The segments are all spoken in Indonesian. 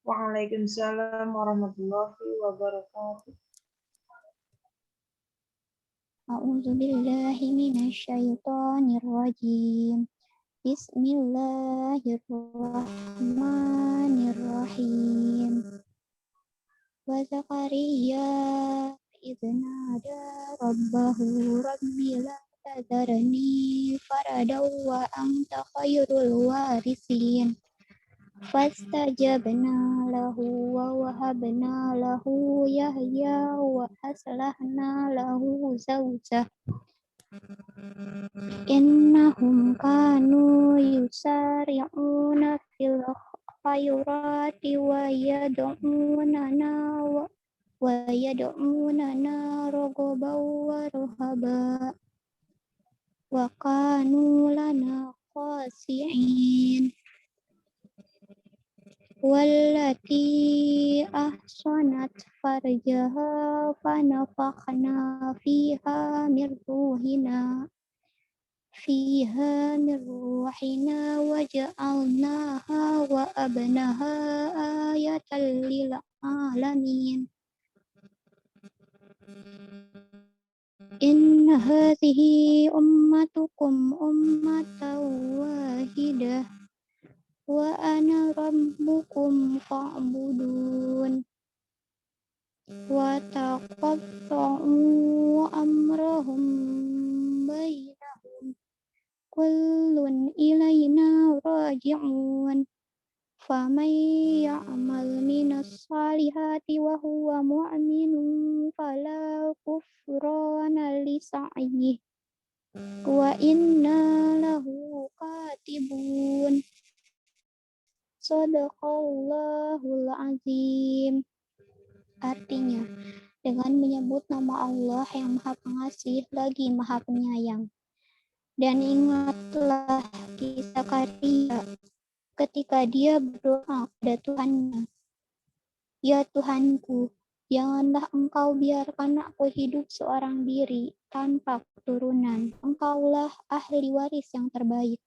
Waalaikumsalam warahmatullahi wabarakatuh. A'udzu billahi minasyaitonir rajim. Bismillahirrahmanirrahim. Wa Zakaria idz nada rabbahu rabbi la tadharni faradaw wa anta khairul warithin. Fastajabna lahu wa wahabna lahu Yahya wa aslahna lahu zawjah. Innahum kanu yusari'una fil khayrati wa yad'unana raghaban wa rahaba wa kanu lana khashi'in. Wallati ahsanat farjaha fanafakhna fiha min ruhina waja'alnaha wa abnaha ayatan lil alamin. Inna hadhihi ummatukum ummatan wahidah wa ana rabbukum fa'budun. Wa taqatta'u amrahum bainahum kullun ilayna raji'un. Faman ya'mal minas salihati wa huwa mu'minun fala kufrana li sa'yihi wa inna lahu katibun. Shadaqallahul azim. Artinya, dengan menyebut nama Allah yang Maha Pengasih lagi Maha Penyayang. Dan ingatlah kisah Zakaria ketika dia berdoa kepada Tuhannya. Ya Tuhanku, janganlah Engkau biarkan aku hidup seorang diri tanpa keturunan. Engkaulah ahli waris yang terbaik.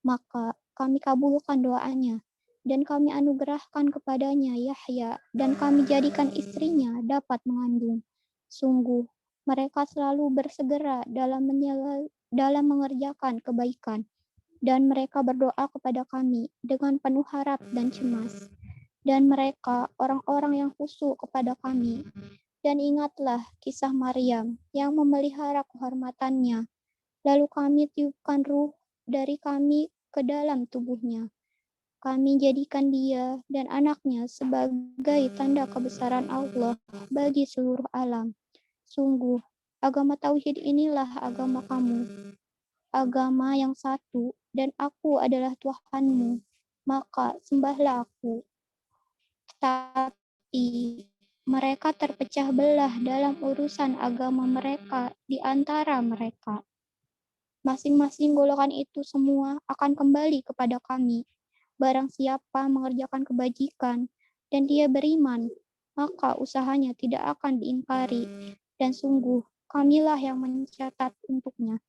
Maka kami kabulkan doanya. Dan kami anugerahkan kepadanya Yahya, dan kami jadikan istrinya dapat mengandung. Sungguh, mereka selalu bersegera dalam mengerjakan kebaikan, dan mereka berdoa kepada kami dengan penuh harap dan cemas. Dan mereka orang-orang yang khusyuk kepada kami. Dan ingatlah kisah Maryam yang memelihara kehormatannya. Lalu kami tiupkan ruh dari kami ke dalam tubuhnya. Kami jadikan dia dan anaknya sebagai tanda kebesaran Allah bagi seluruh alam. Sungguh, agama tauhid inilah agama kamu, agama yang satu, dan aku adalah Tuhanmu, maka sembahlah aku. Tapi mereka terpecah belah dalam urusan agama mereka di antara mereka. Masing-masing golongan itu semua akan kembali kepada kami. Barang siapa mengerjakan kebajikan dan dia beriman, maka usahanya tidak akan diingkari, dan sungguh kamilah yang mencatat untuknya.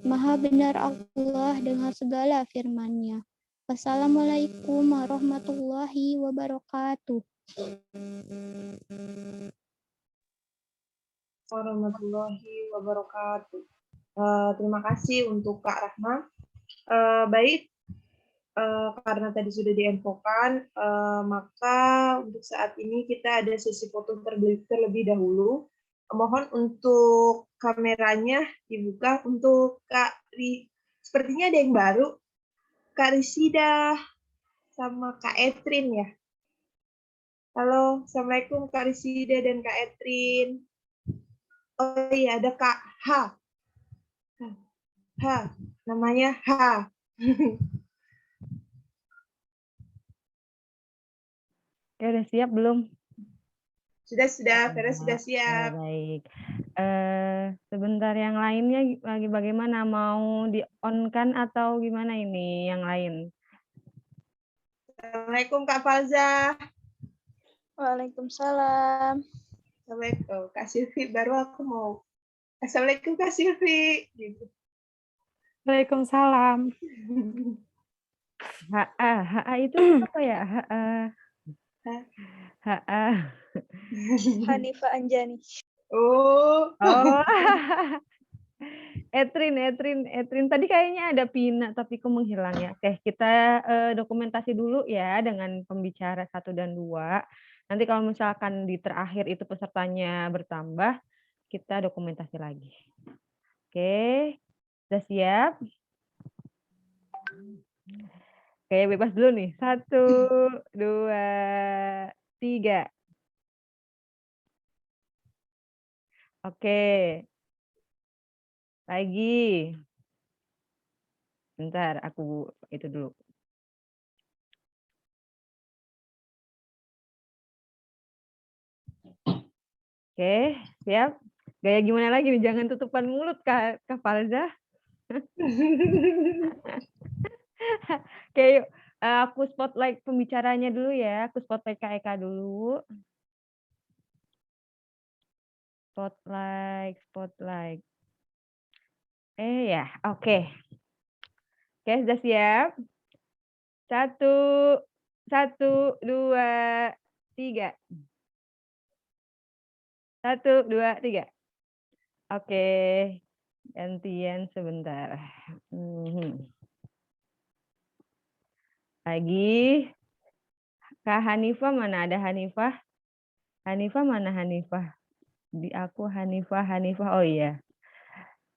Maha benar Allah dengan segala firman-Nya. Wassalamualaikum warahmatullahi wabarakatuh. Warahmatullahi wabarakatuh. Terima kasih untuk Kak Rahma. Baik, karena tadi sudah diinfokan, maka untuk saat ini kita ada sesi foto terlebih dahulu. Mohon untuk kameranya dibuka untuk Kak sepertinya ada yang baru, Kak Risida sama Kak Etrin ya. Halo, Assalamualaikum Kak Risida dan Kak Etrin. Oh iya, ada Kak H. Namanya H. Ya, udah siap belum? Sudah, Vera sudah siap. Baik. Sebentar, yang lainnya lagi bagaimana? Mau di-on-kan atau gimana ini yang lain? Assalamualaikum Kak Falza. Waalaikumsalam. Assalamualaikum Kak Silvi. Baru aku mau. Assalamualaikum Kak Silvi. Gitu. Waalaikumsalam. HA itu apa ya? HA. Hanifah Anjani. Oh, Oh. Etrin. Tadi kayaknya ada Pina, tapi kok menghilang ya. Oke, kita dokumentasi dulu ya dengan pembicara 1 dan 2. Nanti kalau misalkan di terakhir itu pesertanya bertambah, kita dokumentasi lagi. Oke, sudah siap? Oke, bebas dulu nih. 1, 2, 3. Oke. Lagi. Bentar, aku itu dulu. Oke, siap? Gaya gimana lagi nih? Jangan tutupan mulut, Kak Falza. Oke, yuk. Aku spotlight pembicaranya dulu ya. Aku spotlight Kak Eka dulu. Spotlight. Ya, oke. Oke, sudah siap? 1, 2, 3. 1, 2, 3. Oke, gantian sebentar. Lagi. Kak Hanifah, mana ada Hanifah? Hanifah mana Hanifah? Di aku Hanifah. Oh iya.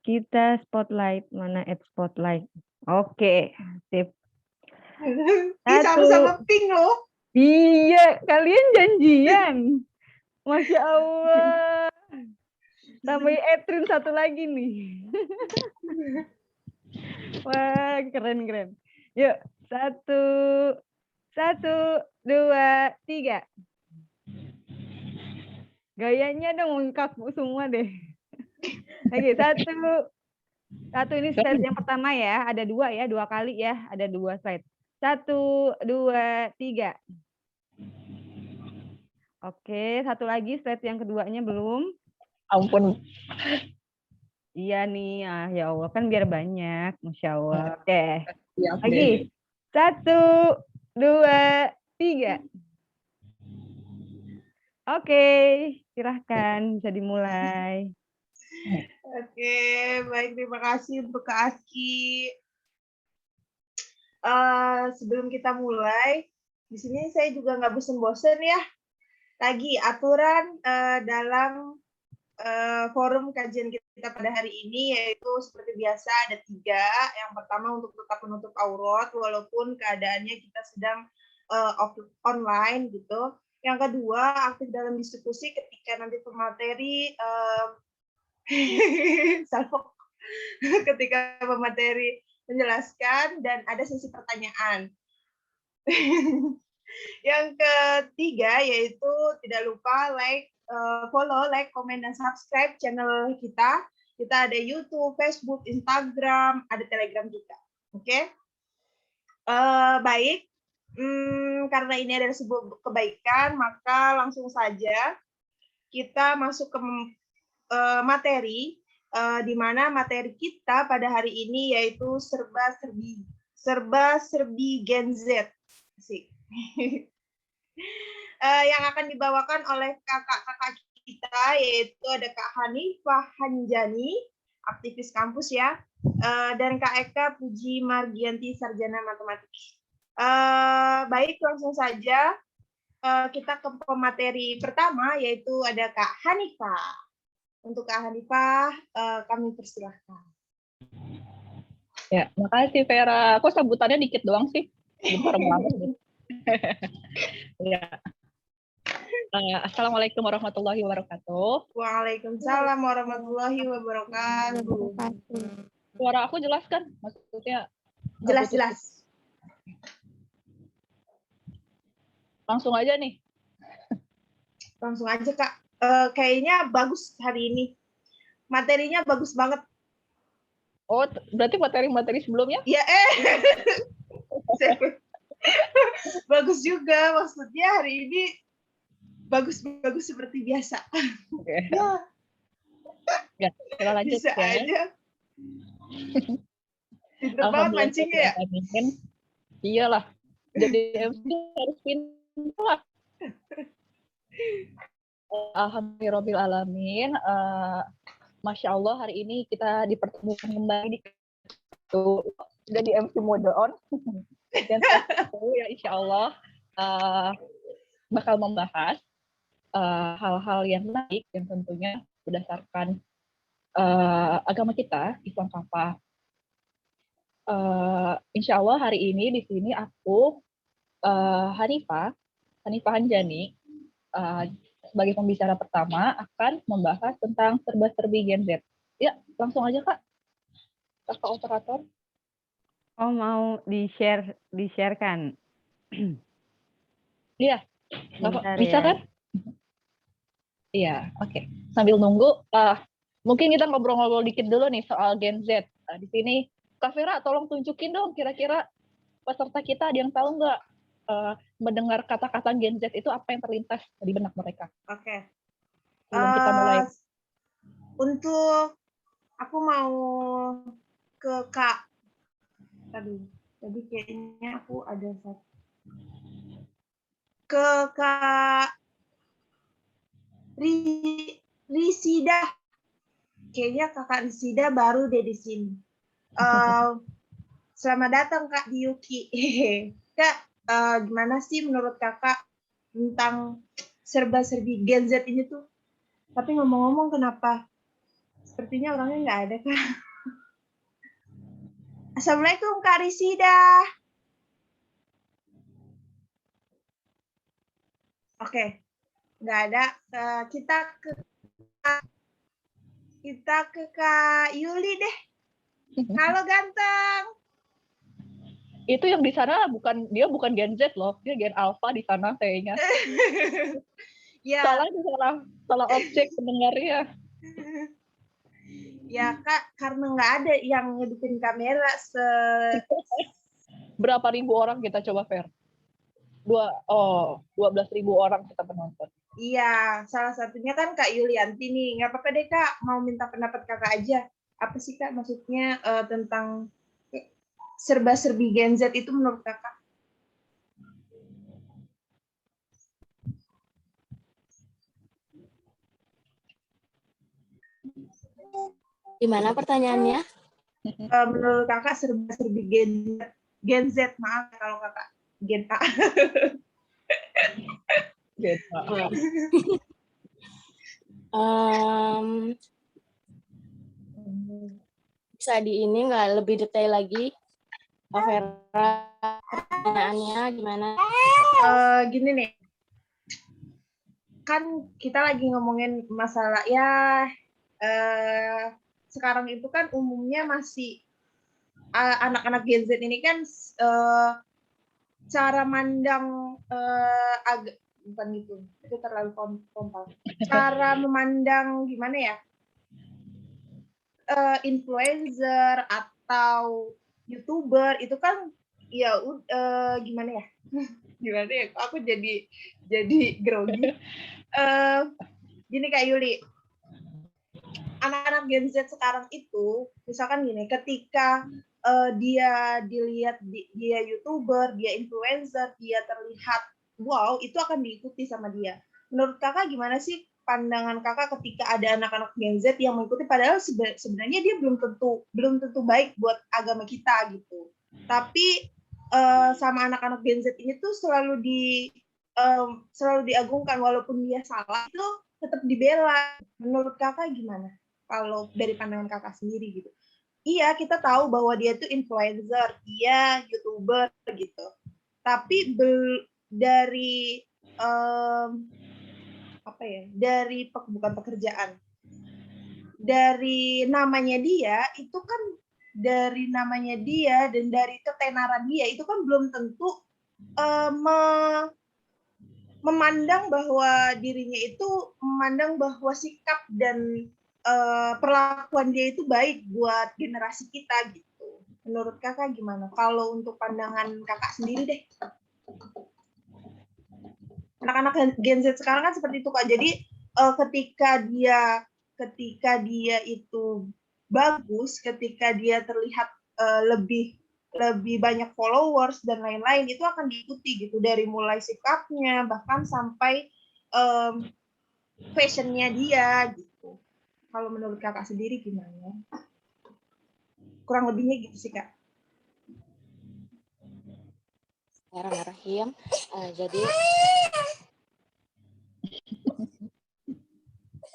Kita spotlight, mana spotlight. Oke, sip. Ih, sama-sama pink loh. Iya, kalian janjian. Masya Allah. Sampai Etrin 1 lagi nih. Wah, keren. Yuk, 1, 2, 3. Gayanya dong kaku semua deh. Lagi 1 ini slide yang pertama ya. Ada 2 ya, 2 kali ya. Ada 2 slide. 1, 2, 3. Oke, 1 lagi slide yang keduanya belum. Ampun. Iya nih, ya Allah kan biar banyak, Masya Allah. Oke, Siap lagi. deh. 1, 2, 3. Oke, silahkan bisa dimulai. Oke, baik, terima kasih untuk Kak Aski. Sebelum kita mulai, di sini saya juga nggak bosen-bosen ya. Lagi aturan dalam forum kajian kita pada hari ini, yaitu seperti biasa ada 3. Yang pertama untuk tetap menutup aurat walaupun keadaannya kita sedang online gitu. Yang kedua, aktif dalam diskusi ketika nanti pemateri ketika pemateri menjelaskan dan ada sesi pertanyaan. Yang ketiga yaitu tidak lupa follow, komen, dan subscribe channel kita. Kita ada YouTube, Facebook, Instagram, ada Telegram juga. Oke? Baik. Karena ini adalah sebuah kebaikan, maka langsung saja kita masuk ke materi, di mana materi kita pada hari ini yaitu serba-serbi Gen Z. Asik. Yang akan dibawakan oleh kakak-kakak kita, yaitu ada Kak Hanifah Anjani, aktivis kampus ya, dan Kak Eka Puji Margianti, sarjana matematik. Baik, langsung saja kita ke pemateri pertama, yaitu ada Kak Hanifah. Untuk Kak Hanifah, kami persilahkan. Ya, makasih Vera. Kok sambutannya dikit doang sih? Bentar banget. Ya. Assalamualaikum warahmatullahi wabarakatuh. Waalaikumsalam warahmatullahi wabarakatuh. Suara aku jelas kan? Maksudnya Jelas. Langsung aja nih. Langsung aja Kak. Kayaknya bagus hari ini. Materinya bagus banget. Oh, berarti materi-materi sebelumnya? Ya bagus juga. Maksudnya hari ini bagus seperti biasa. Okay. Ya, kita lanjut bisa ya. Aja. Pinter banget mancingnya ya. Iyalah, jadi MC harus pintar lah. Alhamdulillahirobbilalamin. Masya Allah hari ini kita dipertemukan kembali di jadi MC mode on. Dan ya insya Allah bakal membahas hal-hal yang menarik yang tentunya berdasarkan agama kita, Islam Kafah. Insya Allah hari ini di sini aku Hanifah Hanjani sebagai pembicara pertama akan membahas tentang serba-serbi Gen Z. Ya, langsung aja Kak. Kakak operator. Oh, mau di-sharekan? Iya, Bentar bisa ya. kan? Iya, oke. Sambil nunggu, mungkin kita ngobrol-ngobrol dikit dulu nih soal Gen Z. Di sini, Kak Vera, tolong tunjukin dong kira-kira peserta kita ada yang tahu nggak mendengar kata-kata Gen Z itu apa yang terlintas di benak mereka? Oke. Sebelum kita mulai. Untuk aku mau ke Kak. Tadi kayaknya aku ada satu. Ke Kak Risida. Kayaknya Kakak Risida baru deh di sini. Selamat datang Kak di Yuki. Kak, gimana sih menurut Kakak tentang serba-serbi Gen Z ini tuh? Tapi ngomong-ngomong kenapa? Sepertinya orangnya nggak ada, Kak. Assalamualaikum Kak Risida. Oke, nggak ada. Kita ke Kak Yuli deh. Halo ganteng. Itu yang di sana dia bukan Gen Z loh, dia Gen Alpha di sana kayaknya. Ya. Salah objek pendengarnya. Ya Kak, karena nggak ada yang ngedupin kamera Berapa ribu orang kita coba Fer? 12.000 orang kita penonton. Iya, salah satunya kan Kak Yulianti nih. Nggak apa-apa deh Kak, mau minta pendapat Kakak aja. Apa sih Kak maksudnya tentang serba-serbi Gen Z itu menurut Kakak? Gimana pertanyaannya? Menurut Kakak serba-serbi Gen Z, maaf kalau Kakak Gen A. Gen A. Bisa di ini nggak lebih detail lagi? Kak Vera, pertanyaannya gimana? Gini nih, kan kita lagi ngomongin masalah ya sekarang itu kan umumnya masih anak-anak Gen Z ini kan cara mandang bukan gitu, itu terlalu frontal. Cara memandang gimana ya, influencer atau YouTuber itu kan ya gimana ya, gimana ya? Aku jadi grogi. Gini Kak Yuli, anak-anak Gen Z sekarang itu, misalkan gini, ketika dia dilihat dia YouTuber, dia influencer, dia terlihat wow, itu akan diikuti sama dia. Menurut Kakak gimana sih pandangan Kakak ketika ada anak-anak Gen Z yang mengikuti, padahal sebenarnya dia belum tentu baik buat agama kita gitu. Tapi sama anak-anak Gen Z ini tuh selalu diagungkan walaupun dia salah itu tetap dibela. Menurut Kakak gimana? Kalau dari pandangan Kakak sendiri gitu. Iya, kita tahu bahwa dia tuh influencer, dia YouTuber gitu. Tapi dari apa ya? Dari bukan pekerjaan. Dari namanya dia itu kan, dari namanya dia dan dari ketenaran dia itu kan belum tentu memandang bahwa dirinya itu memandang bahwa sikap dan perlakuan dia itu baik buat generasi kita gitu. Menurut Kakak gimana? Kalau untuk pandangan Kakak sendiri deh. Anak-anak Gen Z sekarang kan seperti itu Kak. Jadi ketika dia itu bagus, ketika dia terlihat lebih lebih banyak followers dan lain-lain, itu akan diikuti gitu, dari mulai sikapnya bahkan sampai fashionnya dia gitu. Kalau menurut kakak sendiri gimana? Kurang lebihnya gitu sih kak. Bismillahirrahmanirrahim. Jadi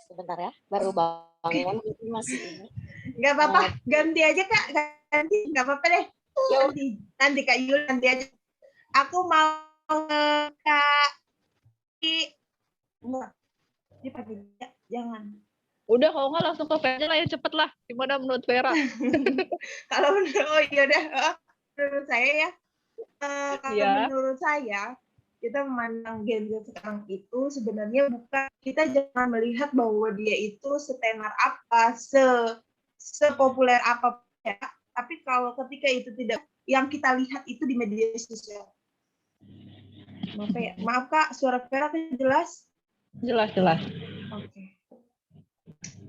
sebentar ya, baru bangun jadi masih ini. Nggak apa-apa, ganti aja kak, ganti, nggak apa-apa deh. Nanti kak Yul, nanti aja. Aku mau kak enggak, dipakai jangan. Udah kalau nggak langsung ke Vera lah ya, cepet lah. Gimana menurut Vera? Kalau menurut, oh iya udah, menurut saya ya, kalau menurut saya, kita memandang Gen Z sekarang itu sebenarnya bukan, kita jangan melihat bahwa dia itu setenar apa, sepopuler apa ya, tapi kalau ketika itu tidak, yang kita lihat itu di media sosial. Maaf kak, suara Vera jelas? Jelas. Oke.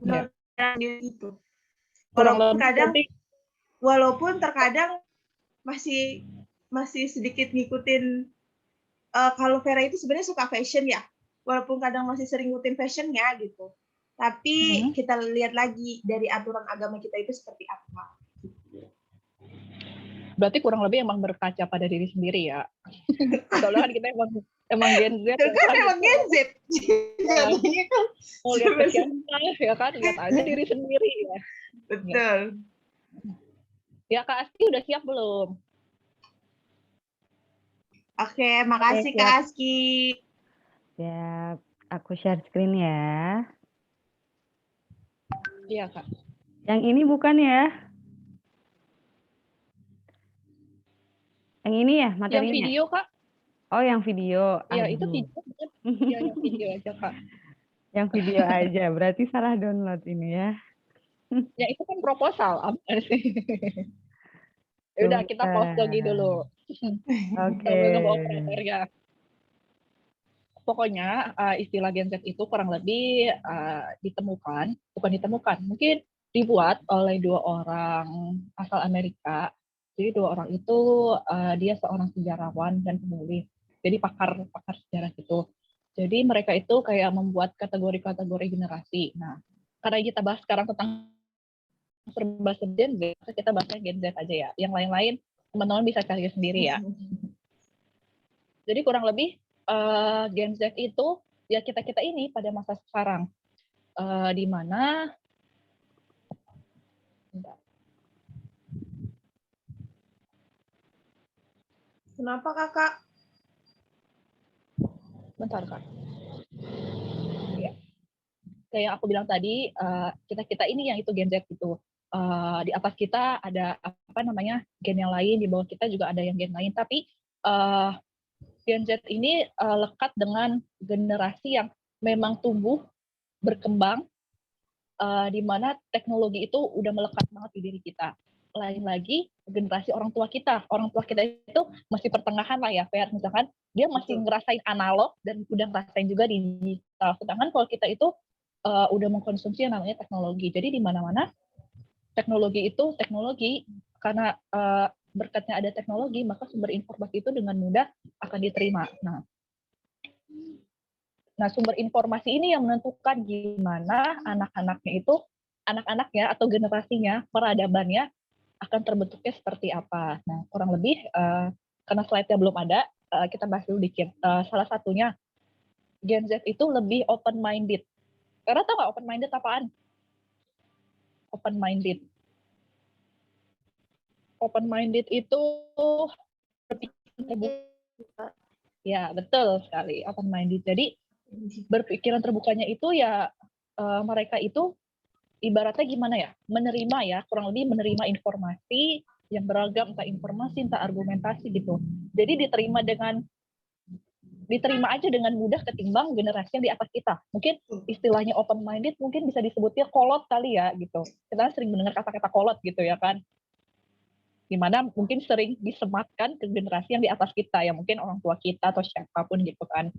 Menurut itu. Walaupun terkadang masih sedikit ngikutin, kalau Vera itu sebenarnya suka fashion ya, walaupun kadang masih sering ngikutin fashionnya gitu. Tapi kita lihat lagi dari aturan agama kita itu seperti apa. Berarti kurang lebih emang berkaca pada diri sendiri ya. Soalnya kan kita emang Gen Z. Kan emang Gen Z. Jadinya kan mau lihat ke siapa ya kan, lihat aja diri sendiri ya. Betul. Ya Kak Aski udah siap belum? Oke, makasih Kak Aski. Siap, aku share screen ya. Iya Kak. Yang ini bukan ya? Yang ini ya materinya? Yang video Kak. Oh yang video. Iya itu video. Iya yang video aja Kak. Yang video aja, berarti salah download ini ya. Ya itu kan proposal. Udah kita pause lagi dulu. Oke. Sambil nunggu operatornya. Pokoknya istilah Gen Z itu kurang lebih bukan ditemukan, mungkin dibuat oleh 2 orang asal Amerika. Jadi 2 orang itu dia seorang sejarawan dan penulis, jadi pakar sejarah gitu. Jadi mereka itu kayak membuat kategori-kategori generasi. Nah, karena kita bahas sekarang tentang serba Gen Z, kita bahasnya Gen Z aja ya. Yang lain-lain teman-teman bisa cari sendiri ya. Jadi kurang lebih Gen Z itu ya kita ini pada masa sekarang, di mana Kenapa kakak? Bentar Kak. Ya. Kayak yang aku bilang tadi, kita ini yang itu Gen Z gitu. Di atas kita ada gen yang lain, di bawah kita juga ada yang gen lain. Tapi Gen Z ini lekat dengan generasi yang memang tumbuh berkembang, di mana teknologi itu udah melekat banget di diri kita. Lain lagi generasi orang tua kita itu masih pertengahan lah ya, Fer. Misalkan dia masih ngerasain analog dan udah ngerasain juga di digital. Sedangkan kalau kita itu udah mengkonsumsi yang namanya teknologi. Jadi di mana-mana teknologi karena berkatnya ada teknologi, maka sumber informasi itu dengan mudah akan diterima. Nah, sumber informasi ini yang menentukan gimana anak-anaknya atau generasinya, peradabannya akan terbentuknya seperti apa. Nah, kurang lebih karena slide-nya belum ada, kita bahas dulu dikit. Salah satunya, Gen Z itu lebih open-minded. Karena tahu nggak open-minded apaan? Open-minded itu ya, betul sekali, open-minded. Jadi, berpikiran terbukanya itu ya mereka itu ibaratnya gimana ya, kurang lebih menerima informasi yang beragam, entah informasi, entah argumentasi gitu. Jadi diterima aja dengan mudah ketimbang generasi yang di atas kita. Mungkin istilahnya open minded mungkin bisa disebutnya kolot kali ya gitu. Kita sering mendengar kata-kata kolot gitu ya kan. Dimana mungkin sering disematkan ke generasi yang di atas kita, ya mungkin orang tua kita atau siapapun gitu kan.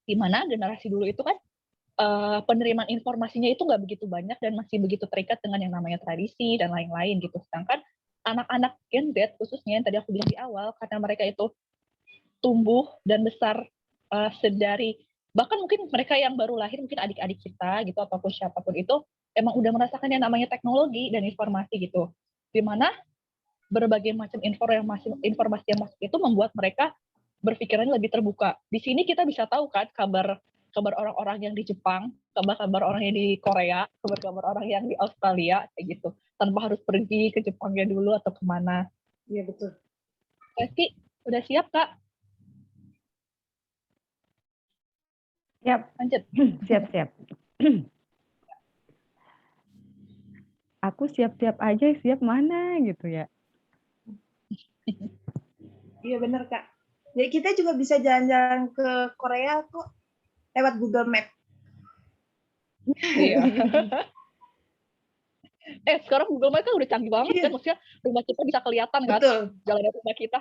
Dimana generasi dulu itu kan penerimaan informasinya itu nggak begitu banyak dan masih begitu terikat dengan yang namanya tradisi dan lain-lain gitu. Sedangkan anak-anak Gen Z khususnya yang tadi aku bilang di awal, karena mereka itu tumbuh dan besar sedari, bahkan mungkin mereka yang baru lahir, mungkin adik-adik kita gitu ataupun siapapun itu emang udah merasakan yang namanya teknologi dan informasi gitu, dimana berbagai macam informasi yang masuk itu membuat mereka berpikirannya lebih terbuka. Di sini kita bisa tahu kan kabar orang-orang yang di Jepang, kabar orang yang di Korea, kabar orang yang di Australia kayak gitu, tanpa harus pergi ke Jepangnya dulu atau kemana. Iya, betul. Pasti udah siap, Kak? Siap. Lanjut. Siap. Aku siap-siap aja, siap mana gitu ya. Iya, benar, Kak. Jadi kita juga bisa jalan-jalan ke Korea kok lewat Google Map. Iya. Sekarang Google Maps kan udah canggih banget Iya. kan, maksudnya rumah kita bisa kelihatan kan, Betul. jalan rumah kita.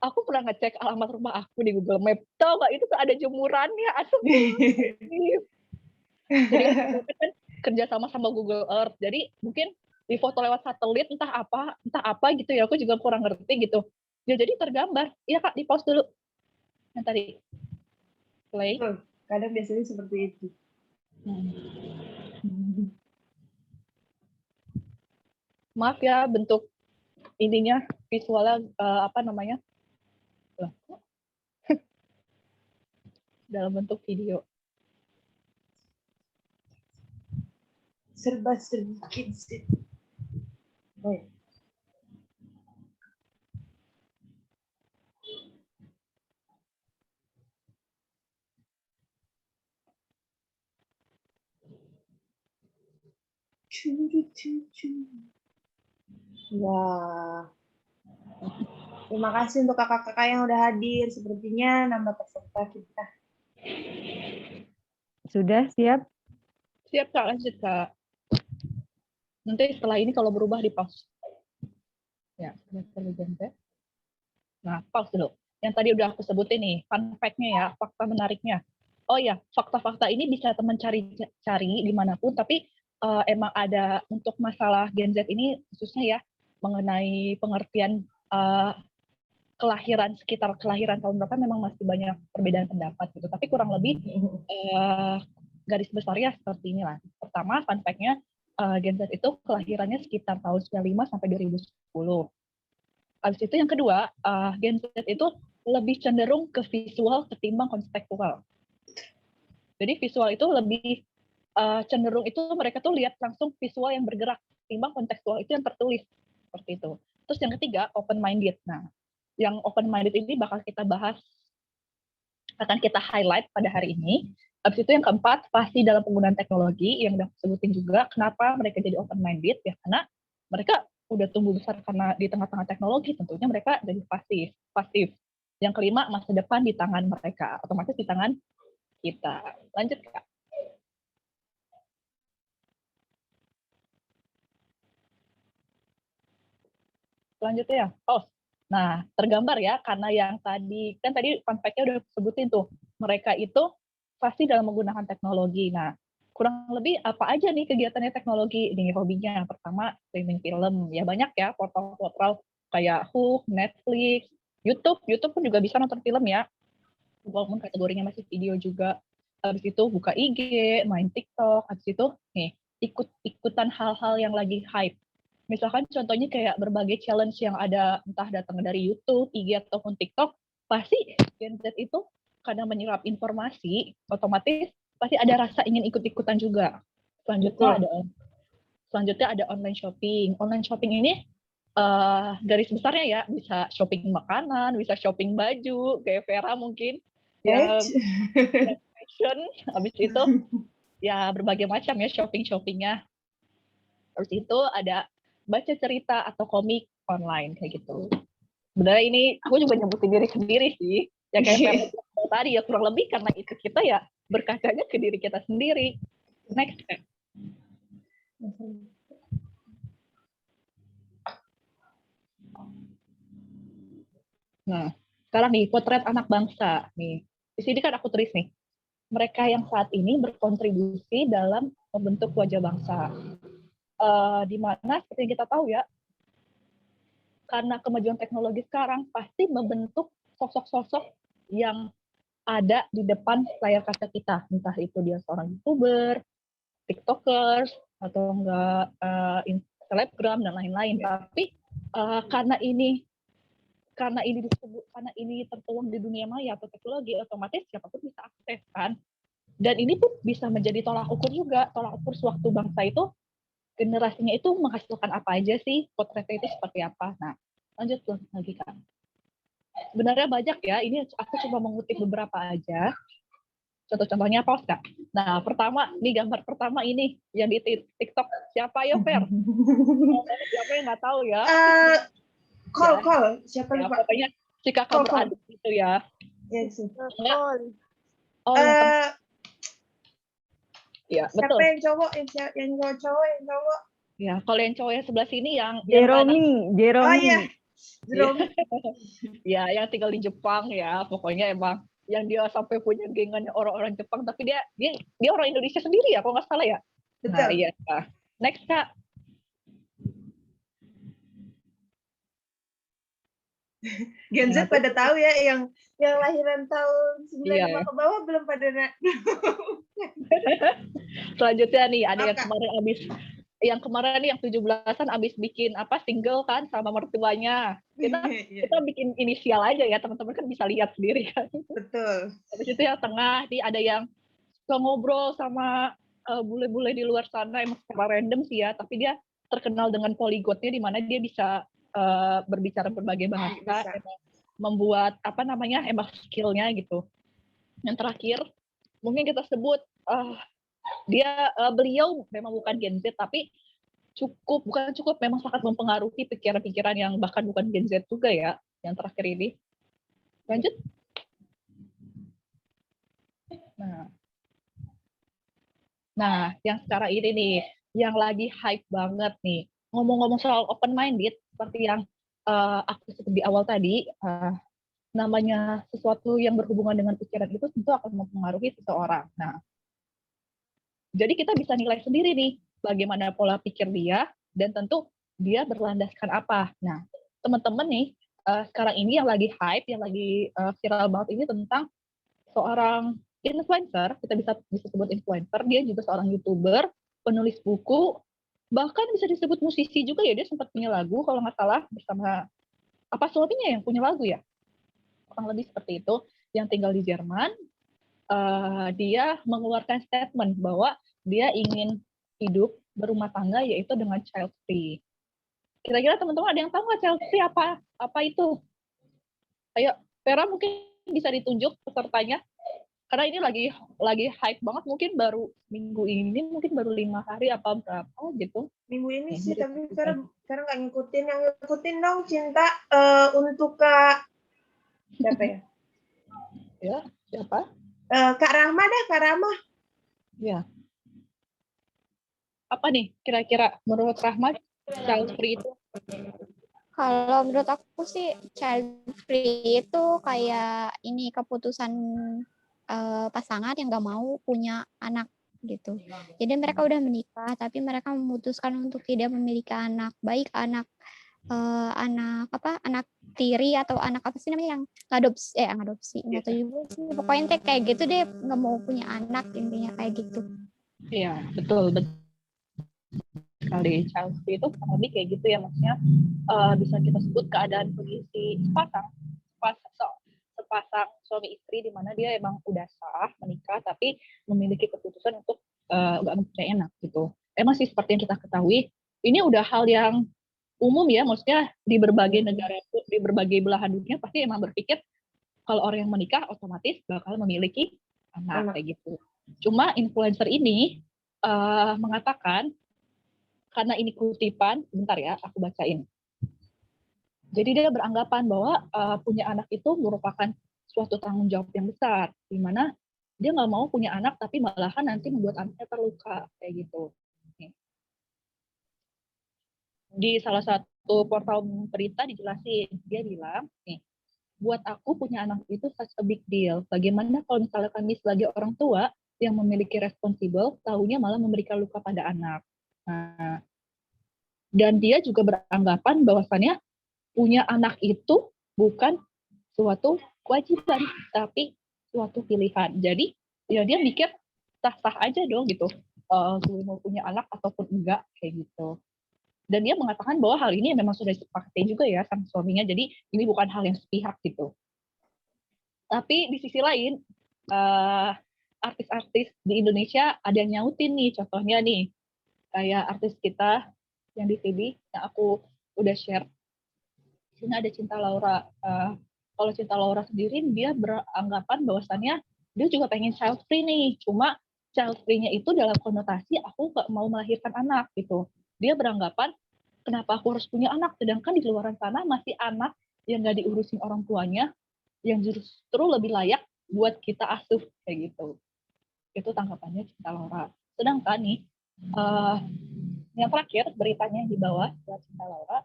Aku pernah ngecek alamat rumah aku di Google Maps, tau nggak itu tuh ada jemurannya, Jadi kan kerja sama Google Earth, jadi mungkin di foto lewat satelit entah apa gitu ya, aku juga kurang ngerti gitu. Ya jadi tergambar. Iya Kak, di pause dulu. Yang tadi play. Betul. Kadang biasanya seperti itu. Maaf ya bentuk ininya visualnya apa namanya? Dalam bentuk video. Serba-serbi kids. Baik. Wah. Terima kasih untuk kakak-kakak yang udah hadir. Sepertinya nambah peserta kita. Sudah siap? Siap Kak, lanjut Kak. Nanti setelah ini kalau berubah di pause. Ya, nah, pause dulu. Yang tadi udah aku sebutin nih, fun fact-nya ya, fakta menariknya. Oh ya, fakta-fakta ini bisa teman cari dimanapun, tapi emang ada untuk masalah Gen Z ini khususnya ya, mengenai pengertian sekitar kelahiran tahun berapa memang masih banyak perbedaan pendapat gitu. Tapi kurang lebih garis besarnya seperti inilah. Pertama, fun fact-nya Gen Z itu kelahirannya sekitar tahun 95 sampai 2010. Habis itu yang kedua, Gen Z itu lebih cenderung ke visual ketimbang konseptual. Jadi visual itu lebih cenderung itu mereka tuh lihat langsung visual yang bergerak ketimbang kontekstual itu yang tertulis seperti itu. Terus yang ketiga, open minded. Nah, yang open minded ini bakal kita bahas, akan kita highlight pada hari ini. Habis itu yang keempat, pasti dalam penggunaan teknologi yang udah sebutin juga. Kenapa mereka jadi open minded? Ya karena mereka udah tumbuh besar karena di tengah-tengah teknologi, tentunya mereka jadi pasif. Yang kelima, masa depan di tangan mereka, otomatis di tangan kita. Lanjut Kak. Selanjutnya ya, host. Nah, tergambar ya, karena yang tadi, kan tadi fun fact-nya udah sebutin tuh, mereka itu pasti dalam menggunakan teknologi. Nah, kurang lebih apa aja nih kegiatannya teknologi ini hobinya? Pertama, streaming film. Ya banyak ya, portal-portal kayak Hook, Netflix, YouTube pun juga bisa nonton film ya, walaupun kategorinya masih video juga. Habis itu buka IG, main TikTok, habis itu nih ikut-ikutan hal-hal yang lagi hype. Misalkan contohnya kayak berbagai challenge yang ada entah datang dari YouTube, IG ataupun TikTok, pasti Gen Z itu kadang menyerap informasi, otomatis pasti ada rasa ingin ikut-ikutan juga. Selanjutnya ada online shopping. Online shopping ini garis besarnya ya bisa shopping makanan, bisa shopping baju, kayak Vera mungkin yang fashion, habis itu ya berbagai macam ya shoppingnya. Habis itu ada baca cerita atau komik online kayak gitu. Sebenarnya ini aku juga nyebutin diri sendiri sih, ya kayak tadi ya kurang lebih karena itu kita ya berkacanya ke diri kita sendiri. Next. Nah, sekarang nih potret anak bangsa nih. Di sini kan aku tulis nih, mereka yang saat ini berkontribusi dalam membentuk wajah bangsa. Di mana seperti yang kita tahu ya, karena kemajuan teknologi sekarang pasti membentuk sosok-sosok yang ada di depan layar kaca kita, entah itu dia seorang YouTuber, TikTokers, atau enggak selebgram dan lain-lain. Tapi karena ini tertuang di dunia maya atau teknologi, otomatis siapapun bisa akses kan. Dan ini pun bisa menjadi tolak ukur juga, tolak ukur suatu bangsa itu generasinya itu menghasilkan apa aja sih, potretnya itu seperti apa. Nah, lanjut lagi Kak. Sebenarnya banyak ya, ini aku cuma mengutip beberapa aja. Contoh-contohnya apa Kak? Nah, pertama, nih gambar pertama ini, yang di TikTok. Siapa ya, Fer? Siapa yang nggak tahu ya? Call. Siapa Ya, lupa? pokoknya si kakak beradik gitu ya. Ya, sih. Oh, ya, Siapa betul. yang cowok? Yang cowok? Ya, kalau yang cowok yang sebelah sini yang Jeromi. Oh iya. Jeromi. Ya, yang tinggal di Jepang ya. Pokoknya emang yang dia sampai punya gengan orang-orang Jepang, tapi dia orang Indonesia sendiri ya, kalau nggak salah ya. Betul. Nah, iya. Next Kak. Gen Z pada tahu ya yang lahiran tahun 95 ke bawah belum pada. Selanjutnya nih ada yang kemarin yang 17-an abis bikin single kan sama mertuanya. Kita bikin inisial aja ya, teman-teman kan bisa lihat sendiri kan. Betul. Habis itu yang tengah ada yang suka ngobrol sama bule-bule di luar sana, emang secara random sih ya, tapi dia terkenal dengan polygotnya, di mana dia bisa berbicara berbagai bahasa, membuat emang skillnya gitu. Yang terakhir mungkin kita sebut beliau memang bukan Gen Z, tapi bukan cukup memang sangat mempengaruhi pikiran-pikiran yang bahkan bukan Gen Z juga ya, yang terakhir ini. Lanjut. Nah, yang sekarang ini nih, yang lagi hype banget nih. Ngomong-ngomong soal open minded, seperti yang aku sebut di awal tadi, namanya sesuatu yang berhubungan dengan pikiran itu tentu akan mempengaruhi seseorang. Nah, jadi kita bisa nilai sendiri nih, bagaimana pola pikir dia, dan tentu dia berlandaskan apa. Nah, teman-teman nih, sekarang ini yang lagi hype, yang lagi viral banget ini tentang seorang influencer, kita bisa sebut influencer, dia juga seorang YouTuber, penulis buku, bahkan bisa disebut musisi juga ya, dia sempat punya lagu kalau nggak salah bersama suaminya yang punya lagu ya, kurang lebih seperti itu, yang tinggal di Jerman. Dia mengeluarkan statement bahwa dia ingin hidup berumah tangga yaitu dengan child free. Kira-kira teman-teman ada yang tahu nggak child free apa itu? Ayo, Vera mungkin bisa ditunjuk pesertanya. Karena ini lagi hype banget, mungkin baru minggu ini, mungkin baru 5 hari apa berapa gitu. Minggu ini sih, tapi sekarang nggak ngikutin. Yang ngikutin dong, Cinta, untuk Kak siapa ya? Ya, siapa? Kak Rahma dah, Kak Rahma. Ya. Apa nih kira-kira menurut Rahma child free itu? Kalau menurut aku sih child free itu kayak ini keputusan pasangan yang nggak mau punya anak gitu. Jadi mereka udah menikah tapi mereka memutuskan untuk tidak memiliki anak, baik anak tiri atau anak apa sih namanya yang ngadopsi nggak tahu juga sih. Pokoknya kayak gitu deh, nggak mau punya anak, intinya kayak gitu. Iya, betul sekali. Child free itu kurang lebih kayak gitu ya, maksudnya bisa kita sebut keadaan kondisi sepasang suami istri di mana dia emang udah sah menikah tapi memiliki keputusan untuk nggak mempunyai anak gitu. Emang sih seperti yang kita ketahui, ini udah hal yang umum ya, maksudnya di berbagai negara, di berbagai belahan dunia pasti emang berpikir kalau orang yang menikah otomatis bakal memiliki anak kayak gitu. Cuma influencer ini mengatakan, karena ini kutipan, bentar ya aku bacain. Jadi dia beranggapan bahwa punya anak itu merupakan suatu tanggung jawab yang besar, di mana dia nggak mau punya anak tapi malahan nanti membuat anaknya terluka kayak gitu. Di salah satu portal berita dijelasin, dia bilang, buat aku punya anak itu such a big deal. Bagaimana kalau misalnya kami sebagai orang tua yang memiliki responsible, tahunya malah memberikan luka pada anak. Nah, dan dia juga beranggapan bahwasannya punya anak itu bukan suatu kewajiban, tapi suatu pilihan. Jadi ya dia mikir sah-sah aja dong gitu. Gue mau punya anak ataupun enggak kayak gitu. Dan dia mengatakan bahwa hal ini memang sudah disepakati juga ya sama suaminya. Jadi ini bukan hal yang sepihak gitu. Tapi di sisi lain, artis-artis di Indonesia ada yang nyautin nih, contohnya nih, kayak artis kita yang di TV, yang aku udah share. Di sini ada Cinta Laura. Kalau Cinta Laura sendiri, dia beranggapan bahwasannya dia juga pengen child free nih, cuma child free-nya itu dalam konotasi aku gak mau melahirkan anak gitu. Dia beranggapan, kenapa aku harus punya anak, sedangkan di luar sana masih anak yang gak diurusin orang tuanya, yang justru lebih layak buat kita asuh kayak gitu. Itu tanggapannya Cinta Laura. Sedangkan nih yang terakhir beritanya di bawah Cinta Laura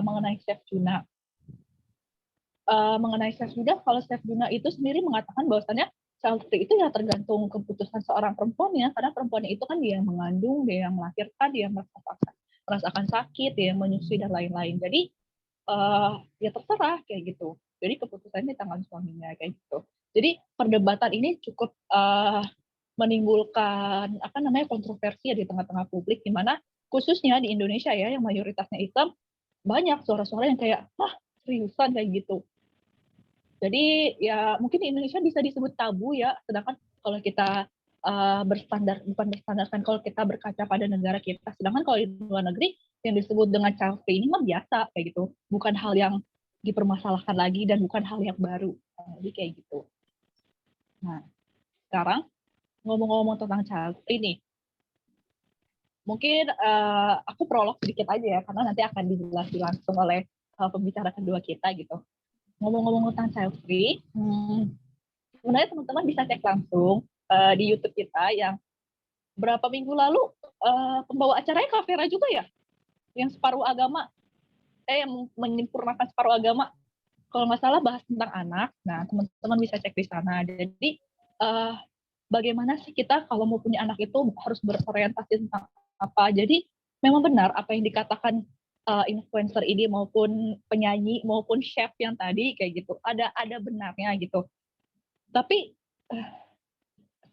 mengenai Chef Juna. Mengenai Chef Juna, kalau Chef Juna itu sendiri mengatakan bahwasannya child free itu ya tergantung keputusan seorang perempuannya, karena perempuannya itu kan dia yang mengandung, dia yang melahirkan, dia yang merasakan sakit, dia yang menyusui dan lain-lain. Jadi ya terserah kayak gitu. Jadi keputusannya di tangan suaminya kayak gitu. Jadi perdebatan ini cukup menimbulkan kontroversi ya di tengah-tengah publik, di mana khususnya di Indonesia ya yang mayoritasnya Islam, banyak suara-suara yang kayak seriusan kayak gitu. Jadi ya mungkin di Indonesia bisa disebut tabu ya, sedangkan kalau kita berstandarkan kalau kita berkaca pada negara kita, sedangkan kalau di luar negeri yang disebut dengan child free ini mah biasa kayak gitu, bukan hal yang dipermasalahkan lagi dan bukan hal yang baru. Jadi kayak gitu. Nah, sekarang ngomong-ngomong tentang child free nih, mungkin aku prolog sedikit aja ya, karena nanti akan dijelaskan langsung oleh pembicara kedua kita gitu. Ngomong-ngomong tentang child free, sebenarnya teman-teman bisa cek langsung di YouTube kita yang berapa minggu lalu pembawa acaranya Kak Vera juga ya, yang separuh agama, yang menyempurnakan separuh agama, kalau nggak salah bahas tentang anak. Nah, teman-teman bisa cek di sana. Jadi bagaimana sih kita kalau mau punya anak itu harus berorientasi tentang apa. Jadi memang benar apa yang dikatakan influencer ini maupun penyanyi maupun chef yang tadi kayak gitu. Ada benarnya gitu. Tapi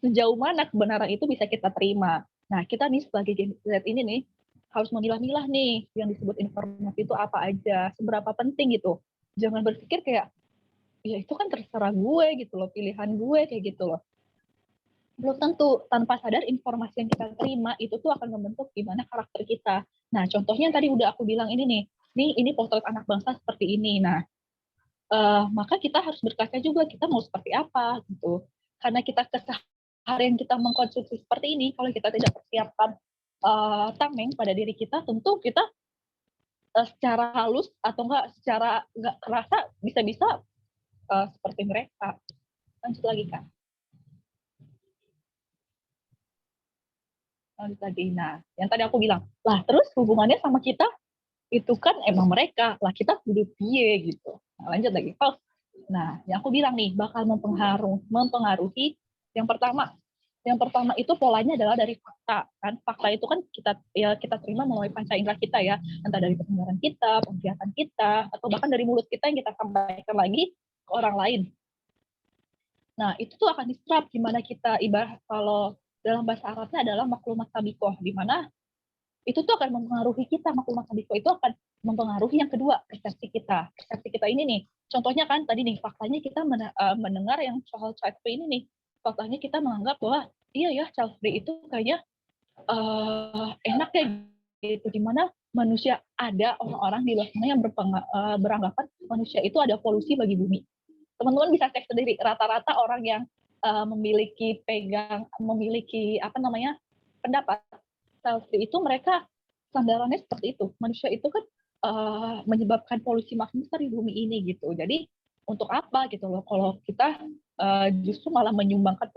sejauh mana kebenaran itu bisa kita terima. Nah, kita nih sebagai Gen Z ini nih harus memilah-milah nih yang disebut informasi itu apa aja, seberapa penting gitu. Jangan berpikir kayak ya itu kan terserah gue gitu loh, pilihan gue kayak gitu loh. Belum tentu, tanpa sadar informasi yang kita terima itu tuh akan membentuk gimana karakter kita. Nah, contohnya tadi udah aku bilang ini potret anak bangsa seperti ini. Nah, maka kita harus berkaca juga kita mau seperti apa gitu. Karena kita keseharian kita mengkonsumsi seperti ini, kalau kita tidak persiapkan tameng pada diri kita, tentu kita secara halus atau enggak secara enggak kerasa bisa-bisa seperti mereka. Lanjut lagi Kak. Lanjut lagi. Nah, yang tadi aku bilang, lah terus hubungannya sama kita itu kan emang mereka, lah kita hidup piye gitu. Nah, lanjut lagi. Nah, yang aku bilang nih bakal mempengaruhi yang pertama itu polanya adalah dari fakta kan. Fakta itu kan kita terima melalui panca indera kita ya, entah dari pendengaran kita, penglihatan kita, atau bahkan dari mulut kita yang kita sampaikan lagi ke orang lain. Nah, itu tuh akan diserap gimana kita, ibarat kalau dalam bahasa Arabnya adalah maklumat sabikoh, di mana itu tuh akan mempengaruhi kita. Maklumat sabikoh itu akan mempengaruhi yang kedua, persepsi kita. Persepsi kita ini nih, contohnya kan tadi nih, faktanya kita mendengar yang soal child free ini nih, faktanya kita menganggap bahwa iya ya child free itu kayaknya enak ya gitu, dimana manusia ada orang-orang di luar sana yang beranggapan manusia itu ada polusi bagi bumi. Teman-teman bisa cek sendiri, rata-rata orang yang memiliki pendapat child free itu mereka sandarannya seperti itu. Manusia itu kan menyebabkan polusi makin besar di bumi ini gitu. Jadi untuk apa gitu loh kalau kita justru malah menyumbangkan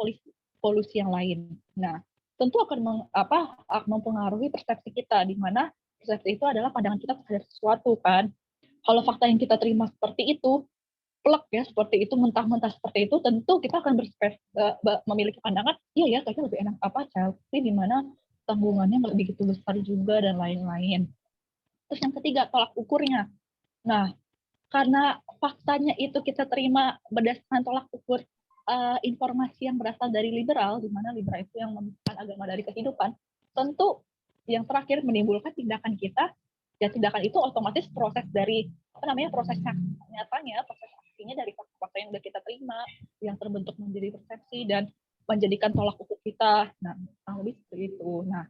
polusi yang lain. Nah, tentu akan mempengaruhi persepsi kita, di mana persepsi itu adalah pandangan kita terhadap sesuatu kan. Kalau fakta yang kita terima seperti itu, plek ya seperti itu, mentah-mentah seperti itu, tentu kita akan memiliki pandangan, iya ya kayaknya lebih enak child free, di mana tanggungannya nggak begitu besar juga dan lain-lain. Terus yang ketiga, tolak ukurnya. Nah, karena faktanya itu kita terima berdasarkan tolak ukur informasi yang berasal dari liberal, di mana liberal itu yang memisahkan agama dari kehidupan, tentu yang terakhir menimbulkan tindakan kita, ya tindakan itu otomatis proses dari proses nyatanya, proses aksinya dari fakta-fakta yang sudah kita terima, yang terbentuk menjadi persepsi dan menjadikan tolak ukur kita. Nah, lebih seperti itu. Nah,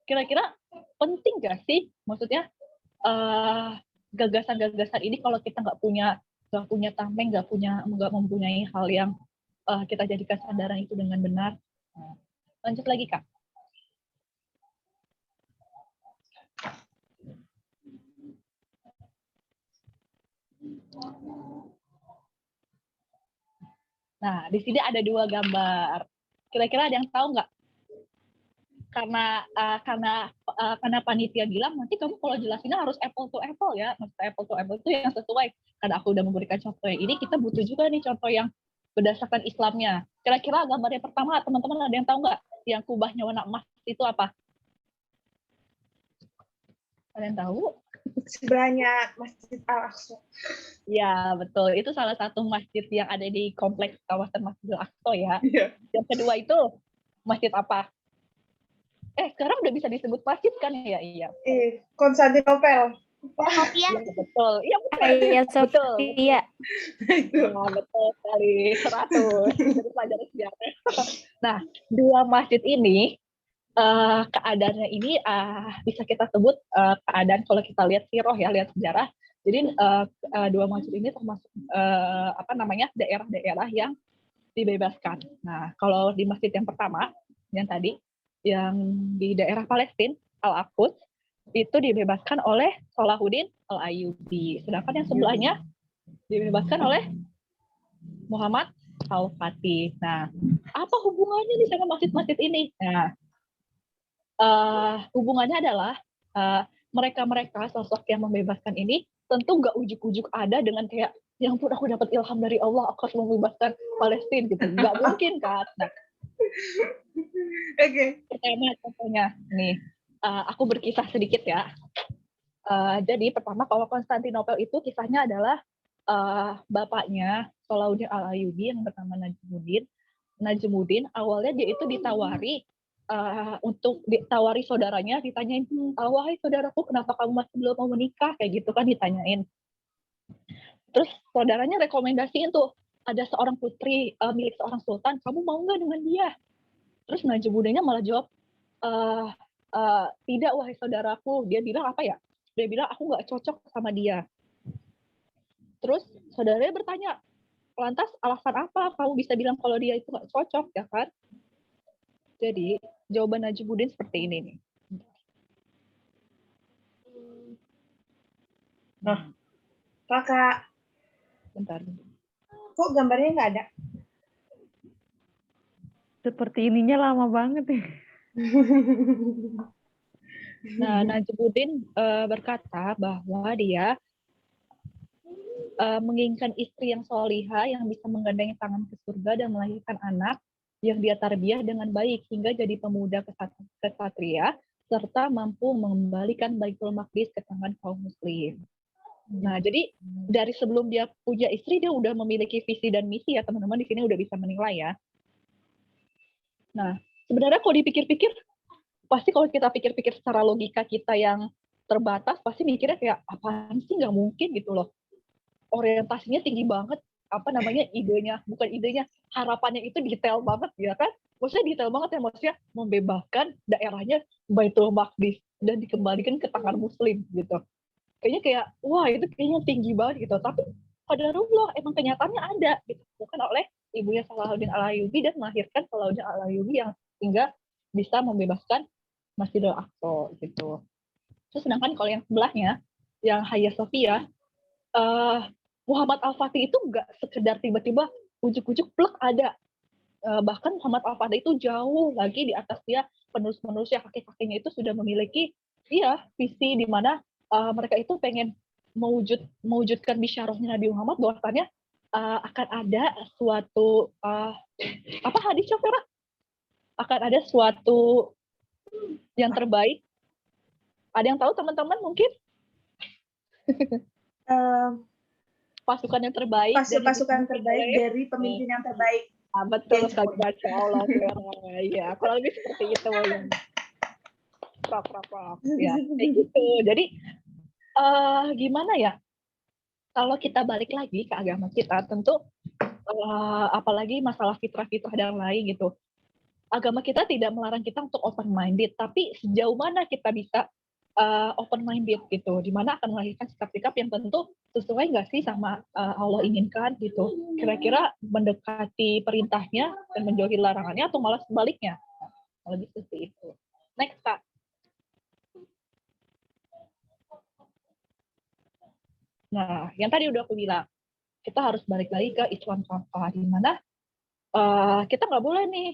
kira-kira penting gak sih, maksudnya gagasan-gagasan ini kalau kita nggak punya tameng, nggak mempunyai hal yang kita jadikan sandaran itu dengan benar. Nah, lanjut lagi, Kak. Nah, di sini ada 2 gambar. Kira-kira ada yang tahu nggak? Karena panitia bilang nanti kamu kalau jelasinnya harus apple to apple ya. Maksudnya apple to apple itu yang sesuai. Karena aku udah memberikan contoh yang ini, kita butuh juga nih contoh yang berdasarkan Islamnya. Kira-kira gambar yang pertama, teman-teman ada yang tahu nggak? Yang kubahnya warna emas itu apa? Ada yang tahu? Sebelahnya Masjid Al-Aqsa. Ya, betul. Itu salah satu masjid yang ada di kompleks kawasan Masjidil Aqsa ya. Iya. Yang kedua itu masjid apa? Sekarang udah bisa disebut masjid kan ya? Iya. Konstantinopel. Sofia. Ya, betul. Iya, betul. Iya, Betul. Sofia. Nah, betul sekali. 100. Dari pelajaran sejarah. Nah, 2 masjid ini keadaannya ini bisa kita sebut keadaan kalau kita lihat siroh ya, lihat sejarah. Jadi 2 masjid ini termasuk daerah-daerah yang dibebaskan. Nah, kalau di masjid yang pertama, yang tadi, yang di daerah Palestina, Al-Aqsa, itu dibebaskan oleh Salahuddin Al-Ayyubi. Sedangkan yang sebelahnya dibebaskan oleh Muhammad Al-Fatih. Nah, apa hubungannya nih sama masjid-masjid ini? Nah, hubungannya adalah mereka-mereka sosok yang membebaskan ini tentu nggak ujuk-ujuk ada dengan kayak yang pun aku dapat ilham dari Allah, aku harus membebaskan Palestina gitu. Nggak mungkin kan? Nah, pertama contohnya nih, aku berkisah sedikit ya. Jadi pertama kalau Konstantinopel itu kisahnya adalah bapaknya Salahuddin Al-Ayyubi yang bernama Najmuddin. Awalnya dia itu ditawari saudaranya, ditanyain, wahai saudaraku, kenapa kamu masih belum mau menikah? Kayak gitu kan ditanyain. Terus saudaranya rekomendasiin tuh, ada seorang putri milik seorang sultan, kamu mau nggak dengan dia? Terus Najmuddinnya malah jawab, tidak wahai saudaraku. Dia bilang apa ya? Dia bilang aku nggak cocok sama dia. Terus saudaranya bertanya, lantas alasan apa kamu bisa bilang kalau dia itu nggak cocok, ya kan? Jadi jawaban Najmuddin seperti ini nih. Nah, Kakak, Bentar. kok gambarnya nggak ada? Seperti ininya lama banget ya. Nah, Najmuddin berkata bahwa dia menginginkan istri yang solihah yang bisa menggandengi tangan ke surga dan melahirkan anak yang dia tarbiyah dengan baik hingga jadi pemuda kesatria serta mampu mengembalikan Baitul Maqdis ke tangan kaum muslim. Nah, jadi dari sebelum dia punya istri dia udah memiliki visi dan misi ya, teman-teman di sini udah bisa menilai ya. Nah, sebenarnya kalau dipikir-pikir, pasti kalau kita pikir-pikir secara logika kita yang terbatas, pasti mikirnya kayak apaan sih, nggak mungkin gitu loh. Orientasinya tinggi banget, harapannya itu detail banget ya kan? Maksudnya detail banget ya, maksudnya membebaskan daerahnya Baitul Maqdis dan dikembalikan ke tangan muslim gitu. Kayaknya kayak, wah itu kayaknya tinggi banget gitu. Tapi qadarullah, emang kenyataannya ada, ditemukan oleh ibunya Salahuddin Al-Ayyubi dan melahirkan Salahuddin Al-Ayyubi yang hingga bisa membebaskan Masjidil Aqsa gitu. Terus sedangkan kalau yang sebelahnya, yang Hagia Sophia, Muhammad Al-Fatih itu nggak sekedar tiba-tiba ujuk-ujuk plek ada. Bahkan Muhammad Al-Fatih itu jauh lagi di atas dia, penerus-penerusnya, kakek-kakeknya itu sudah memiliki visi di mana mereka itu pengen mewujudkan bisyarahnya Nabi Muhammad bahwasannya akan ada suatu hadis Syafira? Akan ada suatu yang terbaik. Ada yang tahu teman-teman mungkin? pasukan yang terbaik pasukan dipimpin terbaik oleh dari pemimpin yang terbaik. betul Yang sekali, Masya Allah. Ya, kurang lebih seperti itu yang ya kayak gitu. Jadi gimana ya, kalau kita balik lagi ke agama kita, tentu apalagi masalah fitrah-fitrah dan lain gitu, agama kita tidak melarang kita untuk open minded, tapi sejauh mana kita bisa open minded gitu, dimana akan melahirkan sikap-sikap yang tentu sesuai nggak sih sama Allah inginkan gitu, kira-kira mendekati perintahnya dan menjauhi larangannya atau malah sebaliknya. Kalau gitu sih itu. Next, Kak. Nah, yang tadi udah aku bilang, kita harus balik lagi ke Islam contoh, di mana kita nggak boleh nih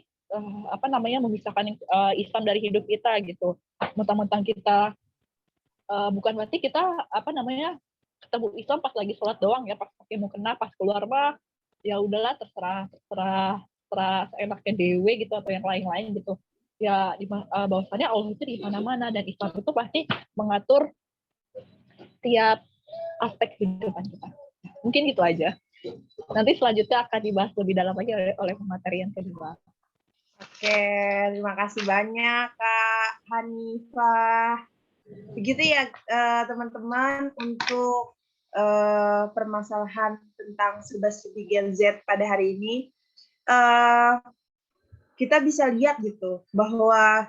memisahkan Islam dari hidup kita gitu. Mentang-mentang kita bukan berarti kita ketemu Islam pas lagi sholat doang ya, pas pakai mukena, pas keluar mah ya udahlah terserah enaknya dewe gitu atau yang lain-lain gitu. Ya bahwasannya Allah itu di mana-mana dan Islam itu pasti mengatur tiap aspek kehidupan kita. Mungkin gitu aja. Nanti selanjutnya akan dibahas lebih dalam lagi oleh pemateri yang kedua. Oke, terima kasih banyak Kak Hanifah. Begitu ya teman-teman untuk permasalahan tentang serba-serbi Gen Z pada hari ini. Kita bisa lihat gitu bahwa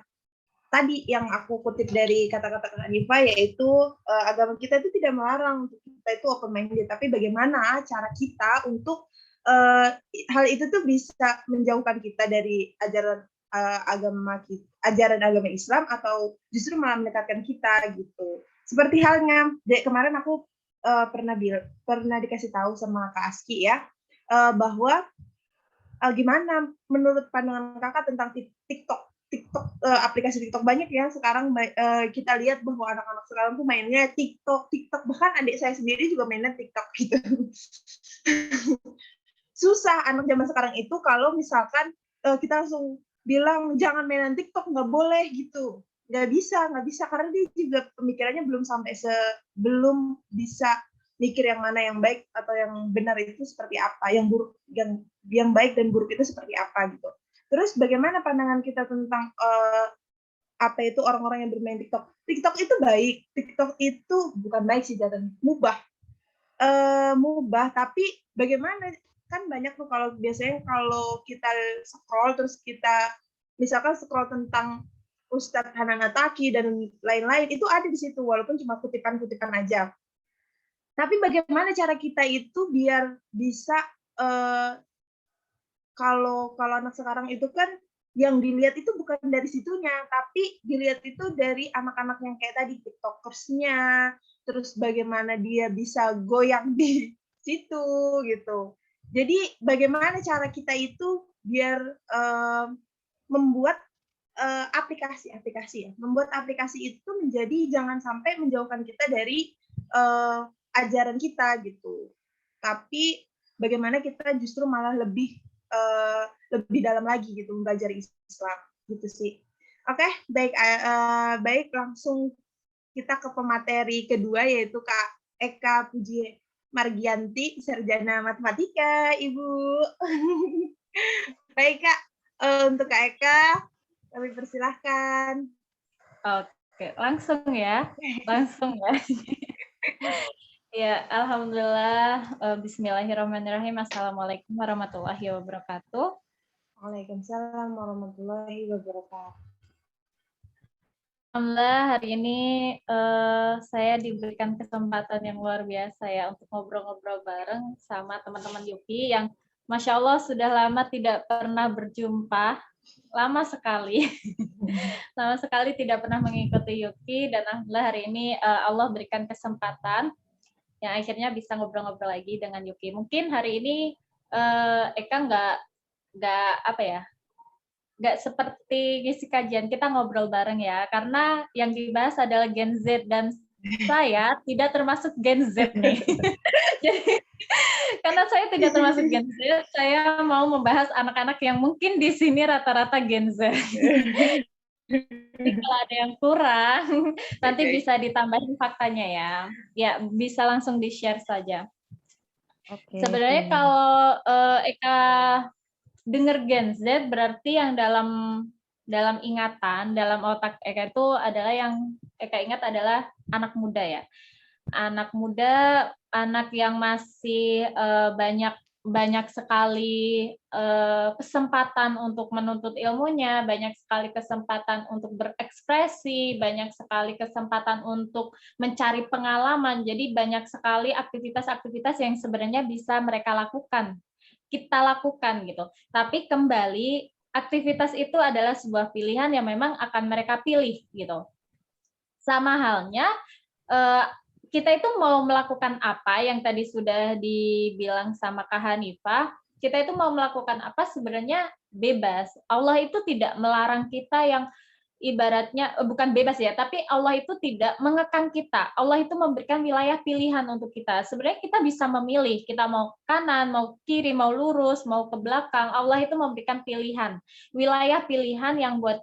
tadi yang aku kutip dari kata-kata Kak Hanifah, yaitu agama kita itu tidak melarang untuk kita itu open minded, tapi bagaimana cara kita untuk hal itu tuh bisa menjauhkan kita dari ajaran agama Islam atau justru malah mendekatkan kita gitu. Seperti halnya kemarin aku pernah dikasih tahu sama Kak Aski ya, bahwa gimana menurut pandangan Kakak tentang TikTok, aplikasi TikTok banyak ya sekarang, kita lihat bahwa anak-anak sekarang tuh mainnya TikTok, bahkan adik saya sendiri juga mainnya TikTok gitu. Susah anak zaman sekarang itu kalau misalkan kita langsung bilang jangan mainan TikTok, nggak boleh gitu, nggak bisa karena dia juga pemikirannya belum bisa mikir yang mana yang baik atau yang benar itu seperti apa, yang buruk, yang baik dan buruk itu seperti apa gitu. Terus bagaimana pandangan kita tentang apa itu orang-orang yang bermain TikTok? TikTok itu baik, TikTok itu bukan baik sih jatuhnya, mubah, tapi bagaimana, kan banyak tuh kalau biasanya kalau kita scroll terus kita misalkan scroll tentang Ustadz Hanan Attaqi dan lain-lain, itu ada di situ walaupun cuma kutipan-kutipan aja. Tapi bagaimana cara kita itu biar bisa kalau anak sekarang itu kan yang dilihat itu bukan dari situnya, tapi dilihat itu dari anak-anak yang kayak tadi TikTokers-nya, terus bagaimana dia bisa goyang di situ gitu. Jadi bagaimana cara kita itu biar membuat aplikasi ya, membuat aplikasi itu menjadi jangan sampai menjauhkan kita dari ajaran kita gitu, tapi bagaimana kita justru malah lebih dalam lagi gitu belajar Islam gitu sih. Oke, baik langsung kita ke pemateri kedua yaitu Kak Eka Puji Margianti, sarjana matematika, Ibu. Baik Kak, untuk Kak Eka kami persilahkan. Oke, langsung ya. Ya, alhamdulillah. Bismillahirrahmanirrahim. Assalamualaikum warahmatullahi wabarakatuh. Waalaikumsalam warahmatullahi wabarakatuh. Alhamdulillah hari ini saya diberikan kesempatan yang luar biasa ya untuk ngobrol-ngobrol bareng sama teman-teman Yuki yang Masya Allah sudah lama tidak pernah berjumpa, lama sekali tidak pernah mengikuti Yuki, dan alhamdulillah hari ini Allah berikan kesempatan yang akhirnya bisa ngobrol-ngobrol lagi dengan Yuki. Mungkin hari ini Eka nggak seperti ngisi kajian, kita ngobrol bareng ya, karena yang dibahas adalah Gen Z dan saya tidak termasuk Gen Z nih. Jadi karena saya tidak termasuk Gen Z, saya mau membahas anak-anak yang mungkin di sini rata-rata Gen Z. Jadi kalau ada yang kurang, nanti bisa ditambahin faktanya ya. Ya, bisa langsung di-share saja. Oke. Sebenarnya kalau Eka dengar Gen Z berarti yang dalam ingatan, dalam otak Eka itu adalah yang Eka ingat adalah anak muda ya. Anak muda, anak yang masih banyak sekali kesempatan untuk menuntut ilmunya, banyak sekali kesempatan untuk berekspresi, banyak sekali kesempatan untuk mencari pengalaman. Jadi banyak sekali aktivitas-aktivitas yang sebenarnya bisa mereka lakukan, kita lakukan gitu. Tapi kembali aktivitas itu adalah sebuah pilihan yang memang akan mereka pilih gitu. Sama halnya kita itu mau melakukan apa yang tadi sudah dibilang sama Kak Hanifah, kita itu mau melakukan apa sebenarnya bebas. Allah itu tidak melarang kita yang ibaratnya bukan bebas ya, tapi Allah itu tidak mengekang kita. Allah itu memberikan wilayah pilihan untuk kita. Sebenarnya kita bisa memilih, kita mau kanan, mau kiri, mau lurus, mau ke belakang. Allah itu memberikan pilihan, wilayah pilihan yang buat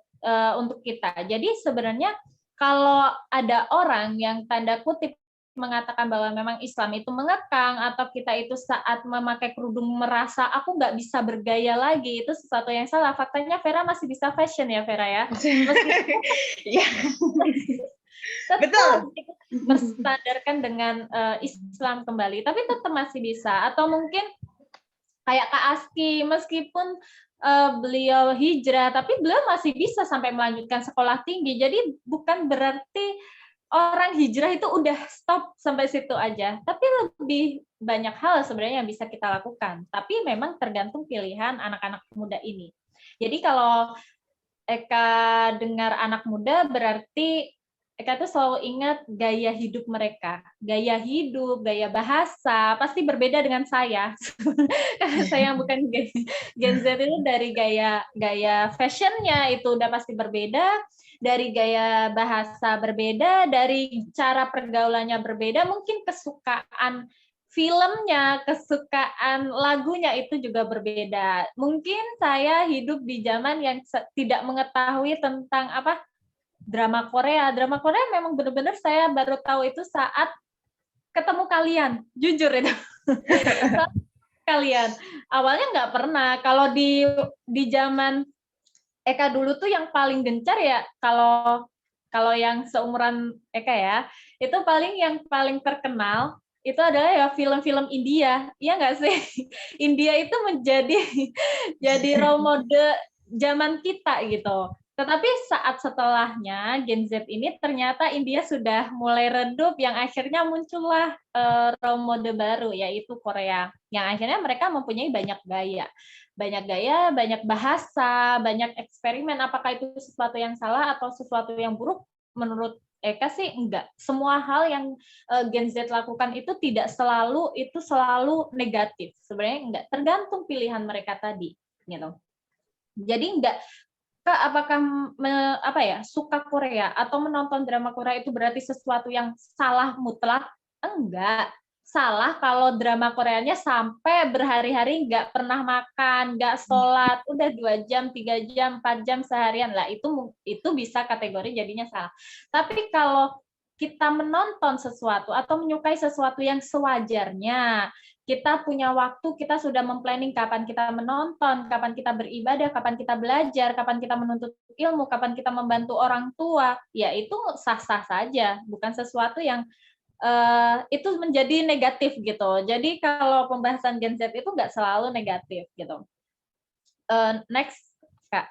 untuk kita. Jadi sebenarnya kalau ada orang yang tanda kutip mengatakan bahwa memang Islam itu mengekang atau kita itu saat memakai kerudung merasa aku nggak bisa bergaya lagi, itu sesuatu yang salah. Faktanya Vera masih bisa fashion ya Vera ya. Meskipun Iya, tetap betul. berstandarkan dengan Islam kembali, tapi tetap masih bisa. Atau mungkin kayak Kak Aski, meskipun beliau hijrah, tapi beliau masih bisa sampai melanjutkan sekolah tinggi. Jadi bukan berarti orang hijrah itu udah stop sampai situ aja. Tapi lebih banyak hal sebenarnya yang bisa kita lakukan. Tapi memang tergantung pilihan anak-anak muda ini. Jadi kalau Eka dengar anak muda berarti Eka tuh selalu ingat gaya hidup mereka. Gaya hidup, gaya bahasa, pasti berbeda dengan saya. Karena saya bukan Gen Z itu dari gaya fashionnya itu udah pasti berbeda, dari gaya bahasa berbeda, dari cara pergaulannya berbeda, mungkin kesukaan filmnya, kesukaan lagunya itu juga berbeda. Mungkin saya hidup di zaman yang tidak mengetahui tentang apa drama Korea. Drama Korea memang benar-benar saya baru tahu itu saat ketemu kalian, jujur itu. Kalian awalnya nggak pernah. Kalau di zaman Eka dulu tuh yang paling gencar ya kalau yang seumuran Eka ya, itu yang paling terkenal itu adalah ya film-film India. Iya nggak sih? India itu jadi role model zaman kita gitu. Tetapi saat setelahnya Gen Z ini ternyata India sudah mulai redup, yang akhirnya muncullah role model baru yaitu Korea. Yang akhirnya mereka mempunyai banyak gaya, banyak bahasa, banyak eksperimen. Apakah itu sesuatu yang salah atau sesuatu yang buruk? Menurut Eka sih enggak. Semua hal yang Gen Z lakukan itu tidak selalu negatif. Sebenarnya enggak, tergantung pilihan mereka tadi, gitu. Jadi enggak apakah suka Korea atau menonton drama Korea itu berarti sesuatu yang salah mutlak? Enggak. Salah kalau drama Koreanya sampai berhari-hari nggak pernah makan, nggak sholat, udah 2 jam, 3 jam, 4 jam seharian lah, itu bisa kategori jadinya salah. Tapi kalau kita menonton sesuatu atau menyukai sesuatu yang sewajarnya, kita punya waktu, kita sudah memplanning kapan kita menonton, kapan kita beribadah, kapan kita belajar, kapan kita menuntut ilmu, kapan kita membantu orang tua, ya itu sah-sah saja, bukan sesuatu yang itu menjadi negatif gitu. Jadi kalau pembahasan Gen Z itu nggak selalu negatif gitu. Next, Kak.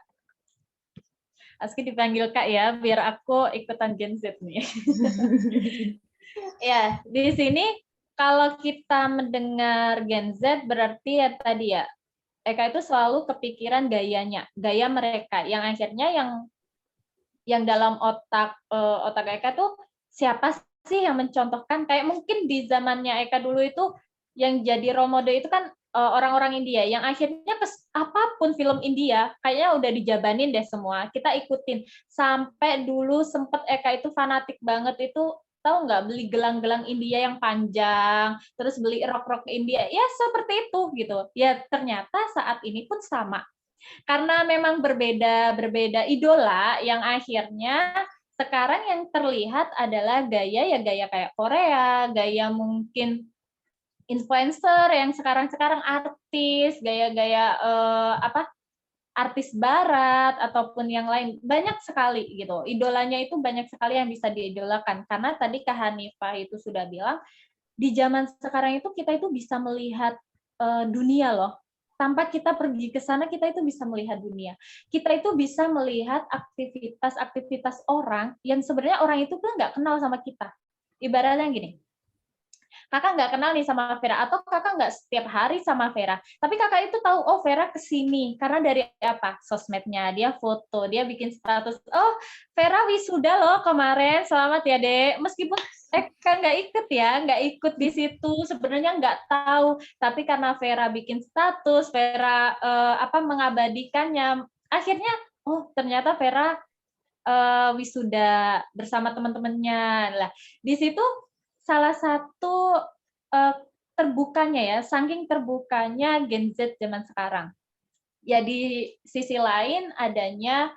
Aski dipanggil Kak ya, biar aku ikutan Gen Z nih. Ya, di sini kalau kita mendengar Gen Z berarti ya tadi ya, Eka itu selalu kepikiran gayanya, gaya mereka, yang akhirnya yang dalam otak Eka tuh siapa sih yang mencontohkan, kayak mungkin di zamannya Eka dulu itu yang jadi role model itu kan orang-orang India, yang akhirnya apapun film India kayaknya udah dijabanin deh semua, kita ikutin. Sampai dulu sempet Eka itu fanatik banget itu, tahu nggak, beli gelang-gelang India yang panjang, terus beli rok-rok India, ya seperti itu gitu. Ya ternyata saat ini pun sama. Karena memang berbeda idola, yang akhirnya sekarang yang terlihat adalah gaya kayak Korea, gaya mungkin influencer yang sekarang artis, gaya-gaya artis barat ataupun yang lain, banyak sekali gitu. Idolanya itu banyak sekali yang bisa diidolakan. Karena tadi Kak Hanifah itu sudah bilang, di zaman sekarang itu kita itu bisa melihat dunia loh. Tanpa kita pergi ke sana, kita itu bisa melihat dunia. Kita itu bisa melihat aktivitas-aktivitas orang yang sebenarnya orang itu pun nggak kenal sama kita. Ibaratnya gini, kakak nggak kenal nih sama Vera, atau kakak nggak setiap hari sama Vera, tapi kakak itu tahu, oh Vera kesini, karena dari apa? Sosmednya, dia foto, dia bikin status, oh Vera wisuda loh kemarin, selamat ya dek, meskipun kan nggak ikut di situ, sebenarnya nggak tahu, tapi karena Vera bikin status, Vera mengabadikannya, akhirnya, oh ternyata Vera wisuda bersama teman-temannya. Lah, di situ salah satu terbukanya ya, saking terbukanya Gen Z zaman sekarang. Ya di sisi lain adanya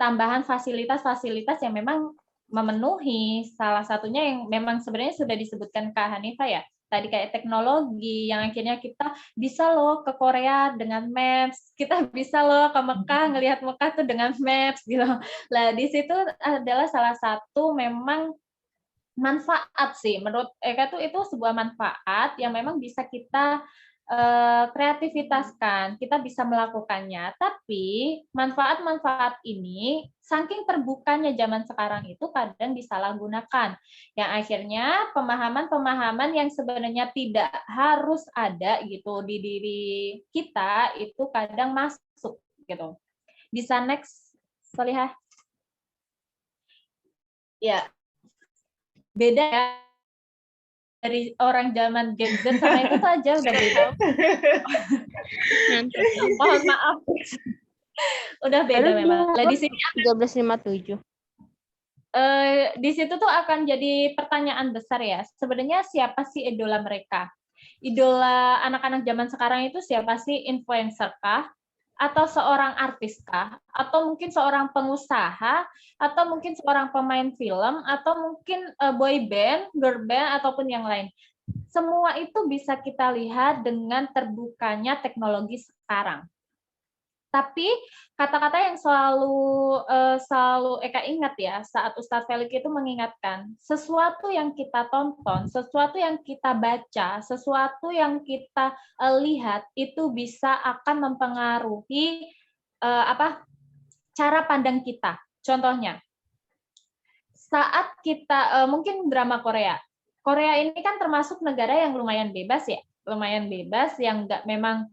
tambahan fasilitas-fasilitas yang memang memenuhi, salah satunya yang memang sebenarnya sudah disebutkan Kak Hanifah ya, tadi kayak teknologi yang akhirnya kita bisa loh ke Korea dengan Maps, kita bisa loh ke Mekah ngelihat Mekah tuh dengan Maps gitu. Lah di situ adalah salah satu memang manfaat sih, menurut Eka tuh itu sebuah manfaat yang memang bisa kita kreativitaskan, kita bisa melakukannya. Tapi manfaat-manfaat ini saking terbukanya zaman sekarang itu kadang disalahgunakan, yang akhirnya pemahaman-pemahaman yang sebenarnya tidak harus ada gitu di diri kita itu kadang masuk gitu. Bisa next, Solihah. Ya, beda ya dari orang zaman Gen Z sama itu aja udah beda. Mohon maaf. Udah beda memang. Lah di sini 1357. Di situ tuh akan jadi pertanyaan besar ya. Sebenarnya siapa sih idola mereka? Idola anak-anak zaman sekarang itu siapa sih? Influencer kah? Atau seorang artis kah? Atau mungkin seorang pengusaha? Atau mungkin seorang pemain film? Atau mungkin boy band, girl band, ataupun yang lain? Semua itu bisa kita lihat dengan terbukanya teknologi sekarang. Tapi kata-kata yang selalu Eka ingat ya saat Ustadz Felix itu mengingatkan, sesuatu yang kita tonton, sesuatu yang kita baca, sesuatu yang kita lihat itu bisa akan mempengaruhi cara pandang kita. Contohnya, saat kita mungkin drama Korea. Korea ini kan termasuk negara yang lumayan bebas ya, lumayan bebas yang nggak memang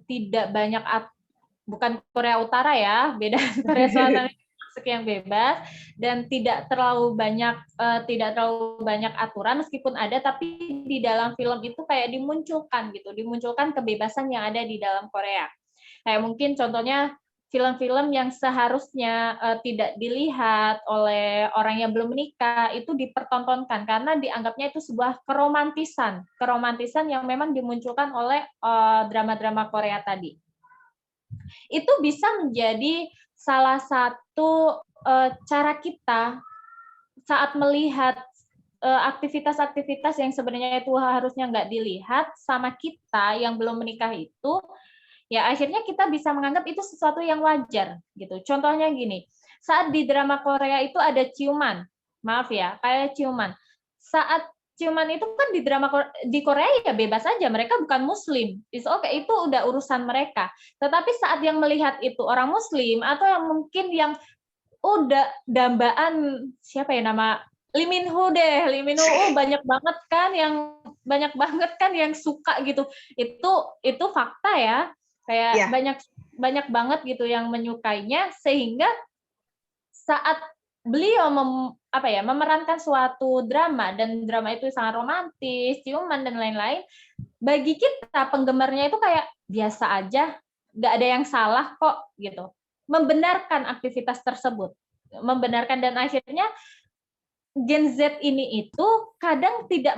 tidak banyak bukan Korea Utara ya, beda Korea Selatan masuk yang bebas dan tidak terlalu banyak aturan meskipun ada, tapi di dalam film itu kayak dimunculkan kebebasan yang ada di dalam Korea. Kayak mungkin contohnya film-film yang seharusnya tidak dilihat oleh orang yang belum menikah itu dipertontonkan karena dianggapnya itu sebuah keromantisan yang memang dimunculkan oleh drama-drama Korea tadi. Itu bisa menjadi salah satu cara kita saat melihat aktivitas-aktivitas yang sebenarnya itu harusnya nggak dilihat sama kita yang belum menikah itu, ya akhirnya kita bisa menganggap itu sesuatu yang wajar gitu. Contohnya gini, saat di drama Korea itu ada ciuman, maaf ya, kayak ciuman. Saat ciuman itu kan di drama di Korea ya bebas aja, mereka bukan Muslim, itu udah urusan mereka. Tetapi saat yang melihat itu orang Muslim atau yang mungkin yang udah dambaan siapa ya nama Lee Min Ho banyak banget kan yang suka gitu. Itu fakta ya. Kayak banyak banget gitu yang menyukainya sehingga saat beliau memerankan suatu drama dan drama itu sangat romantis, ciuman dan lain-lain, bagi kita penggemarnya itu kayak biasa aja, nggak ada yang salah kok gitu. Membenarkan aktivitas tersebut, membenarkan dan akhirnya Gen Z ini itu kadang tidak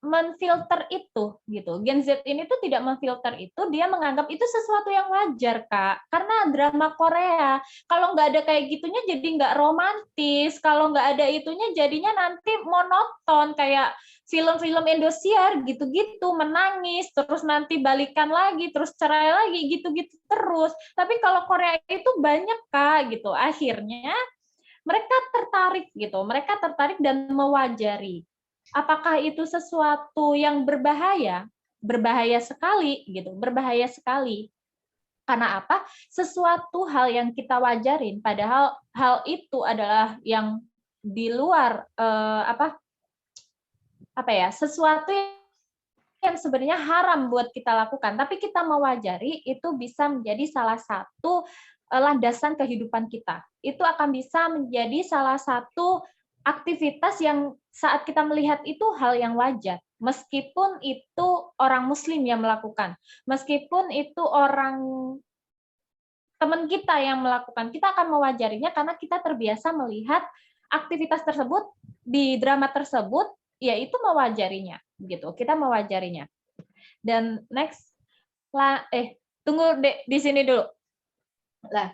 menfilter itu gitu. Gen Z ini tuh tidak memfilter itu, dia menganggap itu sesuatu yang wajar, Kak. Karena drama Korea, kalau nggak ada kayak gitunya jadi nggak romantis, kalau nggak ada itunya jadinya nanti monoton kayak film-film Indosiar gitu-gitu, menangis, terus nanti balikan lagi, terus cerai lagi, gitu-gitu terus. Tapi kalau Korea itu banyak, Kak, gitu. Akhirnya mereka tertarik dan mewajari. Apakah itu sesuatu yang berbahaya? Berbahaya sekali gitu, berbahaya sekali. Karena apa? Sesuatu hal yang kita wajarin, padahal hal itu adalah yang di luar sesuatu yang sebenarnya haram buat kita lakukan, tapi kita mewajari, itu bisa menjadi salah satu landasan kehidupan kita. Itu akan bisa menjadi salah satu aktivitas yang saat kita melihat itu hal yang wajar. Meskipun itu orang muslim yang melakukan, meskipun itu orang teman kita yang melakukan, kita akan mewajarinya karena kita terbiasa melihat aktivitas tersebut di drama tersebut, yaitu mewajarinya gitu. Kita mewajarinya. Dan next tunggu Dek, di sini dulu. Lah,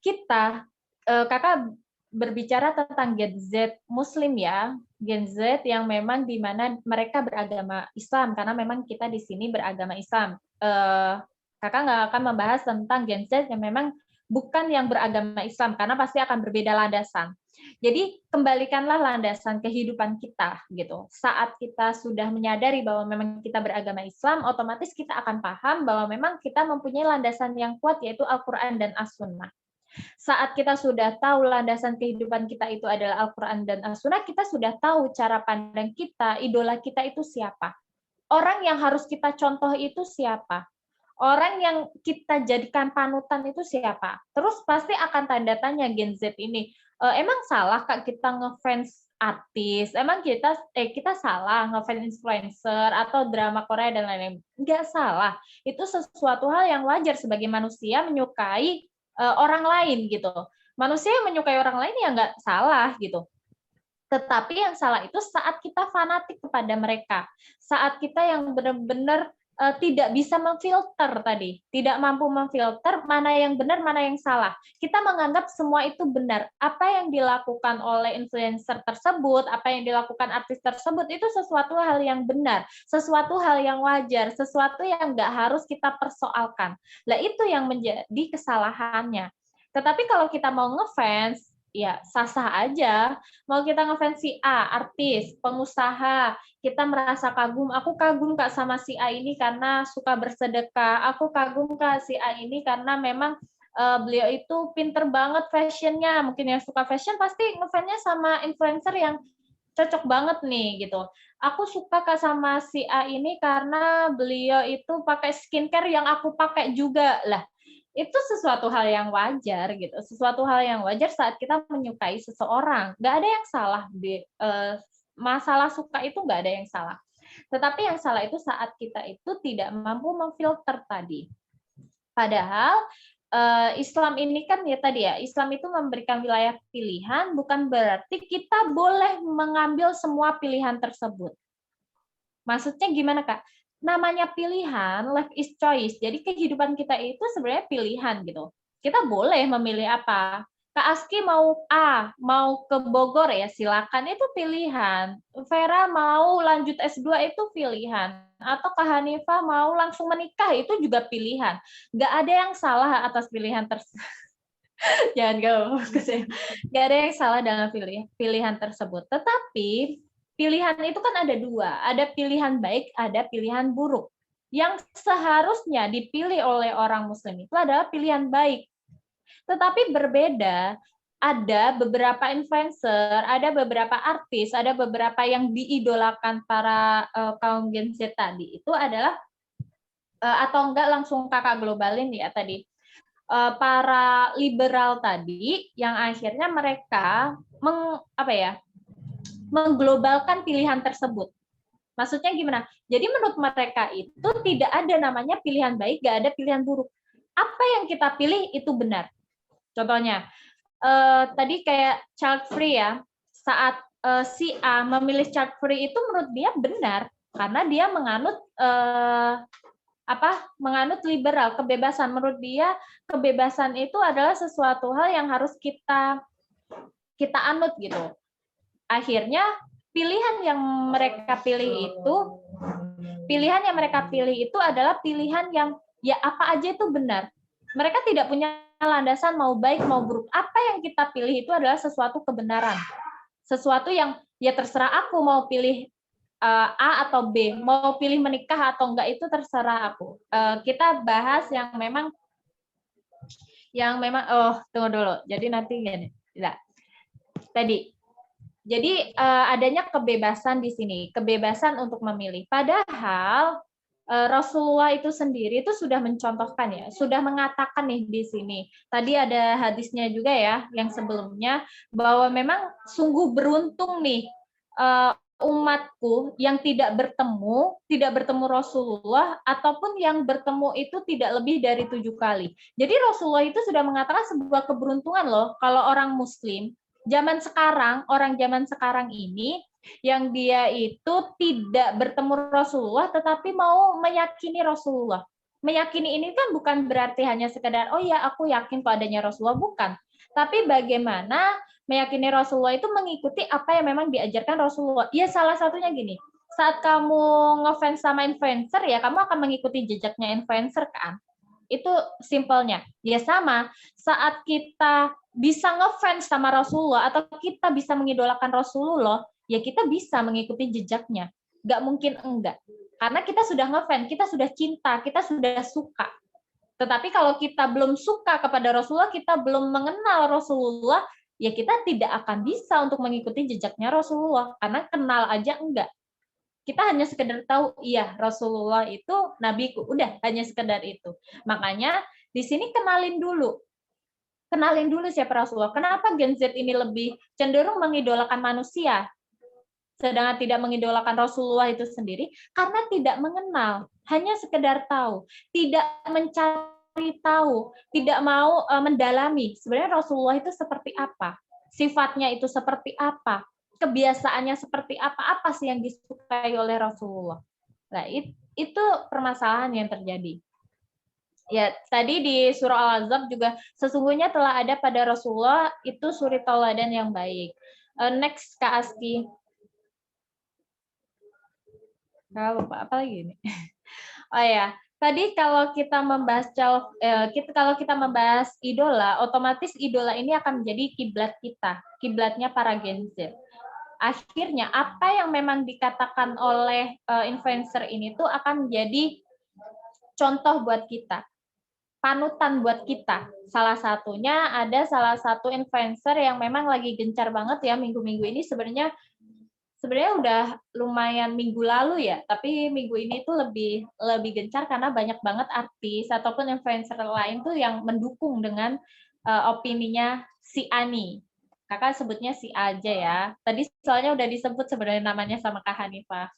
kita Kakak berbicara tentang Gen Z Muslim ya, Gen Z yang memang di mana mereka beragama Islam karena memang kita di sini beragama Islam. Kakak nggak akan membahas tentang Gen Z yang memang bukan yang beragama Islam karena pasti akan berbeda landasan. Jadi kembalikanlah landasan kehidupan kita gitu. Saat kita sudah menyadari bahwa memang kita beragama Islam, otomatis kita akan paham bahwa memang kita mempunyai landasan yang kuat yaitu Al-Qur'an dan As-Sunnah. Saat kita sudah tahu landasan kehidupan kita itu adalah Al-Qur'an dan As-Sunnah, kita sudah tahu cara pandang kita, idola kita itu siapa. Orang yang harus kita contoh itu siapa. Orang yang kita jadikan panutan itu siapa. Terus pasti akan tanda tanya Gen Z ini. Emang salah Kak kita ngefans artis? Emang kita salah ngefans influencer atau drama Korea dan lain-lain? Enggak salah. Itu sesuatu hal yang wajar sebagai manusia menyukai orang lain gitu. Manusia yang menyukai orang lain ya nggak salah gitu. Tetapi yang salah itu saat kita fanatik kepada mereka. Saat kita yang benar-benar tidak bisa memfilter tadi, tidak mampu memfilter mana yang benar, mana yang salah. Kita menganggap semua itu benar. Apa yang dilakukan oleh influencer tersebut, apa yang dilakukan artis tersebut, itu sesuatu hal yang benar, sesuatu hal yang wajar, sesuatu yang nggak harus kita persoalkan. Nah, itu yang menjadi kesalahannya. Tetapi kalau kita mau ngefans, ya sah-sah aja. Mau kita ngefans si A, artis, pengusaha, kita merasa kagum, aku kagum Kak sama si A ini karena suka bersedekah, aku kagum Kak si A ini karena memang beliau itu pinter banget fashionnya, mungkin yang suka fashion pasti ngefansnya sama influencer yang cocok banget nih gitu. Aku suka Kak sama si A ini karena beliau itu pakai skincare yang aku pakai juga lah. Itu sesuatu hal yang wajar gitu, sesuatu hal yang wajar saat kita menyukai seseorang. Nggak ada yang salah di masalah suka itu nggak ada yang salah. Tetapi yang salah itu saat kita itu tidak mampu memfilter tadi. Padahal Islam ini kan ya tadi ya, Islam itu memberikan wilayah pilihan, bukan berarti kita boleh mengambil semua pilihan tersebut. Maksudnya gimana Kak? Namanya pilihan, life is choice. Jadi kehidupan kita itu sebenarnya pilihan gitu. Kita boleh memilih apa. Kak Aski mau A, mau ke Bogor ya silakan, itu pilihan. Vera mau lanjut S2 itu pilihan. Atau Kak Hanifah mau langsung menikah itu juga pilihan. Nggak ada yang salah atas pilihan tersebut. Jangan nggak ada yang salah dalam pilihan tersebut. Tetapi pilihan itu kan ada dua. Ada pilihan baik, ada pilihan buruk. Yang seharusnya dipilih oleh orang Muslim itu adalah pilihan baik. Tetapi berbeda, ada beberapa influencer, ada beberapa artis, ada beberapa yang diidolakan para kaum Gen Z tadi, itu adalah, atau enggak langsung kakak globalin ya tadi, para liberal tadi, yang akhirnya mereka mengglobalkan pilihan tersebut. Maksudnya gimana? Jadi menurut mereka itu tidak ada namanya pilihan baik, nggak ada pilihan buruk. Apa yang kita pilih itu benar. Contohnya, tadi kayak child free ya, saat si A memilih child free itu menurut dia benar karena dia menganut menganut liberal, kebebasan. Menurut dia kebebasan itu adalah sesuatu hal yang harus kita anut gitu. Akhirnya pilihan yang mereka pilih itu adalah pilihan yang ya apa aja itu benar. Mereka tidak punya landasan mau baik mau buruk. Apa yang kita pilih itu adalah sesuatu kebenaran. Sesuatu yang ya terserah aku mau pilih A atau B, mau pilih menikah atau enggak itu terserah aku. Kita bahas yang memang tunggu dulu. Jadi nanti gini. Tadi. Jadi adanya kebebasan di sini, kebebasan untuk memilih. Padahal Rasulullah itu sendiri itu sudah mencontohkan ya, sudah mengatakan nih di sini. Tadi ada hadisnya juga ya, yang sebelumnya bahwa memang sungguh beruntung nih umatku yang tidak bertemu Rasulullah ataupun yang bertemu itu tidak lebih dari 7 kali. Jadi Rasulullah itu sudah mengatakan sebuah keberuntungan loh kalau orang Muslim orang zaman sekarang ini yang dia itu tidak bertemu Rasulullah tetapi mau meyakini Rasulullah. Meyakini ini kan bukan berarti hanya sekedar oh ya aku yakin padanya Rasulullah, bukan. Tapi bagaimana meyakini Rasulullah itu mengikuti apa yang memang diajarkan Rasulullah. Ya salah satunya gini, saat kamu ngefans sama influencer ya kamu akan mengikuti jejaknya influencer kan. Itu simpelnya. Ya sama, saat kita bisa ngefans sama Rasulullah atau kita bisa mengidolakan Rasulullah, ya kita bisa mengikuti jejaknya. Nggak mungkin enggak. Karena kita sudah ngefans, kita sudah cinta, kita sudah suka. Tetapi kalau kita belum suka kepada Rasulullah, kita belum mengenal Rasulullah, ya kita tidak akan bisa untuk mengikuti jejaknya Rasulullah. Karena kenal aja enggak. Kita hanya sekedar tahu, iya Rasulullah itu nabiku, udah hanya sekedar itu. Makanya di sini kenalin dulu siapa Rasulullah. Kenapa Gen Z ini lebih cenderung mengidolakan manusia, sedangkan tidak mengidolakan Rasulullah itu sendiri? Karena tidak mengenal, hanya sekedar tahu, tidak mencari tahu, tidak mau mendalami sebenarnya Rasulullah itu seperti apa, sifatnya itu seperti apa, kebiasaannya seperti apa sih yang disukai oleh Rasulullah. Nah, itu permasalahan yang terjadi. Ya, tadi di surah Al-Ahzab juga sesungguhnya telah ada pada Rasulullah itu suri tauladan yang baik. Next Kak Aski. Apa lagi ini? Oh ya, tadi kalau kita membahas idola, otomatis idola ini akan menjadi kiblat kita, kiblatnya para Gen Z. Akhirnya apa yang memang dikatakan oleh influencer ini tuh akan menjadi contoh buat kita, panutan buat kita. Salah satunya ada salah satu influencer yang memang lagi gencar banget ya minggu-minggu ini, sebenarnya udah lumayan minggu lalu ya, tapi minggu ini tuh lebih gencar karena banyak banget artis ataupun influencer lain tuh yang mendukung dengan opininya si Ani. Kakak sebutnya si A aja ya. Tadi soalnya udah disebut sebenarnya namanya sama Kak Hanifah.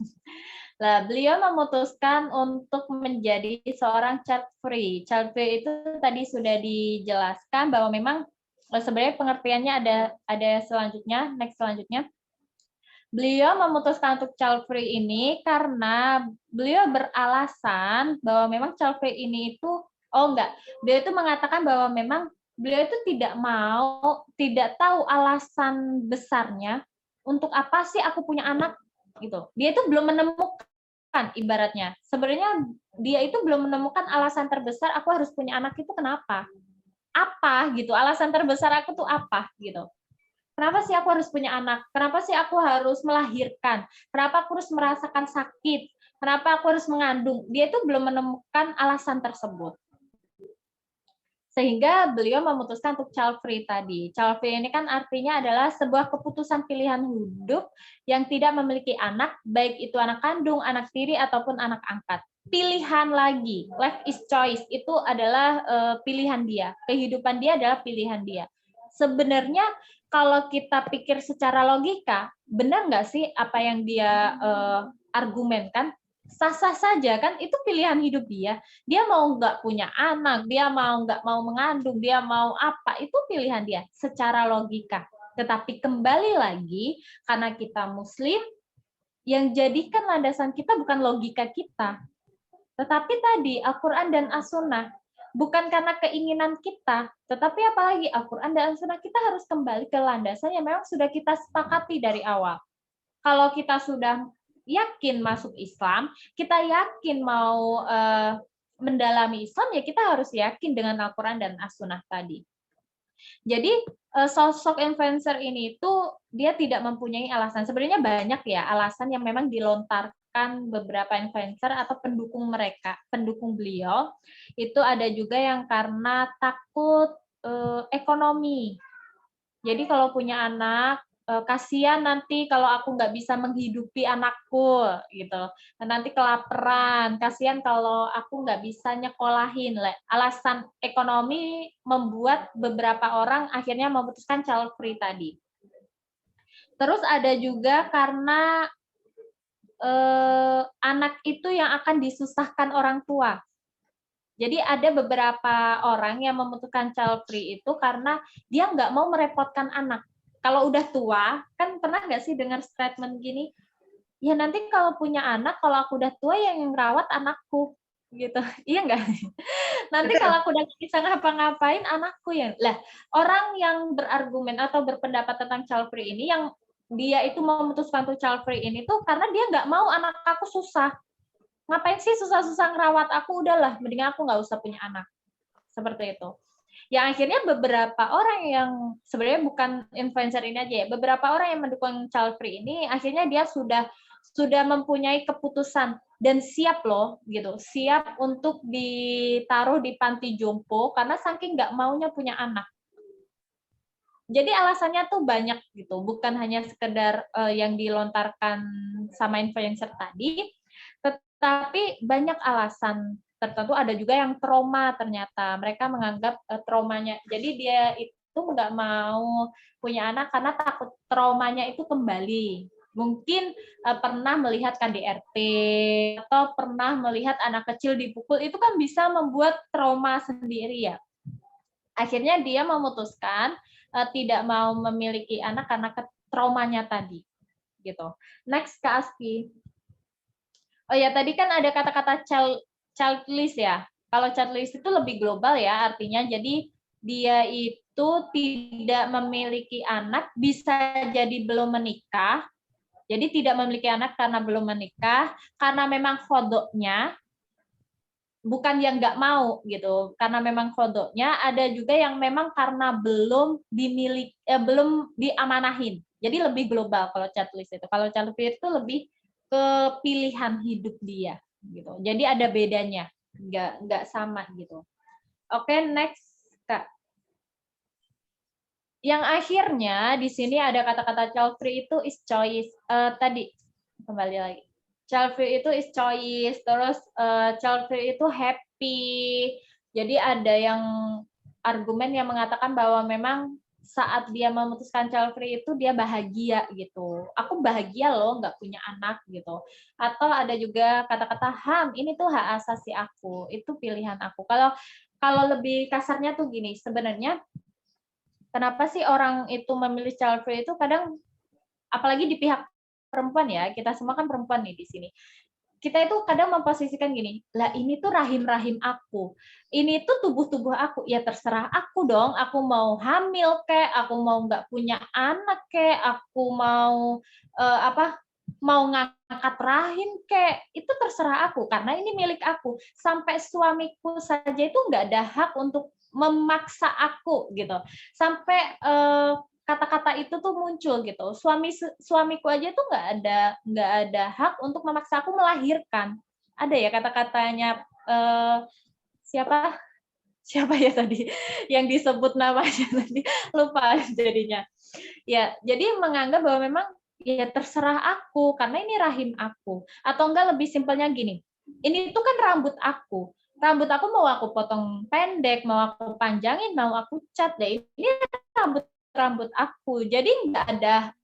Nah, beliau memutuskan untuk menjadi seorang child free. Child free itu tadi sudah dijelaskan bahwa memang sebenarnya pengertiannya ada selanjutnya, next selanjutnya. Beliau memutuskan untuk child free ini karena beliau beralasan bahwa memang child free ini itu beliau itu mengatakan bahwa memang beliau itu tidak tahu alasan besarnya untuk apa sih aku punya anak gitu. Dia itu belum menemukan ibaratnya. Sebenarnya dia itu belum menemukan alasan terbesar aku harus punya anak itu kenapa? Apa gitu? Alasan terbesar aku tuh apa gitu. Kenapa sih aku harus punya anak? Kenapa sih aku harus melahirkan? Kenapa aku harus merasakan sakit? Kenapa aku harus mengandung? Dia itu belum menemukan alasan tersebut. Sehingga beliau memutuskan untuk child free tadi. Child free ini kan artinya adalah sebuah keputusan pilihan hidup yang tidak memiliki anak, baik itu anak kandung, anak tiri, ataupun anak angkat. Pilihan lagi, life is choice, itu adalah pilihan dia. Kehidupan dia adalah pilihan dia. Sebenarnya kalau kita pikir secara logika, benar nggak sih apa yang dia argumenkan? Sah-sah saja kan, itu pilihan hidup dia. Dia mau nggak punya anak, dia mau nggak mau mengandung, dia mau apa, itu pilihan dia secara logika. Tetapi kembali lagi, karena kita Muslim, yang jadikan landasan kita bukan logika kita, tetapi tadi Al-Quran dan As-Sunnah. Bukan karena keinginan kita, tetapi apalagi Al-Quran dan As-Sunnah, kita harus kembali ke landasan yang memang sudah kita sepakati dari awal. Kalau kita sudah yakin masuk Islam, kita yakin mau mendalami Islam, ya kita harus yakin dengan Al-Quran dan As-Sunnah tadi. Jadi sosok influencer ini itu dia tidak mempunyai alasan. Sebenarnya banyak ya alasan yang memang dilontarkan beberapa influencer atau pendukung mereka, pendukung beliau. Itu ada juga yang karena takut ekonomi. Jadi kalau punya anak, kasihan nanti kalau aku nggak bisa menghidupi anakku gitu. Nanti kelaparan, kasihan kalau aku nggak bisa nyekolahin. Alasan ekonomi membuat beberapa orang akhirnya memutuskan child free tadi. Terus ada juga karena anak itu yang akan disusahkan orang tua. Jadi ada beberapa orang yang memutuskan child free itu karena dia nggak mau merepotkan anak. Kalau udah tua, kan pernah nggak sih dengar statement gini, ya nanti kalau punya anak, kalau aku udah tua yang ngerawat anakku, gitu. Iya nggak? Nanti kalau aku udah bisa ngapa-ngapain anakku ya. Lah, orang yang berargumen atau berpendapat tentang child free ini, yang dia itu memutuskan untuk child free ini tuh karena dia nggak mau anak aku susah. Ngapain sih susah-susah ngerawat aku, udahlah, mendingan aku nggak usah punya anak. Seperti itu. Yang akhirnya beberapa orang yang sebenarnya bukan influencer ini aja ya, beberapa orang yang mendukung child free ini akhirnya dia sudah mempunyai keputusan dan siap loh gitu, siap untuk ditaruh di panti jompo karena saking nggak maunya punya anak. Jadi alasannya tuh banyak gitu, bukan hanya sekedar yang dilontarkan sama influencer tadi, tetapi banyak alasan tertentu. Ada juga yang trauma, ternyata mereka menganggap traumanya, jadi dia itu nggak mau punya anak karena takut traumanya itu kembali. Mungkin pernah melihat KDRT atau pernah melihat anak kecil dipukul, itu kan bisa membuat trauma sendiri ya. Akhirnya dia memutuskan tidak mau memiliki anak karena traumanya tadi gitu. Next, Kak Aski. Oh ya, tadi kan ada kata-kata childless ya. Kalau childless itu lebih global ya, artinya jadi dia itu tidak memiliki anak, bisa jadi belum menikah. Jadi tidak memiliki anak karena belum menikah, karena memang kodoknya, bukan yang nggak mau gitu, karena memang kodoknya. Ada juga yang memang karena belum belum diamanahin. Jadi lebih global kalau childless itu. Kalau childless itu lebih ke pilihan hidup dia gitu. Jadi ada bedanya, nggak sama gitu. Oke, next Kak. Yang akhirnya di sini ada kata-kata child free itu is choice. Tadi kembali lagi. Child free itu is choice, terus child free itu happy. Jadi ada yang argumen yang mengatakan bahwa memang saat dia memutuskan child free itu dia bahagia gitu. Aku bahagia loh nggak punya anak gitu. Atau ada juga kata-kata HAM, ini tuh hak asasi aku, itu pilihan aku. Kalau lebih kasarnya tuh gini, sebenarnya kenapa sih orang itu memilih child free itu kadang, apalagi di pihak perempuan ya, kita semua kan perempuan nih di sini. Kita itu kadang memposisikan gini, lah ini tuh rahim-rahim aku, ini tuh tubuh-tubuh aku, ya terserah aku dong, aku mau hamil kek, aku mau nggak punya anak kek, aku mau mau ngangkat rahim kek, itu terserah aku, karena ini milik aku. Sampai suamiku saja itu nggak ada hak untuk memaksa aku gitu, sampai kata-kata itu tuh muncul gitu. Suamiku aja tuh nggak ada hak untuk memaksa aku melahirkan. Ada ya kata-katanya siapa ya tadi yang disebut namanya tadi, lupa jadinya. Ya, jadi menganggap bahwa memang ya terserah aku karena ini rahim aku. Atau enggak lebih simpelnya gini. Ini tuh kan rambut aku. Rambut aku mau aku potong pendek, mau aku panjangin, mau aku cat deh. Ini rambut aku. Jadi nggak ada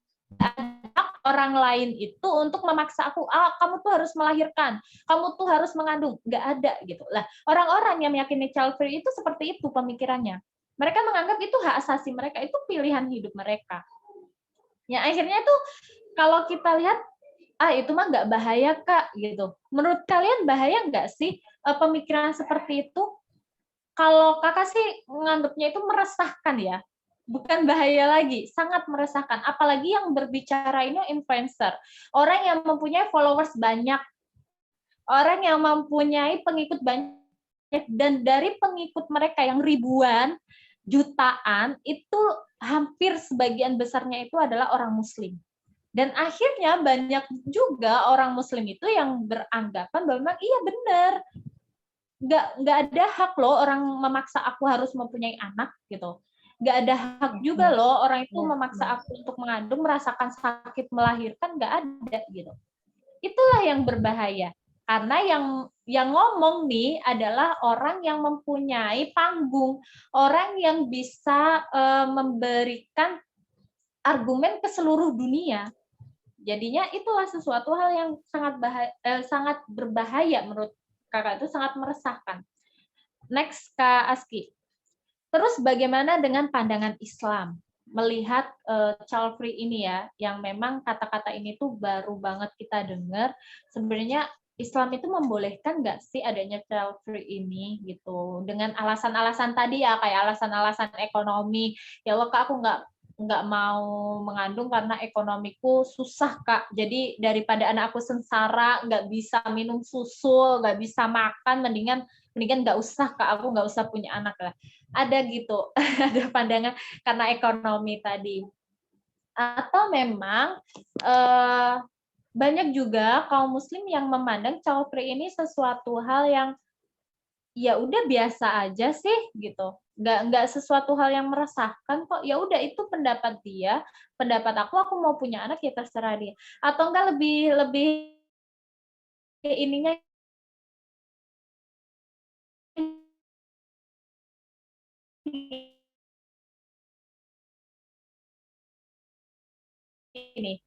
hak orang lain itu untuk memaksa aku, kamu tuh harus melahirkan, kamu tuh harus mengandung, nggak ada gitu lah. Orang-orang yang meyakini child free itu seperti itu pemikirannya. Mereka menganggap itu hak asasi mereka, itu pilihan hidup mereka Ya akhirnya tuh kalau kita lihat, itu mah nggak bahaya Kak, gitu. Menurut kalian bahaya nggak sih pemikiran seperti itu? Kalau Kakak sih menganggapnya itu meresahkan ya, bukan bahaya lagi, sangat meresahkan. Apalagi yang berbicara ini influencer, orang yang mempunyai followers banyak, orang yang mempunyai pengikut banyak, dan dari pengikut mereka yang ribuan, jutaan, itu hampir sebagian besarnya itu adalah orang Muslim. Dan akhirnya banyak juga orang Muslim itu yang beranggapan bahwa iya benar, nggak ada hak loh orang memaksa aku harus mempunyai anak gitu. Nggak ada hak juga loh orang itu memaksa aku untuk mengandung, merasakan sakit melahirkan, nggak ada gitu. Itulah yang berbahaya. Karena yang ngomong nih adalah orang yang mempunyai panggung, orang yang bisa memberikan argumen ke seluruh dunia. Jadinya itulah sesuatu hal yang sangat berbahaya menurut Kakak, itu sangat meresahkan. Next, Kak Aski. Terus bagaimana dengan pandangan Islam melihat child free ini ya, yang memang kata-kata ini tuh baru banget kita dengar. Sebenarnya Islam itu membolehkan nggak sih adanya child free ini gitu, dengan alasan-alasan tadi ya, kayak alasan-alasan ekonomi. Ya Allah Kak, aku nggak mau mengandung karena ekonomiku susah Kak, jadi daripada anak aku sengsara, nggak bisa minum susu, nggak bisa makan, mendingan nggak usah Kak, aku nggak usah punya anak lah. Ada gitu, ada pandangan karena ekonomi tadi. Atau memang banyak juga kaum muslim yang memandang child free ini sesuatu hal yang ya udah biasa aja sih gitu, nggak sesuatu hal yang meresahkan kok, ya udah itu pendapat dia, pendapat aku mau punya anak ya terserah dia. Atau enggak lebih ininya ini,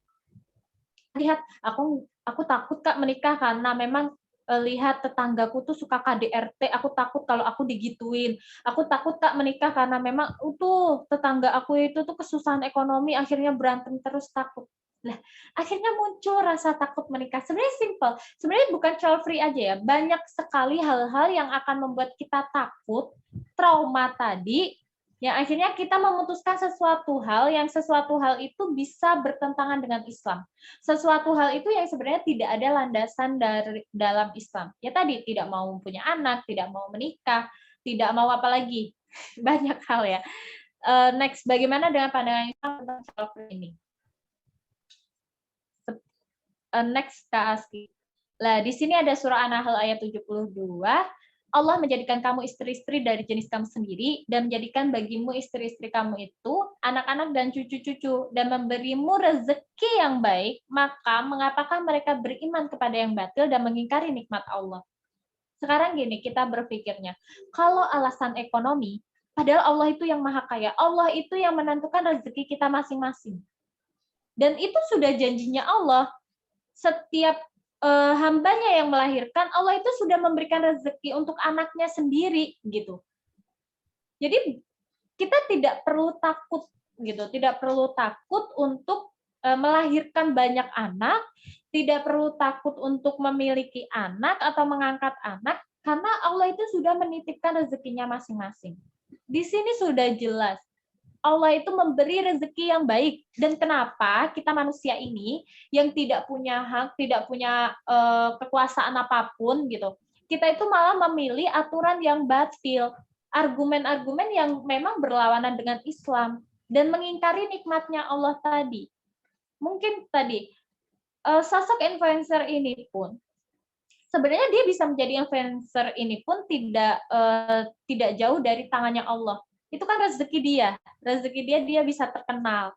lihat aku takut Kak menikah karena memang lihat tetanggaku tuh suka KDRT, aku takut kalau aku digituin. Aku takut Kak menikah karena memang tetangga aku itu tuh kesusahan ekonomi, akhirnya berantem terus, takut. Nah, akhirnya muncul rasa takut menikah. Sebenarnya simple. Sebenarnya bukan child free aja ya. Banyak sekali hal-hal yang akan membuat kita takut, trauma tadi, yang akhirnya kita memutuskan sesuatu hal itu bisa bertentangan dengan Islam. Sesuatu hal itu yang sebenarnya tidak ada landasan dari dalam Islam. Ya tadi, tidak mau punya anak, tidak mau menikah, tidak mau apa lagi. Banyak hal ya. Next, bagaimana dengan pandangan Islam tentang child free ini? Next, Kak Aski. Nah, di sini ada surah An-Nahl ayat 72. Allah menjadikan kamu istri-istri dari jenis kamu sendiri dan menjadikan bagimu istri-istri kamu itu anak-anak dan cucu-cucu dan memberimu rezeki yang baik, maka mengapakah mereka beriman kepada yang batil dan mengingkari nikmat Allah? Sekarang gini, kita berpikirnya, kalau alasan ekonomi, padahal Allah itu yang maha kaya, Allah itu yang menentukan rezeki kita masing-masing. Dan itu sudah janjinya Allah. Setiap hambanya yang melahirkan, Allah itu sudah memberikan rezeki untuk anaknya sendiri gitu. Jadi kita tidak perlu takut gitu, tidak perlu takut untuk melahirkan banyak anak, tidak perlu takut untuk memiliki anak atau mengangkat anak, karena Allah itu sudah menitipkan rezekinya masing-masing. Di sini sudah jelas. Allah itu memberi rezeki yang baik. Dan kenapa kita manusia ini yang tidak punya hak, tidak punya kekuasaan apapun gitu, kita itu malah memilih aturan yang batil, argumen-argumen yang memang berlawanan dengan Islam dan mengingkari nikmatnya Allah tadi. Mungkin tadi sosok influencer ini pun sebenarnya dia bisa menjadi influencer ini pun tidak jauh dari tangannya Allah. Itu kan rezeki dia bisa terkenal,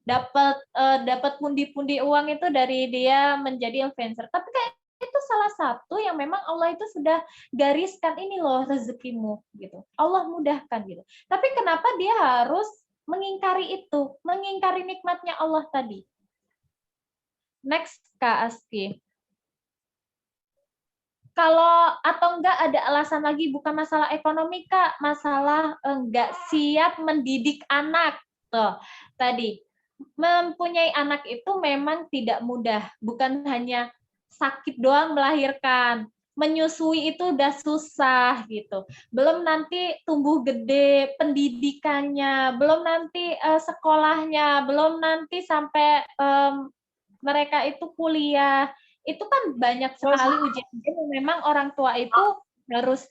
dapat pundi-pundi uang itu dari dia menjadi influencer. Tapi kayak itu salah satu yang memang Allah itu sudah gariskan, ini loh rezekimu gitu, Allah mudahkan gitu. Tapi kenapa dia harus mengingkari itu, mengingkari nikmatnya Allah tadi? Next, Kak Aski. Kalau atau enggak ada alasan lagi, bukan masalah ekonomi Kak, masalah enggak siap mendidik anak. Tuh, tadi mempunyai anak itu memang tidak mudah, bukan hanya sakit doang melahirkan. Menyusui itu udah susah gitu. Belum nanti tumbuh gede, pendidikannya, belum nanti sekolahnya, belum nanti sampai mereka itu kuliah. Itu kan banyak sekali ujian-ujian yang memang orang tua itu harus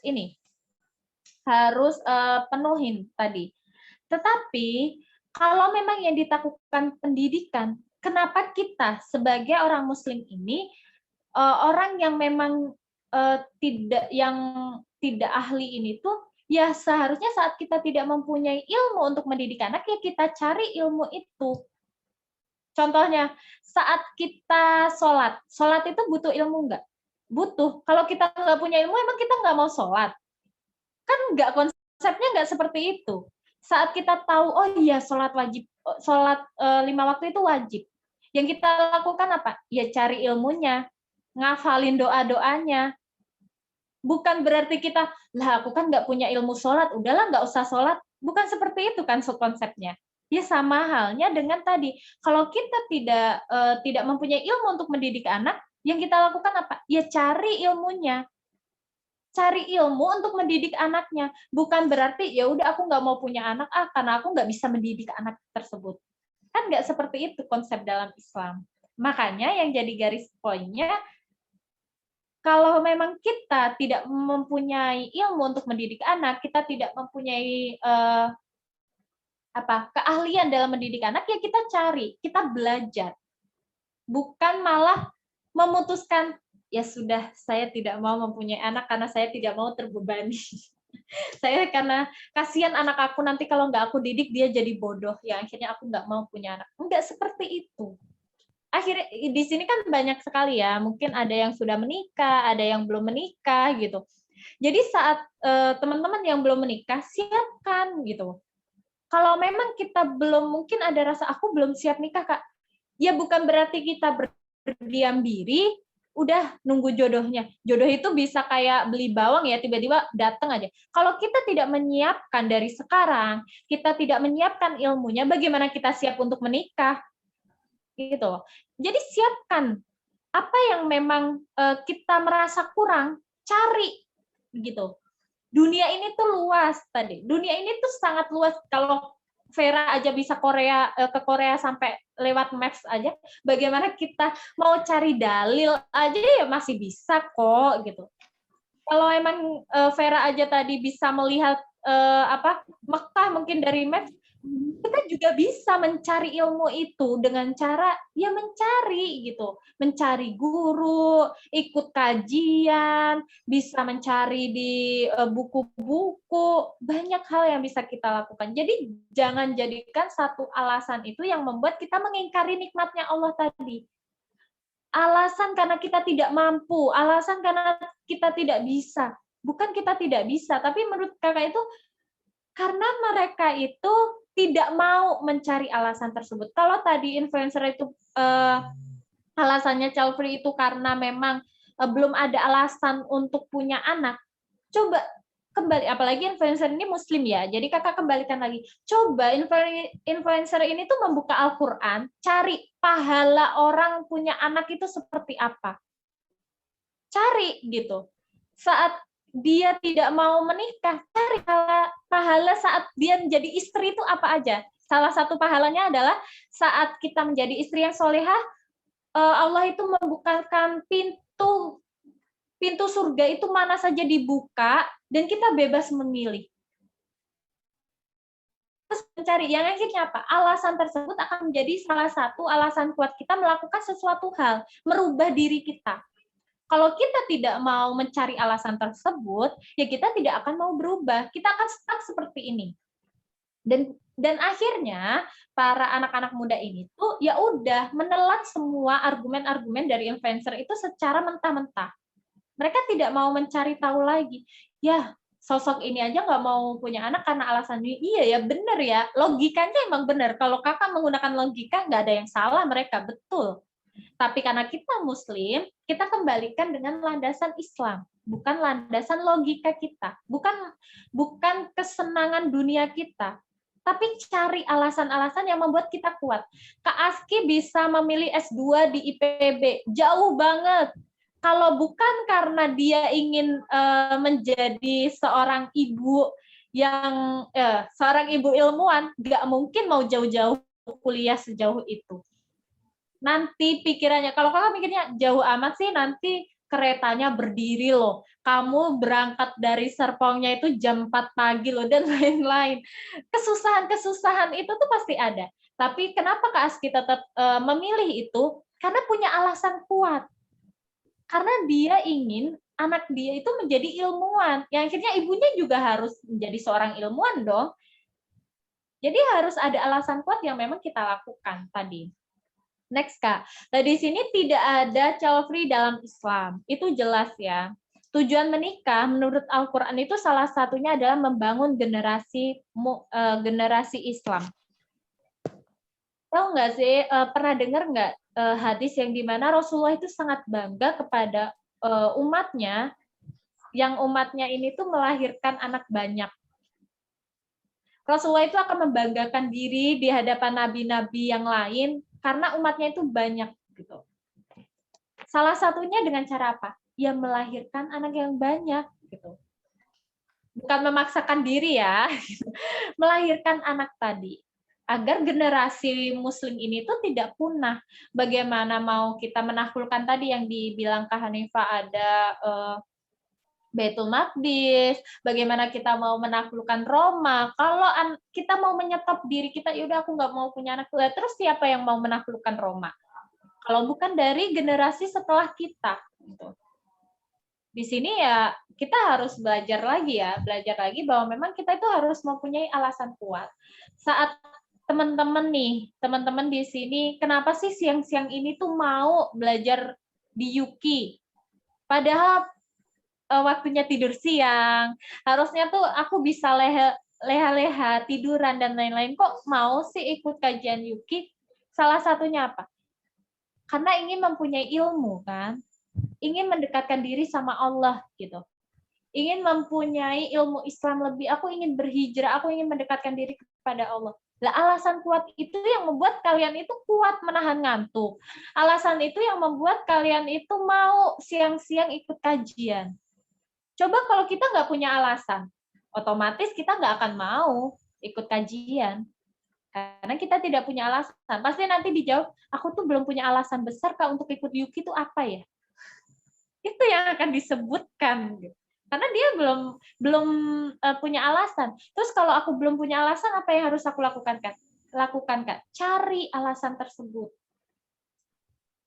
penuhin tadi. Tetapi kalau memang yang ditakutkan pendidikan, kenapa kita sebagai orang Muslim ini orang yang memang tidak ahli ini tuh ya seharusnya saat kita tidak mempunyai ilmu untuk mendidik anak ya kita cari ilmu itu. Contohnya saat kita sholat itu butuh ilmu nggak? Butuh. Kalau kita nggak punya ilmu emang kita nggak mau sholat? Kan nggak, konsepnya nggak seperti itu. Saat kita tahu, oh iya sholat 5 waktu itu wajib. Yang kita lakukan apa? Ya cari ilmunya, ngafalin doa-doanya. Bukan berarti kita, lah aku kan nggak punya ilmu sholat, udahlah nggak usah sholat. Bukan seperti itu kan konsepnya. Ya sama halnya dengan tadi, kalau kita tidak mempunyai ilmu untuk mendidik anak, yang kita lakukan apa? Ya cari ilmunya. Cari ilmu untuk mendidik anaknya, bukan berarti ya udah aku nggak mau punya anak karena aku nggak bisa mendidik anak tersebut. Kan nggak seperti itu konsep dalam Islam. Makanya yang jadi garis poinnya, kalau memang kita tidak mempunyai ilmu untuk mendidik anak, kita tidak mempunyai keahlian dalam mendidik anak, ya kita cari, kita belajar, bukan malah memutuskan ya sudah, saya tidak mau mempunyai anak karena saya tidak mau terbebani. Saya karena kasihan anak aku nanti kalau nggak aku didik dia jadi bodoh, ya akhirnya aku nggak mau punya anak. Nggak seperti itu. Akhirnya di sini kan banyak sekali ya, mungkin ada yang sudah menikah, ada yang belum menikah gitu. Jadi saat teman-teman yang belum menikah, siapkan gitu. Kalau memang kita belum, mungkin ada rasa aku belum siap nikah Kak, ya bukan berarti kita berdiam diri, udah nunggu jodohnya. Jodoh itu bisa kayak beli bawang ya, tiba-tiba datang aja. Kalau kita tidak menyiapkan dari sekarang, kita tidak menyiapkan ilmunya, bagaimana kita siap untuk menikah? Gitu. Jadi siapkan apa yang memang kita merasa kurang, cari gitu. Dunia ini tuh luas tadi. Dunia ini tuh sangat luas. Kalau Vera aja bisa ke Korea sampai lewat Maps aja, bagaimana kita mau cari dalil aja ya masih bisa kok gitu. Kalau emang Vera aja tadi bisa melihat Mekah mungkin dari Maps, kita juga bisa mencari ilmu itu dengan cara ya mencari gitu, mencari guru, ikut kajian, bisa mencari di buku-buku, banyak hal yang bisa kita lakukan. Jadi jangan jadikan satu alasan itu yang membuat kita mengingkari nikmatnya Allah tadi. Alasan karena kita tidak mampu, alasan karena kita tidak bisa. Bukan kita tidak bisa, tapi menurut kakak itu karena mereka itu tidak mau mencari alasan tersebut. Kalau tadi influencer itu alasannya child free itu karena memang belum ada alasan untuk punya anak, coba kembali, apalagi influencer ini muslim ya, jadi kakak kembalikan lagi, coba influencer ini tuh membuka Al-Quran, cari pahala orang punya anak itu seperti apa, cari gitu. Saat dia tidak mau menikah, cari pahala saat dia menjadi istri itu apa aja. Salah satu pahalanya adalah saat kita menjadi istri yang solehah, Allah itu membukakan pintu surga itu mana saja dibuka, dan kita bebas memilih. Terus mencari, yang akhirnya apa? Alasan tersebut akan menjadi salah satu alasan kuat kita melakukan sesuatu hal, merubah diri kita. Kalau kita tidak mau mencari alasan tersebut, ya kita tidak akan mau berubah. Kita akan stuck seperti ini. Dan akhirnya para anak-anak muda ini tuh ya udah menelan semua argumen-argumen dari influencer itu secara mentah-mentah. Mereka tidak mau mencari tahu lagi. Ya, sosok ini aja nggak mau punya anak karena alasan ini. Iya ya, benar ya. Logikanya emang benar. Kalau kakak menggunakan logika, nggak ada yang salah mereka. Betul. Tapi karena kita Muslim, kita kembalikan dengan landasan Islam, bukan landasan logika kita, bukan kesenangan dunia kita, tapi cari alasan-alasan yang membuat kita kuat. Kak Aski bisa memilih S2 di IPB, jauh banget. Kalau bukan karena dia ingin menjadi seorang ibu yang seorang ibu ilmuwan, nggak mungkin mau jauh-jauh kuliah sejauh itu. Nanti pikirannya, kalau kakak mikirnya jauh amat sih, nanti keretanya berdiri loh, kamu berangkat dari Serpongnya itu jam 4 pagi loh, dan lain-lain. Kesusahan-kesusahan itu tuh pasti ada. Tapi kenapa Kak Aski tetap memilih itu? Karena punya alasan kuat. Karena dia ingin anak dia itu menjadi ilmuwan. Yang akhirnya ibunya juga harus menjadi seorang ilmuwan dong. Jadi harus ada alasan kuat yang memang kita lakukan tadi. Next, Kak. Nah, di sini tidak ada child free dalam Islam. Itu jelas ya. Tujuan menikah menurut Al-Quran itu salah satunya adalah membangun generasi Islam. Tahu nggak sih, pernah dengar nggak hadis yang dimana Rasulullah itu sangat bangga kepada umatnya, yang umatnya ini tuh melahirkan anak banyak. Rasulullah itu akan membanggakan diri di hadapan nabi-nabi yang lain karena umatnya itu banyak gitu. Salah satunya dengan cara apa? Ya melahirkan anak yang banyak gitu. Bukan memaksakan diri ya, melahirkan anak tadi agar generasi muslim ini tuh tidak punah. Bagaimana mau kita menaklukkan tadi yang dibilang Kak Hanifah, ada Baitul Maqdis, bagaimana kita mau menaklukkan Roma, kalau kita mau menyetop diri kita, yaudah aku nggak mau punya anak, terus siapa yang mau menaklukkan Roma? Kalau bukan dari generasi setelah kita. Gitu. Di sini ya kita harus belajar lagi bahwa memang kita itu harus mempunyai alasan kuat. Saat teman-teman di sini, kenapa sih siang-siang ini tuh mau belajar di Yuki? Padahal waktunya tidur siang, harusnya tuh aku bisa leha-leha, tiduran, dan lain-lain. Kok mau sih ikut kajian Yuki? Salah satunya apa? Karena ingin mempunyai ilmu, kan? Ingin mendekatkan diri sama Allah, gitu. Ingin mempunyai ilmu Islam lebih, aku ingin berhijrah, aku ingin mendekatkan diri kepada Allah. Lah, alasan kuat itu yang membuat kalian itu kuat menahan ngantuk. Alasan itu yang membuat kalian itu mau siang-siang ikut kajian. Coba kalau kita nggak punya alasan, otomatis kita nggak akan mau ikut kajian. Karena kita tidak punya alasan. Pasti nanti dijawab, aku tuh belum punya alasan besar Kak untuk ikut Yuki itu apa ya? Itu yang akan disebutkan. Karena dia belum punya alasan. Terus kalau aku belum punya alasan, apa yang harus aku lakukan, Kak? Cari alasan tersebut.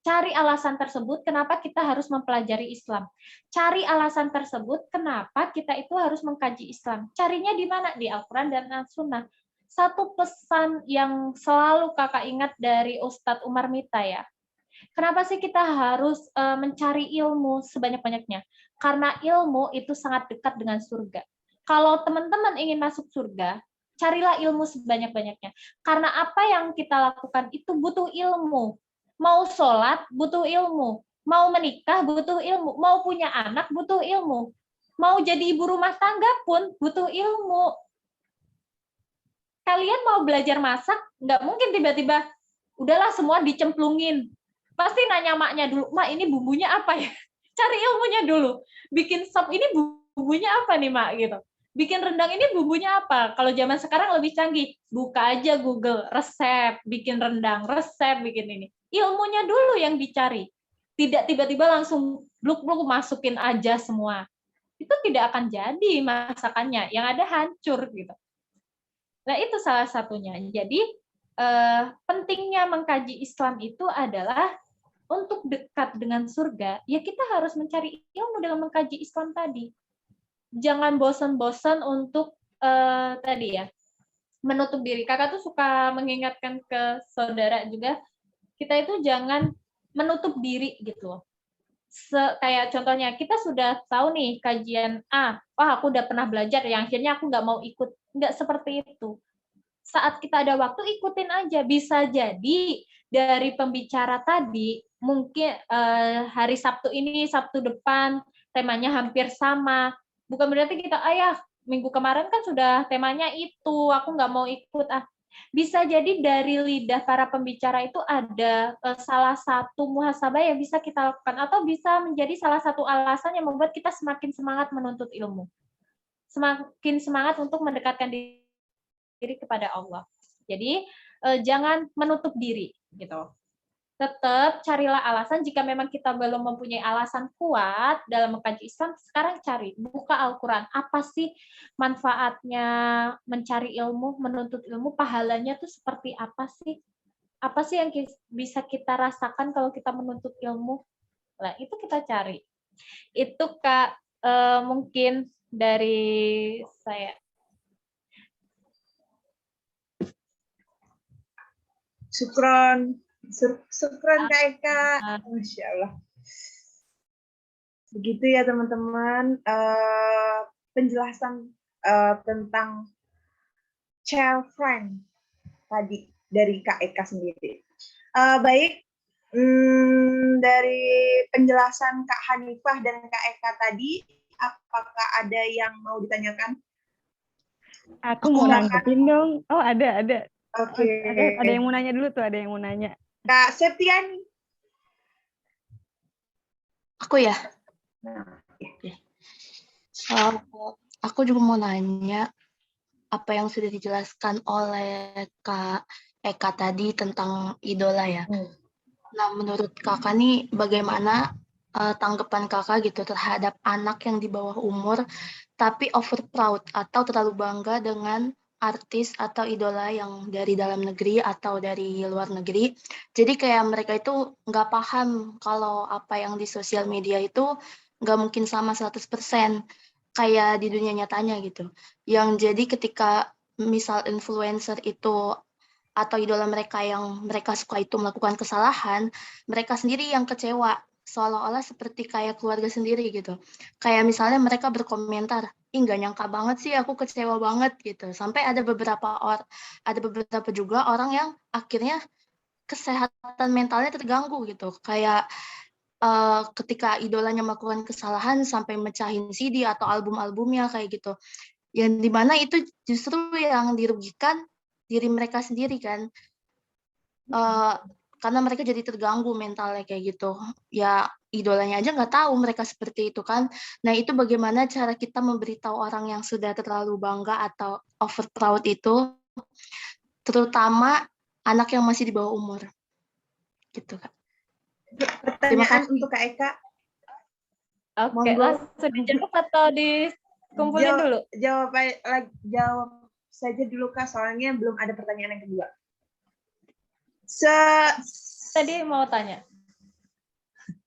Cari alasan tersebut kenapa kita harus mempelajari Islam. Cari alasan tersebut kenapa kita itu harus mengkaji Islam. Carinya di mana? Di Al-Quran dan As-Sunnah. Satu pesan yang selalu kakak ingat dari Ustadz Umar Mita ya. Kenapa sih kita harus mencari ilmu sebanyak-banyaknya? Karena ilmu itu sangat dekat dengan surga. Kalau teman-teman ingin masuk surga, carilah ilmu sebanyak-banyaknya. Karena apa yang kita lakukan itu butuh ilmu. Mau sholat, butuh ilmu. Mau menikah, butuh ilmu. Mau punya anak, butuh ilmu. Mau jadi ibu rumah tangga pun butuh ilmu. Kalian mau belajar masak, nggak mungkin tiba-tiba, udahlah semua dicemplungin. Pasti nanya maknya dulu, Mak ini bumbunya apa ya? Cari ilmunya dulu. Bikin sop ini bumbunya apa nih, Mak? Gitu. Bikin rendang ini bumbunya apa? Kalau zaman sekarang lebih canggih. Buka aja Google, resep, bikin rendang, resep, bikin ini. Ilmunya dulu yang dicari. Tidak tiba-tiba langsung bluk-bluk masukin aja semua. Itu tidak akan jadi masakannya. Yang ada hancur gitu. Nah, itu salah satunya. Jadi, pentingnya mengkaji Islam itu adalah untuk dekat dengan surga, ya kita harus mencari ilmu dengan mengkaji Islam tadi. Jangan bosan-bosan untuk tadi ya, menutup diri. Kakak tuh suka mengingatkan ke saudara juga, kita itu jangan menutup diri gitu loh. Kayak contohnya, kita sudah tahu nih kajian A, wah aku udah pernah belajar, yang akhirnya aku nggak mau ikut. Nggak seperti itu. Saat kita ada waktu, ikutin aja. Bisa jadi dari pembicara tadi, mungkin hari Sabtu ini, Sabtu depan, temanya hampir sama. Bukan berarti kita, ayah, minggu kemarin kan sudah temanya itu, aku nggak mau ikut. Bisa jadi dari lidah para pembicara itu ada salah satu muhasabah yang bisa kita lakukan, atau bisa menjadi salah satu alasan yang membuat kita semakin semangat menuntut ilmu, semakin semangat untuk mendekatkan diri kepada Allah. Jadi jangan menutup diri gitu. Tetap carilah alasan. Jika memang kita belum mempunyai alasan kuat dalam mengkaji Islam, sekarang cari, buka Al-Quran. Apa sih manfaatnya mencari ilmu, menuntut ilmu, pahalanya tuh seperti apa sih? Apa sih yang bisa kita rasakan kalau kita menuntut ilmu? Nah, itu kita cari. Itu Kak, mungkin dari saya. Syukron Kak Eka. Masya Allah. Begitu ya teman-teman, penjelasan tentang child friend tadi dari Kak Eka sendiri. Baik, dari penjelasan Kak Hanifah dan Kak Eka tadi, apakah ada yang mau ditanyakan? Aku mau nanggepin dong. Oh, ada. Oke. Ada yang mau nanya dulu tuh, ada yang mau nanya. Kak Septiani. Aku ya? Nah, ya. Aku juga mau nanya apa yang sudah dijelaskan oleh Kak Eka tadi tentang idola ya. Nah, menurut Kakak nih bagaimana tanggapan Kakak gitu terhadap anak yang di bawah umur tapi over proud atau terlalu bangga dengan artis atau idola yang dari dalam negeri atau dari luar negeri. Jadi kayak mereka itu nggak paham kalau apa yang di sosial media itu nggak mungkin sama 100% kayak di dunia nyatanya gitu. Yang jadi ketika misal influencer itu atau idola mereka yang mereka suka itu melakukan kesalahan, mereka sendiri yang kecewa, seolah-olah seperti kayak keluarga sendiri gitu. Kayak misalnya mereka berkomentar, ih nggak nyangka banget sih, aku kecewa banget gitu. Sampai ada beberapa juga orang yang akhirnya kesehatan mentalnya terganggu gitu. Kayak ketika idolanya melakukan kesalahan sampai mecahin CD atau album-albumnya kayak gitu. Yang dimana itu justru yang dirugikan diri mereka sendiri kan. Karena mereka jadi terganggu mentalnya kayak gitu. Ya idolanya aja nggak tahu mereka seperti itu kan. Nah itu bagaimana cara kita memberitahu orang yang sudah terlalu bangga atau over proud itu, terutama anak yang masih di bawah umur. Gitu Kak. Pertanyaan untuk Kak Eka. Oke, langsung dijawab atau dikumpulin dulu? Jawab saja dulu Kak, soalnya belum ada pertanyaan yang kedua. Tadi mau tanya.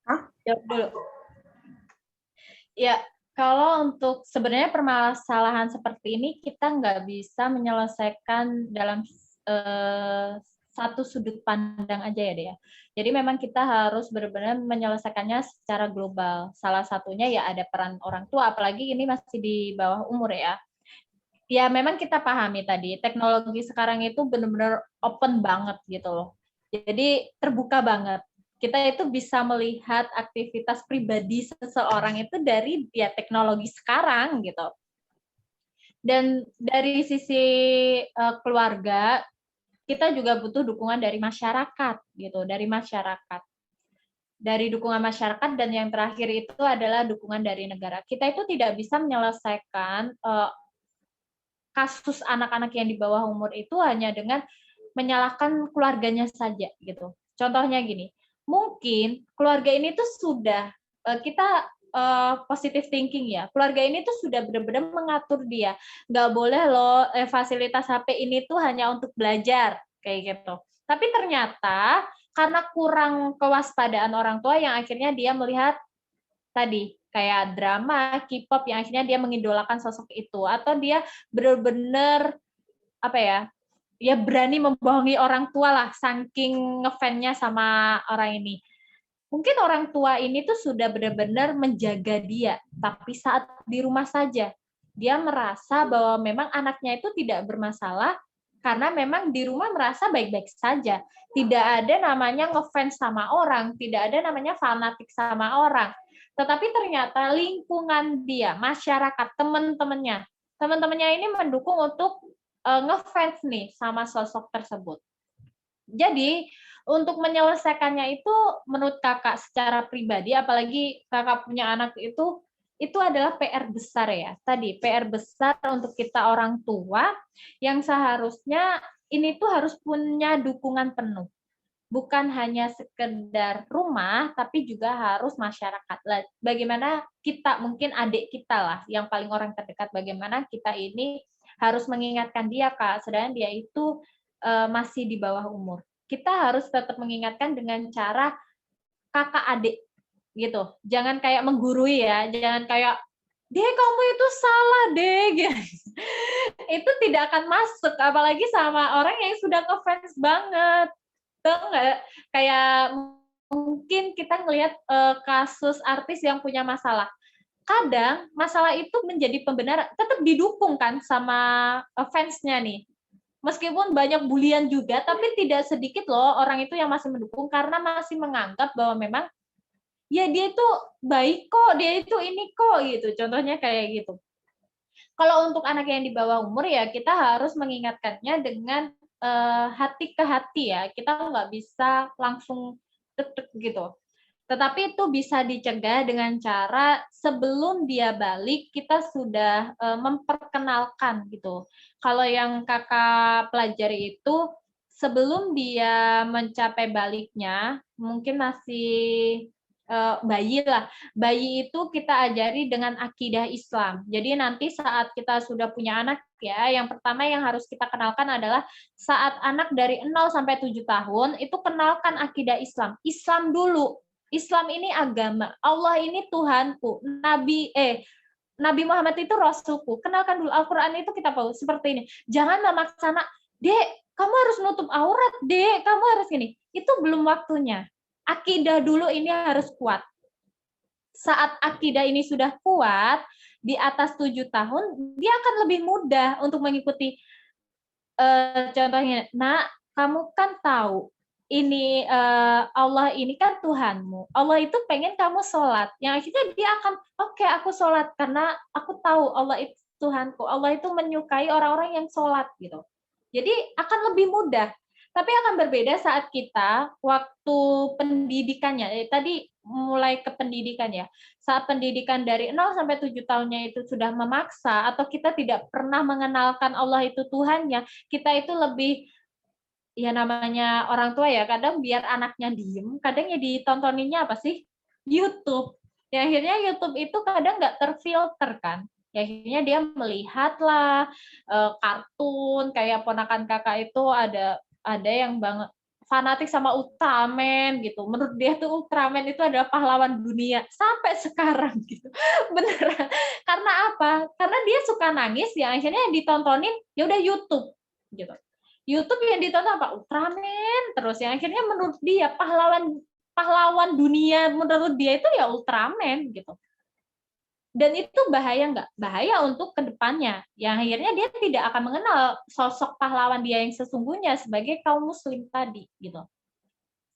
Hah? Jawab dulu. Ya, kalau untuk sebenarnya permasalahan seperti ini kita nggak bisa menyelesaikan dalam satu sudut pandang aja ya, Dea. Jadi memang kita harus benar-benar menyelesaikannya secara global. Salah satunya ya ada peran orang tua, apalagi ini masih di bawah umur ya. Ya memang kita pahami tadi, teknologi sekarang itu benar-benar open banget gitu loh. Jadi terbuka banget. Kita itu bisa melihat aktivitas pribadi seseorang itu dari ya teknologi sekarang gitu. Dan dari sisi keluarga, kita juga butuh dukungan dari masyarakat gitu, dari masyarakat. Dari dukungan masyarakat dan yang terakhir itu adalah dukungan dari negara. Kita itu tidak bisa menyelesaikan kasus anak-anak yang di bawah umur itu hanya dengan menyalahkan keluarganya saja gitu. Contohnya gini, mungkin keluarga ini tuh sudah kita positive thinking ya. Keluarga ini tuh sudah benar-benar mengatur dia. Nggak boleh loh fasilitas HP ini tuh hanya untuk belajar kayak gitu. Tapi ternyata karena kurang kewaspadaan orang tua yang akhirnya dia melihat tadi kayak drama, K-pop yang akhirnya dia mengidolakan sosok itu, atau dia benar-benar apa ya, ya berani membohongi orang tua lah, saking ngefans-nya sama orang ini. Mungkin orang tua ini tuh sudah benar-benar menjaga dia, tapi saat di rumah saja, dia merasa bahwa memang anaknya itu tidak bermasalah, karena memang di rumah merasa baik-baik saja. Tidak ada namanya ngefans sama orang, tidak ada namanya fanatik sama orang. Tetapi ternyata lingkungan dia, masyarakat, teman-temannya, teman-temannya ini mendukung untuk ngefans nih sama sosok tersebut. Jadi untuk menyelesaikannya itu menurut kakak secara pribadi, apalagi kakak punya anak itu adalah PR besar ya. Tadi PR besar untuk kita orang tua yang seharusnya ini tuh harus punya dukungan penuh. Bukan hanya sekedar rumah, tapi juga harus masyarakat. Bagaimana kita, mungkin adik kita lah, yang paling orang terdekat, bagaimana kita ini harus mengingatkan dia, Kak, sedangkan dia itu masih di bawah umur. Kita harus tetap mengingatkan dengan cara kakak adik, gitu. Jangan kayak menggurui ya, jangan kayak, "Dek, kamu itu salah, Dek." Itu tidak akan masuk, apalagi sama orang yang sudah ngefans banget. Tahu nggak? Kayak mungkin kita ngelihat kasus artis yang punya masalah. Kadang masalah itu menjadi pembenaran, tetap didukung kan sama fansnya nih. Meskipun banyak bulian juga, tapi tidak sedikit loh orang itu yang masih mendukung karena masih menganggap bahwa memang ya dia itu baik kok, dia itu ini kok gitu. Contohnya kayak gitu. Kalau untuk anak yang di bawah umur ya kita harus mengingatkannya dengan hati ke hati ya. Kita nggak bisa langsung tek-tek gitu. Tetapi itu bisa dicegah dengan cara sebelum dia balik kita sudah memperkenalkan gitu. Kalau yang kakak pelajari itu sebelum dia mencapai baliknya, mungkin masih bayi lah. Bayi itu kita ajari dengan akidah Islam. Jadi nanti saat kita sudah punya anak ya, yang pertama yang harus kita kenalkan adalah saat anak dari 0 sampai 7 tahun itu kenalkan akidah Islam. Islam dulu. Islam ini agama, Allah ini Tuhanku, Nabi Muhammad itu Rasulku. Kenalkan dulu Al-Quran itu kita tahu seperti ini. Jangan memaksa anak, Dek, kamu harus nutup aurat, Dek, kamu harus ini. Itu belum waktunya. Akidah dulu ini harus kuat. Saat akidah ini sudah kuat, di atas 7 tahun, dia akan lebih mudah untuk mengikuti. Contohnya, nak, kamu kan tahu, ini Allah ini kan Tuhanmu. Allah itu pengen kamu sholat. Yang akhirnya dia akan, oke, aku sholat karena aku tahu Allah itu Tuhanku. Allah itu menyukai orang-orang yang sholat gitu. Jadi akan lebih mudah. Tapi akan berbeda saat kita waktu pendidikannya. Tadi mulai ke pendidikan ya. Saat pendidikan dari 0 sampai 7 tahunnya itu sudah memaksa atau kita tidak pernah mengenalkan Allah itu Tuhannya, kita itu lebih ya namanya orang tua ya, kadang biar anaknya diem, kadang ya ditontoninnya apa sih? YouTube. Ya akhirnya YouTube itu kadang nggak terfilter kan. Ya akhirnya dia melihatlah kartun kayak ponakan kakak itu ada yang banget fanatik sama Ultraman gitu. Menurut dia tuh Ultraman itu adalah pahlawan dunia sampai sekarang gitu. Beneran. Karena apa? Karena dia suka nangis ya akhirnya ditontonin ya udah YouTube gitu. YouTube yang ditonton apa? Ultraman terus yang akhirnya menurut dia pahlawan dunia menurut dia itu ya Ultraman gitu. Dan itu bahaya nggak? Bahaya untuk kedepannya. Yang akhirnya dia tidak akan mengenal sosok pahlawan dia yang sesungguhnya sebagai kaum muslim tadi gitu.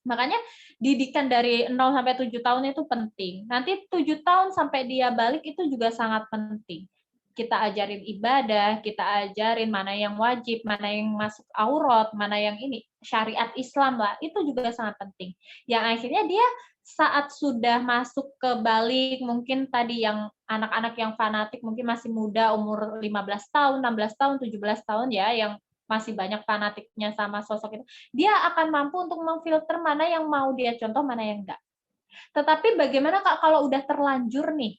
Makanya didikan dari 0 sampai 7 tahun itu penting. Nanti 7 tahun sampai dia balik itu juga sangat penting. Kita ajarin ibadah, kita ajarin mana yang wajib, mana yang masuk aurat, mana yang ini, syariat Islam lah, itu juga sangat penting. Yang akhirnya dia saat sudah masuk ke balik, mungkin tadi yang anak-anak yang fanatik mungkin masih muda, umur 15 tahun, 16 tahun, 17 tahun ya, yang masih banyak fanatiknya sama sosok itu, dia akan mampu untuk memfilter mana yang mau dia contoh, mana yang enggak. Tetapi bagaimana Kak kalau udah terlanjur nih,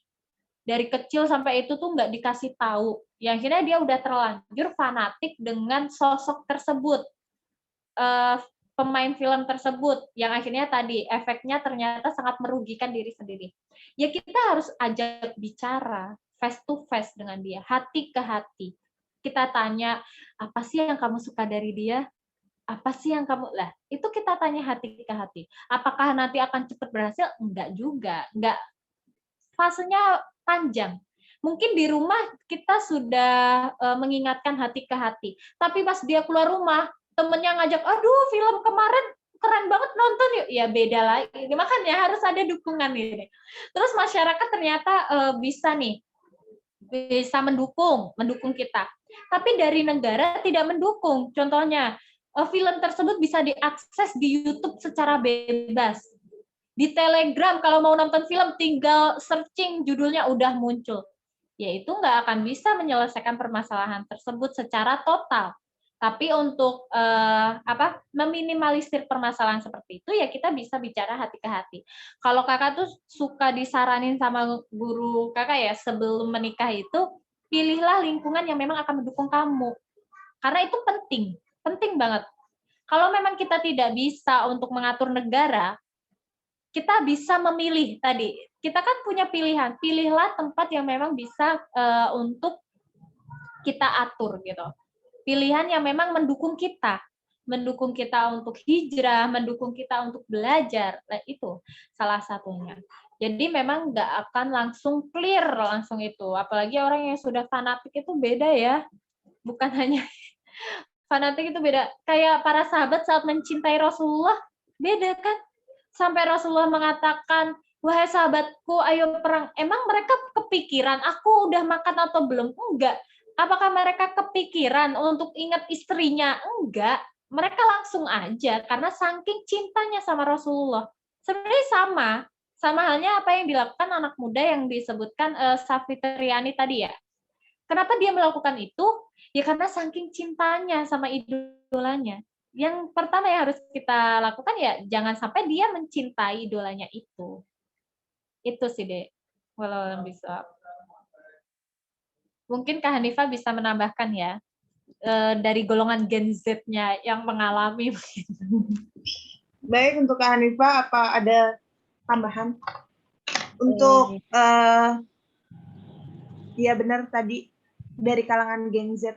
dari kecil sampai itu tuh nggak dikasih tahu. Yang akhirnya dia udah terlanjur fanatik dengan sosok tersebut, pemain film tersebut, yang akhirnya tadi efeknya ternyata sangat merugikan diri sendiri. Ya kita harus ajak bicara face to face dengan dia, hati ke hati. Kita tanya, apa sih yang kamu suka dari dia? Apa sih yang kamu lah? Itu kita tanya hati ke hati. Apakah nanti akan cepat berhasil? Enggak juga, enggak. Fasenya panjang. Mungkin di rumah kita sudah mengingatkan hati ke hati. Tapi pas dia keluar rumah, temennya ngajak, aduh film kemarin keren banget nonton yuk. Ya beda lagi. Makanya harus ada dukungan ini. Terus masyarakat ternyata bisa nih bisa mendukung kita. Tapi dari negara tidak mendukung. Contohnya, film tersebut bisa diakses di YouTube secara bebas. Di Telegram kalau mau nonton film tinggal searching judulnya udah muncul. Yaitu nggak akan bisa menyelesaikan permasalahan tersebut secara total. Tapi untuk meminimalisir permasalahan seperti itu ya kita bisa bicara hati ke hati. Kalau kakak tuh suka disaranin sama guru kakak ya sebelum menikah itu pilihlah lingkungan yang memang akan mendukung kamu. Karena itu penting banget. Kalau memang kita tidak bisa untuk mengatur negara, kita bisa memilih tadi. Kita kan punya pilihan. Pilihlah tempat yang memang bisa untuk kita atur gitu. Pilihan yang memang mendukung kita untuk hijrah, mendukung kita untuk belajar. Nah, itu salah satunya. Jadi memang nggak akan langsung clear langsung itu. Apalagi orang yang sudah fanatik itu beda ya. Bukan hanya fanatik itu beda. Kayak para sahabat saat mencintai Rasulullah, beda kan? Sampai Rasulullah mengatakan, wahai sahabatku, ayo perang. Emang mereka kepikiran, aku udah makan atau belum? Enggak. Apakah mereka kepikiran untuk ingat istrinya? Enggak. Mereka langsung aja, karena saking cintanya sama Rasulullah. Sebenarnya sama halnya apa yang dilakukan anak muda yang disebutkan Safitriani tadi ya. Kenapa dia melakukan itu? Ya karena saking cintanya sama idolanya. Yang pertama yang harus kita lakukan ya jangan sampai dia mencintai idolanya itu. Itu sih, Dek. Walau bisa. Mungkin Kak Hanifah bisa menambahkan ya dari golongan Gen Z-nya yang mengalami. Baik, untuk Kak Hanifah, apa ada tambahan? Untuk, ya benar tadi, dari kalangan Gen Z.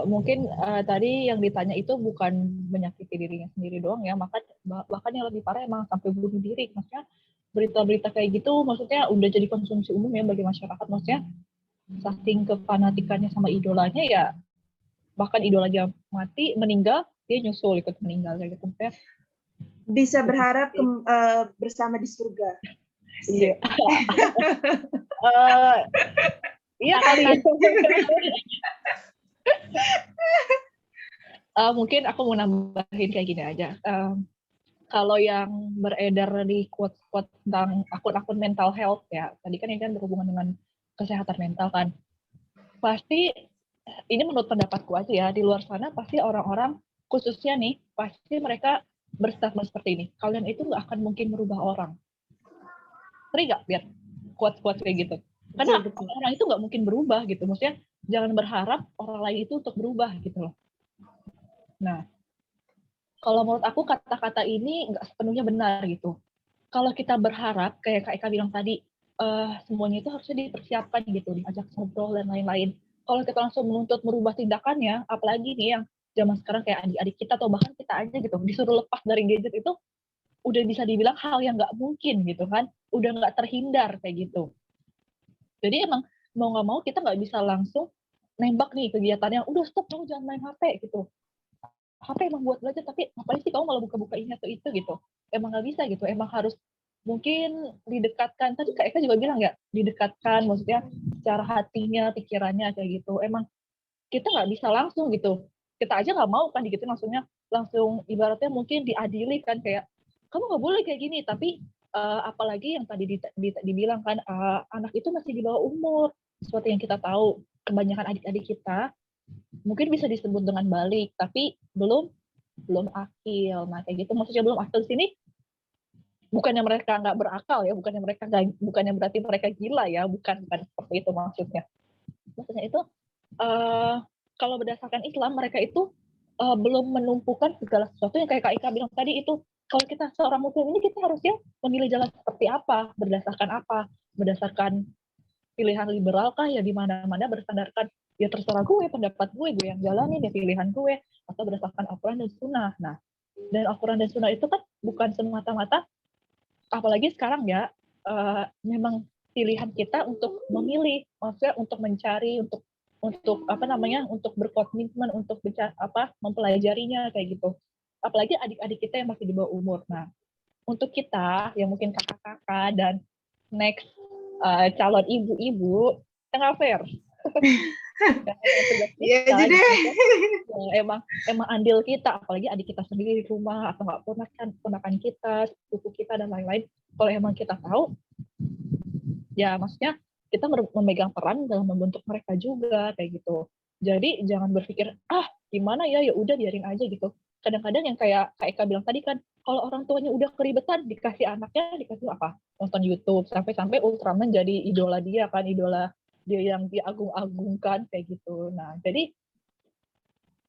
Mungkin tadi yang ditanya itu bukan menyakiti dirinya sendiri doang ya, bahkan yang lebih parah emang sampai bunuh diri. Maksudnya berita-berita kayak gitu maksudnya udah jadi konsumsi umum ya bagi masyarakat. Maksudnya saking kefanatikannya sama idolanya ya, bahkan idolanya mati, meninggal, dia nyusul ikut meninggal kayak gitu. Maksudnya, bisa berharap bersama di surga. Iya. Iya kali ya. Mungkin aku mau nambahin kayak gini aja. Kalau yang beredar di quote-quote tentang akun-akun mental health ya, tadi kan ini kan berhubungan dengan kesehatan mental kan. Pasti, ini menurut pendapatku aja ya, di luar sana pasti orang-orang, khususnya nih, pasti mereka berstatement seperti ini, kalian itu nggak akan mungkin merubah orang. Sering nggak lihat quote-quote kayak gitu? Karena orang itu nggak mungkin berubah gitu. Maksudnya jangan berharap orang lain itu untuk berubah gitu loh. Nah, kalau menurut aku kata-kata ini nggak sepenuhnya benar gitu. Kalau kita berharap, kayak Kak Eka bilang tadi, semuanya itu harusnya dipersiapkan gitu, diajak ngobrol dan lain-lain. Kalau kita langsung menuntut merubah tindakannya, apalagi nih yang zaman sekarang kayak adik-adik kita atau bahkan kita aja gitu, disuruh lepas dari gadget itu, udah bisa dibilang hal yang nggak mungkin gitu kan, udah nggak terhindar kayak gitu. Jadi emang mau nggak mau kita nggak bisa langsung nembak nih kegiatannya, udah stop kamu jangan main HP gitu. HP emang buat belajar, tapi ngapain sih kamu malah buka-buka ini atau itu gitu. Emang nggak bisa gitu, emang harus mungkin didekatkan. Tadi Kak Eka juga bilang ya, didekatkan, maksudnya secara hatinya, pikirannya kayak gitu. Emang kita nggak bisa langsung gitu. Kita aja nggak mau kan gitu, langsung ibaratnya mungkin diadili kan, kayak kamu nggak boleh kayak gini, tapi apalagi yang tadi dibilang kan, anak itu masih di bawah umur. Seperti yang kita tahu, kebanyakan adik-adik kita mungkin bisa disebut dengan balik, tapi belum akil. Nah kayak gitu, maksudnya belum akil di sini bukannya mereka nggak berakal ya, bukannya berarti mereka gila ya, bukan seperti itu maksudnya. Maksudnya itu kalau berdasarkan Islam mereka itu belum menumpukan segala sesuatu yang kayak Kak Ika bilang tadi itu. Kalau kita seorang muslim ini kita harusnya memilih jalan seperti apa, berdasarkan pilihan liberal kah ya, di mana-mana bersandarkan ya terserah gue, pendapat gue yang jalanin ya pilihan gue, atau berdasarkan Al-Quran dan Sunnah. Nah, dan Al-Quran dan Sunnah itu kan bukan semata-mata, apalagi sekarang ya, memang pilihan kita untuk memilih, maksudnya untuk mencari, untuk berkomitmen untuk mempelajarinya kayak gitu. Apalagi adik-adik kita yang masih di bawah umur. Nah, untuk kita yang mungkin kakak-kakak dan next calon ibu-ibu yang nggak fair. Iya aja deh. Emang andil kita, apalagi adik kita sendiri di rumah atau nggak ponakan kita, sepupu kita dan lain-lain. Kalau emang kita tahu, ya maksudnya kita memegang peran dalam membentuk mereka juga kayak gitu. Jadi jangan berpikir gimana ya udah biarin aja gitu. Kadang-kadang yang kayak Kak Eka bilang tadi kan, kalau orang tuanya udah keribetan dikasih anaknya dikasih apa? Nonton YouTube sampai Ultraman jadi idola dia kan, idola dia yang diagung-agungkan kayak gitu. Nah, jadi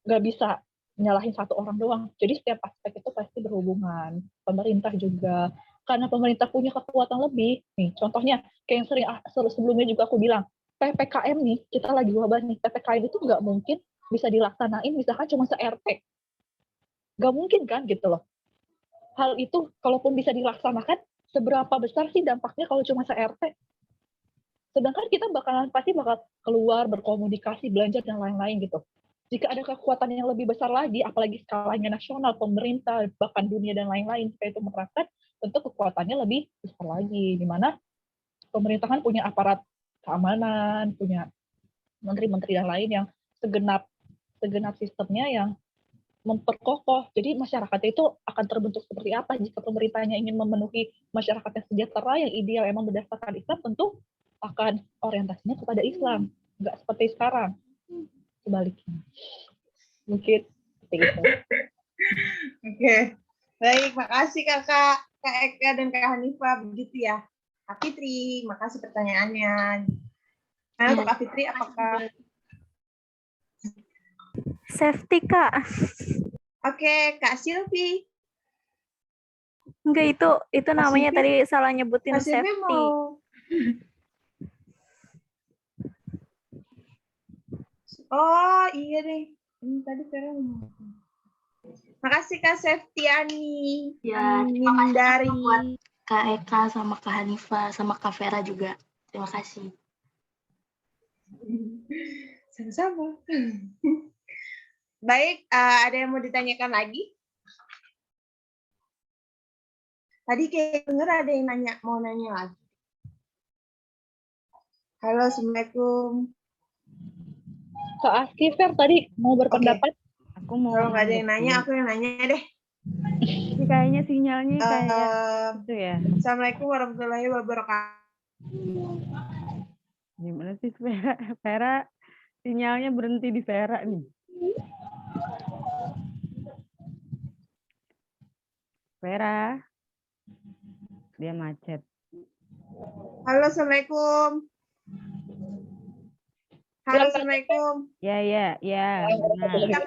nggak bisa nyalahin satu orang doang. Jadi setiap aspek itu pasti berhubungan. Pemerintah juga, karena pemerintah punya kekuatan lebih. Nih, contohnya kayak yang sebelumnya juga aku bilang, PPKM nih, kita lagi wabah nih, PPKM itu nggak mungkin bisa dilaksanain misalkan cuma se-RT. Nggak mungkin kan gitu loh. Hal itu kalaupun bisa dilaksanakan, seberapa besar sih dampaknya kalau cuma se-RT? Sedangkan kita pasti bakal keluar, berkomunikasi, belanja, dan lain-lain gitu. Jika ada kekuatan yang lebih besar lagi, apalagi skalanya nasional, pemerintah, bahkan dunia, dan lain-lain, supaya itu menerapkan, tentu kekuatannya lebih besar lagi. Di mana pemerintah kan punya aparat keamanan, punya menteri-menteri dan lain yang segenap sistemnya yang memperkokoh. Jadi masyarakatnya itu akan terbentuk seperti apa jika pemerintahnya ingin memenuhi masyarakat yang sejahtera, yang ideal, emang berdasarkan Islam, tentu akan orientasinya kepada Islam, nggak seperti sekarang, sebaliknya. Mungkin seperti itu. Oke, baik, makasih Kak Eka dan Kak Hanifah, begitu ya. Kak Fitri, makasih pertanyaannya. Nah, untuk Kak Fitri, apakah safety, Kak? Oke, Kak Silvi. Enggak, itu namanya tadi salah nyebutin Kak Silvi safety. mau... Oh, iya deh. Ini tadi Vera ngomong. Makasih Kak Septiani. Ya, terima kasih dari buat Kak Eka sama Kak Hanifah sama Kak Vera juga. Terima kasih. Sama-sama. Baik, ada yang mau ditanyakan lagi? Tadi kayak denger ada yang mau nanya lagi. Halo, Assalamualaikum. Kak Aski, Fer, tadi mau berpendapat? Okay. Kalau nggak ada yang nanya, aku yang nanya deh. Ini kayaknya sinyalnya kayak itu ya. Assalamualaikum warahmatullahi wabarakatuh. Gimana sih Vera? Sinyalnya berhenti di Vera nih. Vera, dia macet. Halo, Assalamualaikum. Halo, Assalamualaikum. Ya.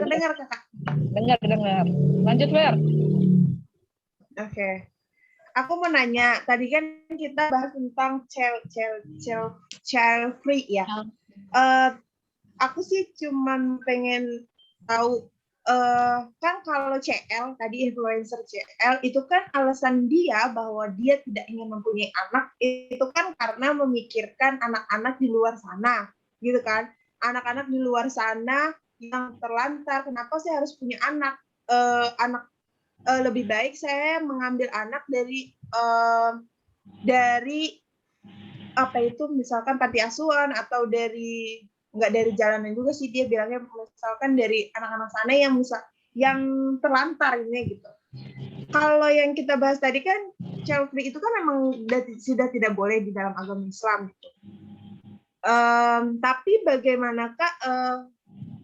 Dengar, Kakak. Dengar. Lanjut, Ver. Oke. Aku mau nanya, tadi kan kita bahas tentang child free ya. Aku sih cuman pengen tahu, kan kalau CL, tadi influencer CL, itu kan alasan dia bahwa dia tidak ingin mempunyai anak, itu kan karena memikirkan anak-anak di luar sana. Gitu kan, anak-anak di luar sana yang terlantar, kenapa saya harus punya anak? Lebih baik saya mengambil anak dari apa itu, misalkan panti asuhan atau dari nggak dari jalanan juga sih, dia bilangnya misalkan dari anak-anak sana yang terlantar ini gitu. Kalau yang kita bahas tadi kan child free itu kan memang sudah tidak boleh di dalam agama Islam gitu. Tapi bagaimanakah?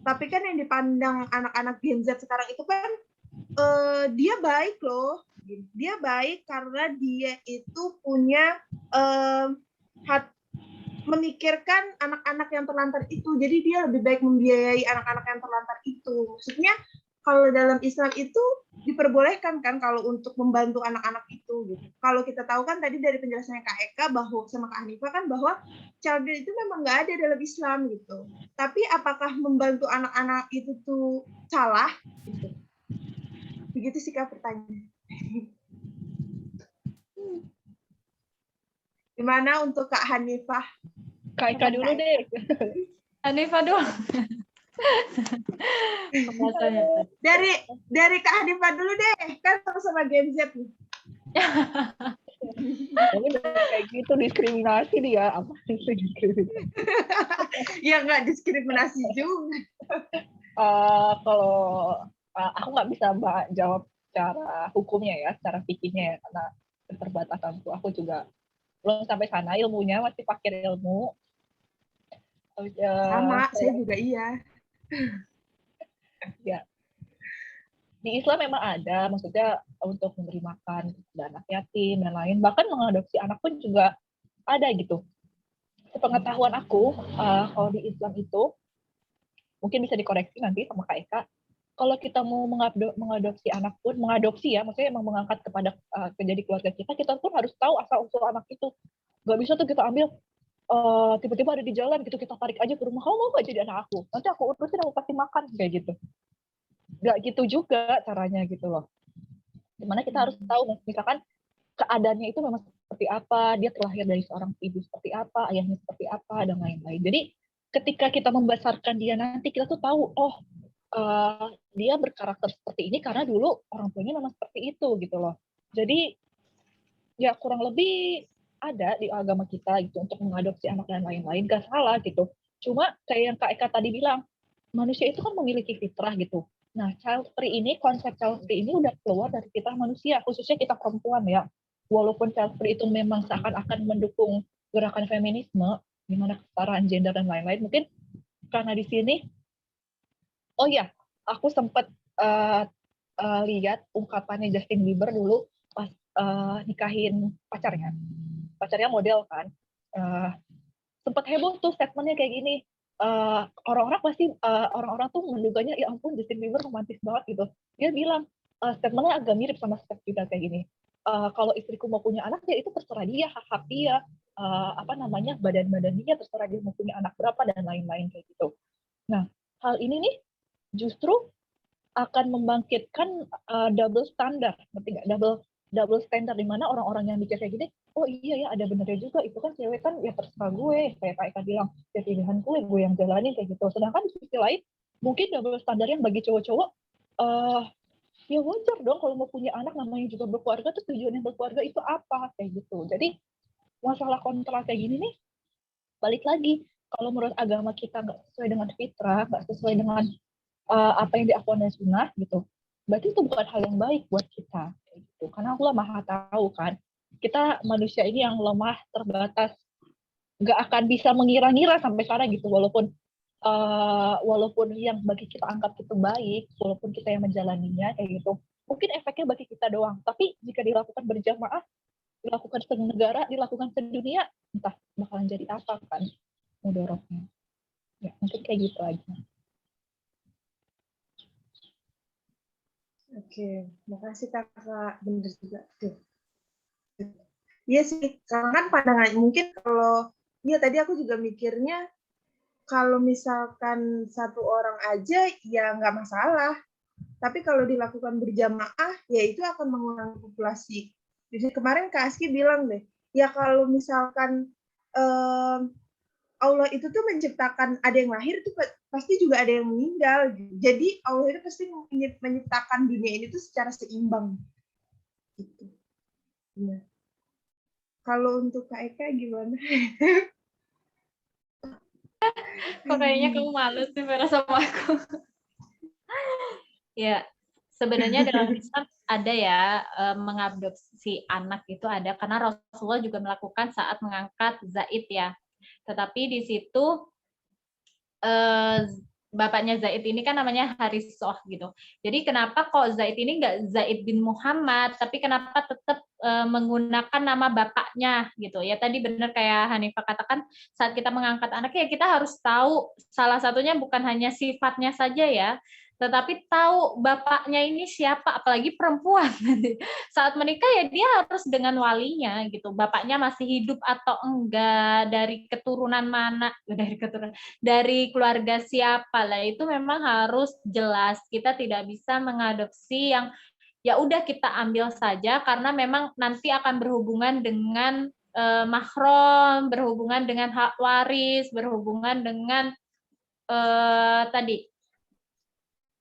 Tapi kan yang dipandang anak-anak Gen Z sekarang itu kan dia baik loh. Dia baik karena dia itu punya memikirkan anak-anak yang terlantar itu. Jadi dia lebih baik membiayai anak-anak yang terlantar itu. Maksudnya kalau dalam Islam itu diperbolehkan kan kalau untuk membantu anak-anak itu gitu. Kalau kita tahu kan tadi dari penjelasannya Kak Eka bahwa sama Kak Hanifah kan bahwa child free itu memang nggak ada dalam Islam gitu. Tapi apakah membantu anak-anak itu tuh salah? Gitu. Begitu sih Kak pertanyaan. Gimana untuk Kak Hanifah? Kak Eka dulu deh. Hanifah dulu. Dari Kak Hanifah dulu deh, kan sama-sama Gen Z nih. Mungkin kayak gitu diskriminasi dia. Apa sih diskriminasi? Ya nggak diskriminasi juga. Kalau aku nggak bisa jawab secara hukumnya ya, secara fikihnya ya, karena keterbatasanku. Aku juga belum sampai sana ilmunya, masih pakai ilmu. Sama, saya juga iya. Ya. Di Islam memang ada, maksudnya untuk memberi makan dan anak yatim dan lain, bahkan mengadopsi anak pun juga ada gitu. Sepengetahuan aku, kalau di Islam itu, mungkin bisa dikoreksi nanti sama Kak Eka, kalau kita mau mengadopsi anak pun, mengadopsi ya, maksudnya emang mengangkat kepada menjadi keluarga kita pun harus tahu asal-usul anak itu. Gak bisa tuh kita ambil, tiba-tiba ada di jalan gitu, kita tarik aja ke rumah, kamu mau gak jadi anak aku? Nanti aku urusin, aku kasih makan, kayak gitu. Gak gitu juga caranya gitu loh. Dimana kita harus tahu, misalkan keadaannya itu memang seperti apa, dia terlahir dari seorang ibu seperti apa, ayahnya seperti apa, dan lain-lain. Jadi ketika kita membesarkan dia nanti, kita tuh tahu, oh dia berkarakter seperti ini karena dulu orang tuanya memang seperti itu gitu loh. Jadi ya kurang lebih ada di agama kita gitu untuk mengadopsi anak dan lain-lain, gak salah gitu. Cuma kayak yang Kak Eka tadi bilang, manusia itu kan memiliki fitrah gitu. Nah, child free ini, konsep child free ini udah keluar dari fitrah manusia, khususnya kita perempuan ya. Walaupun child free itu memang seakan-akan mendukung gerakan feminisme, di mana kesetaraan gender dan lain-lain, mungkin karena di sini, oh ya, aku sempat lihat ungkapannya Justin Bieber dulu pas nikahin pacarnya. Pacarnya model kan. Sempat heboh tuh statementnya kayak gini. Orang-orang pasti orang-orang tuh menduganya ya ampun Justin Bieber romantis banget gitu. Dia bilang statementnya agak mirip sama Steph juga kayak gini. Kalau istriku mau punya anak ya itu terserah dia, hak dia. Badan-badan dia terserah dia mau punya anak berapa dan lain-lain kayak gitu. Nah, hal ini nih justru akan membangkitkan double standar, ngerti nggak? Double standar di mana orang-orang yang mikir kayak gini, oh iya ya ada benernya juga, itu kan cewek kan ya terserah gue, kayak Kak Eka bilang, ya pilihan gue yang jalanin kayak gitu. Sedangkan di sisi lain, mungkin double standar yang bagi cowok-cowok, ya wajar dong kalau mau punya anak, namanya juga berkeluarga, tuh tujuannya berkeluarga itu apa, kayak gitu. Jadi masalah kontra kayak gini nih, balik lagi, kalau menurut agama kita nggak sesuai dengan fitrah, nggak sesuai dengan apa yang diakukan dan sunnah gitu, berarti itu bukan hal yang baik buat kita gitu. Karena Allah Maha tahu kan, kita manusia ini yang lemah, terbatas, nggak akan bisa mengira-ngira sampai sana gitu, walaupun yang bagi kita anggap itu baik, walaupun kita yang menjalaninya kayak gitu, mungkin efeknya bagi kita doang, tapi jika dilakukan berjamaah, dilakukan se-negara, dilakukan se-dunia, entah bakalan jadi apa kan mudorotnya. Ya mungkin kayak gitu aja. Oke, makasih kakak, bener juga tuh. Iya sih, karena kan pandangan mungkin kalau, iya tadi aku juga mikirnya kalau misalkan satu orang aja ya nggak masalah, tapi kalau dilakukan berjamaah ya itu akan mengurangi populasi. Jadi kemarin Kak Aski bilang deh, ya kalau misalkan Allah itu tuh menciptakan ada yang lahir itu pasti juga ada yang meninggal. Jadi Allah itu pasti menciptakan dunia ini tuh secara seimbang. Gitu. Ya. Kalau untuk Kak Eka gimana? Kok kayaknya kamu malu sih Vera sama aku. Ya, sebenarnya dalam Islam ada ya mengadopsi anak itu ada, karena Rasulullah juga melakukan saat mengangkat Zaid ya. Tetapi di situ bapaknya Zaid ini kan namanya Harisoh gitu. Jadi kenapa kok Zaid ini nggak Zaid bin Muhammad, tapi kenapa tetap menggunakan nama bapaknya gitu ya. Tadi benar kayak Hanifah katakan, saat kita mengangkat anak ya kita harus tahu salah satunya bukan hanya sifatnya saja ya, tetapi tahu bapaknya ini siapa, apalagi perempuan. Saat menikah ya dia harus dengan walinya gitu, bapaknya masih hidup atau enggak, dari keturunan mana, dari keluarga siapa lah, itu memang harus jelas. Kita tidak bisa mengadopsi yang ya udah kita ambil saja karena memang nanti akan berhubungan dengan mahram, berhubungan dengan hak waris, berhubungan dengan tadi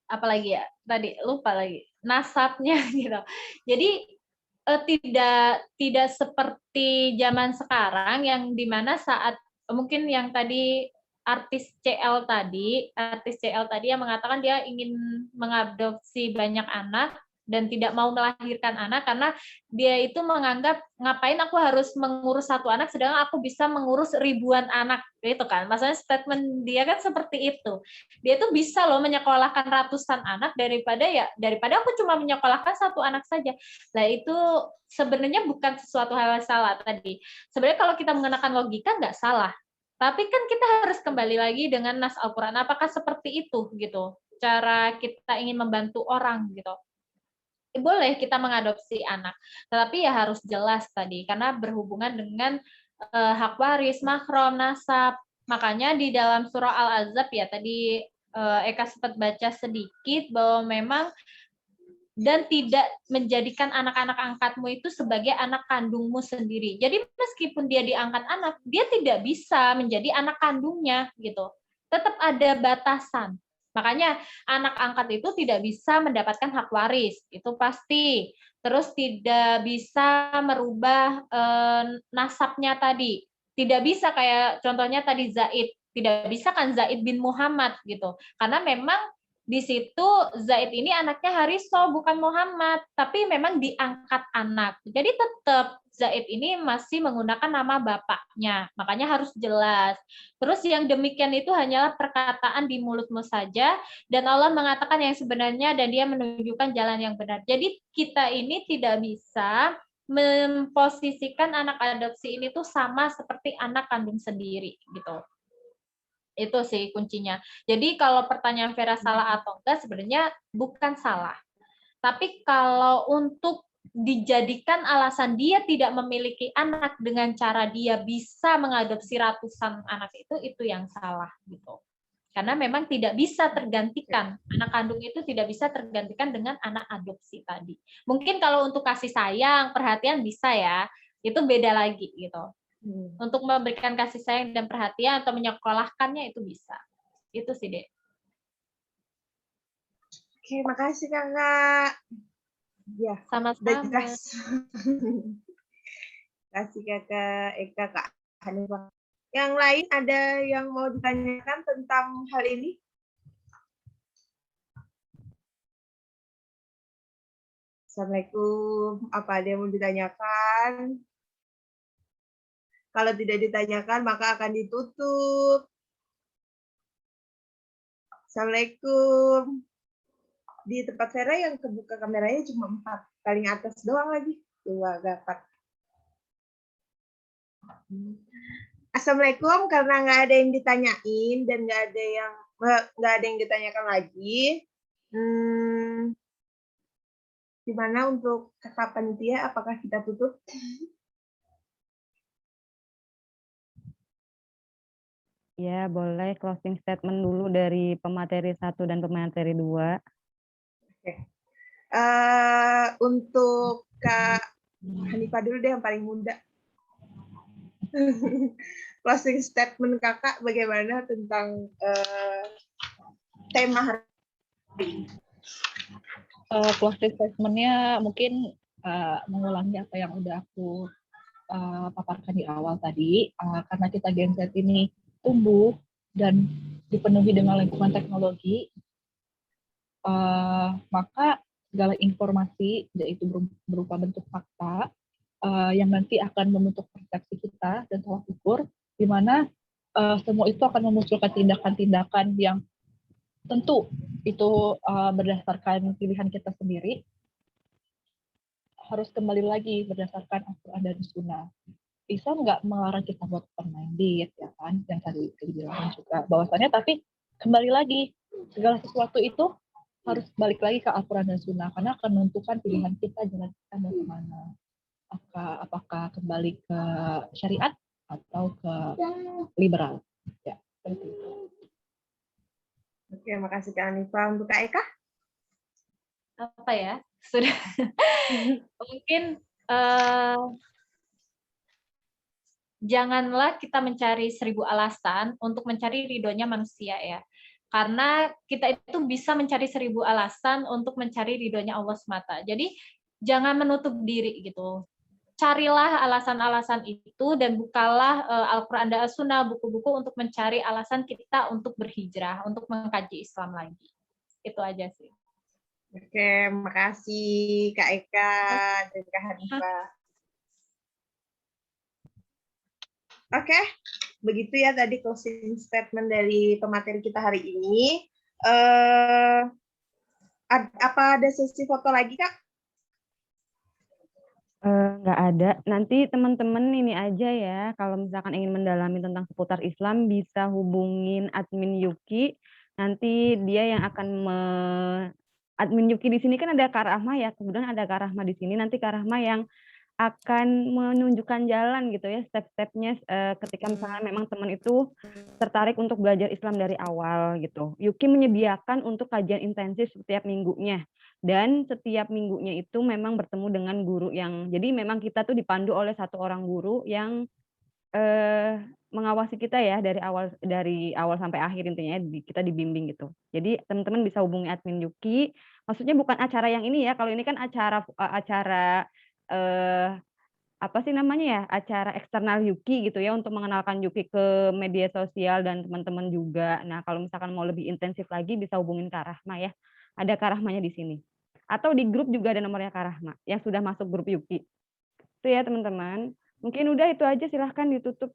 apalagi ya, tadi lupa lagi nasabnya gitu. Jadi tidak seperti zaman sekarang yang dimana saat mungkin yang tadi artis CL tadi yang mengatakan dia ingin mengadopsi banyak anak dan tidak mau melahirkan anak karena dia itu menganggap ngapain aku harus mengurus satu anak sedangkan aku bisa mengurus ribuan anak gitu kan. Maksudnya statement dia kan seperti itu. Dia tuh bisa loh menyekolahkan ratusan anak daripada aku cuma menyekolahkan satu anak saja. Nah, itu sebenarnya bukan sesuatu hal yang salah tadi. Sebenarnya kalau kita menggunakan logika nggak salah. Tapi kan kita harus kembali lagi dengan nas Al-Qur'an. Apakah seperti itu gitu? Cara kita ingin membantu orang gitu. Boleh kita mengadopsi anak, tetapi ya harus jelas tadi karena berhubungan dengan hak waris, mahram, nasab. Makanya di dalam surah Al-Ahzab ya tadi Eka sempat baca sedikit bahwa memang dan tidak menjadikan anak-anak angkatmu itu sebagai anak kandungmu sendiri. Jadi meskipun dia diangkat anak, dia tidak bisa menjadi anak kandungnya gitu. Tetap ada batasan. Makanya anak angkat itu tidak bisa mendapatkan hak waris, itu pasti. Terus tidak bisa merubah nasabnya tadi. Tidak bisa kayak contohnya tadi Zaid. Tidak bisa kan Zaid bin Muhammad gitu. Karena memang di situ Zaid ini anaknya Hariso bukan Muhammad, tapi memang diangkat anak. Jadi tetap Zaid ini masih menggunakan nama bapaknya, makanya harus jelas. Terus yang demikian itu hanyalah perkataan di mulutmu saja, dan Allah mengatakan yang sebenarnya dan dia menunjukkan jalan yang benar. Jadi kita ini tidak bisa memposisikan anak adopsi ini tuh sama seperti anak kandung sendiri gitu. Itu sih kuncinya. Jadi kalau pertanyaan Vera salah atau enggak, sebenarnya bukan salah. Tapi kalau untuk dijadikan alasan dia tidak memiliki anak dengan cara dia bisa mengadopsi ratusan anak itu yang salah gitu. Karena memang tidak bisa tergantikan. Anak kandung itu tidak bisa tergantikan dengan anak adopsi tadi. Mungkin kalau untuk kasih sayang, perhatian bisa ya. Itu beda lagi gitu. Untuk memberikan kasih sayang dan perhatian atau menyekolahkannya itu bisa. Itu sih, Dek. Oke, makasih Kakak. Ya, Sama-sama. Kasih Kakak Eka, Kak Hanifah. Yang lain ada yang mau ditanyakan tentang hal ini? Assalamualaikum. Apa ada yang mau ditanyakan? Kalau tidak ditanyakan, maka akan ditutup. Assalamualaikum. Di tempat Vera yang kebuka kameranya cuma 4. Paling atas doang lagi. 2, 4. Assalamualaikum. Karena nggak ada yang ditanyain dan nggak ada yang ditanyakan lagi. Gimana untuk kata panitia? Apakah kita tutup? Ya, boleh closing statement dulu dari pemateri 1 dan pemateri 2. Oke. Untuk Kak Hanifah dulu deh yang paling muda. Closing statement Kakak bagaimana tentang tema hari ini? Closing statement-nya mungkin mengulangi apa yang udah aku paparkan di awal tadi. Karena kita Gen Z ini tumbuh dan dipenuhi dengan lingkungan teknologi, maka segala informasi yaitu berupa bentuk fakta yang nanti akan membentuk persepsi kita dan tolak ukur, di mana semua itu akan memunculkan tindakan-tindakan yang tentu itu berdasarkan pilihan kita sendiri, harus kembali lagi berdasarkan Al-Quran dan Sunnah. Islam nggak melarang kita buat open minded, ya kan, yang tadi dibilang juga bahwasannya, tapi kembali lagi segala sesuatu itu harus balik lagi ke Al-Quran dan Sunnah karena akan menentukan pilihan kita jalan kita mau kemana. Apakah kembali ke syariat atau ke liberal, ya seperti itu. Oke, makasih Kak Hanifah. Untuk Kak Eka? Apa ya? Sudah. Mungkin janganlah kita mencari 1000 alasan untuk mencari ridhonya manusia ya. Karena kita itu bisa mencari 1000 alasan untuk mencari ridhonya Allah semata. Jadi jangan menutup diri gitu. Carilah alasan-alasan itu dan bukalah Al-Quran dan As-Sunnah, buku-buku untuk mencari alasan kita untuk berhijrah, untuk mengkaji Islam lagi. Itu aja sih. Oke, makasih Kak Eka dan Kak Hanifah. Oke, begitu ya tadi closing statement dari pemateri kita hari ini. Apa ada sesi foto lagi, Kak? Nggak ada. Nanti teman-teman ini aja ya, kalau misalkan ingin mendalami tentang seputar Islam, bisa hubungin admin Yuki. Nanti dia yang akan admin Yuki di sini kan ada Kak Rahma ya, kemudian ada Kak Rahma di sini. Nanti Kak Rahma yang akan menunjukkan jalan gitu ya, step-stepnya ketika misalnya memang teman itu tertarik untuk belajar Islam dari awal gitu. Yuki menyediakan untuk kajian intensif setiap minggunya. Dan setiap minggunya itu memang bertemu dengan guru yang, jadi memang kita tuh dipandu oleh satu orang guru yang mengawasi kita ya dari awal sampai akhir, intinya kita dibimbing gitu. Jadi teman-teman bisa hubungi admin Yuki. Maksudnya bukan acara yang ini ya, kalau ini kan acara apa sih namanya ya, acara eksternal Yuki gitu ya, untuk mengenalkan Yuki ke media sosial dan teman-teman juga. Nah, kalau misalkan mau lebih intensif lagi bisa hubungin Kak Rahma ya. Ada Kak Rahmanya di sini. Atau di grup juga ada nomornya Kak Rahma yang sudah masuk grup Yuki. Itu ya teman-teman. Mungkin udah itu aja, silahkan ditutup.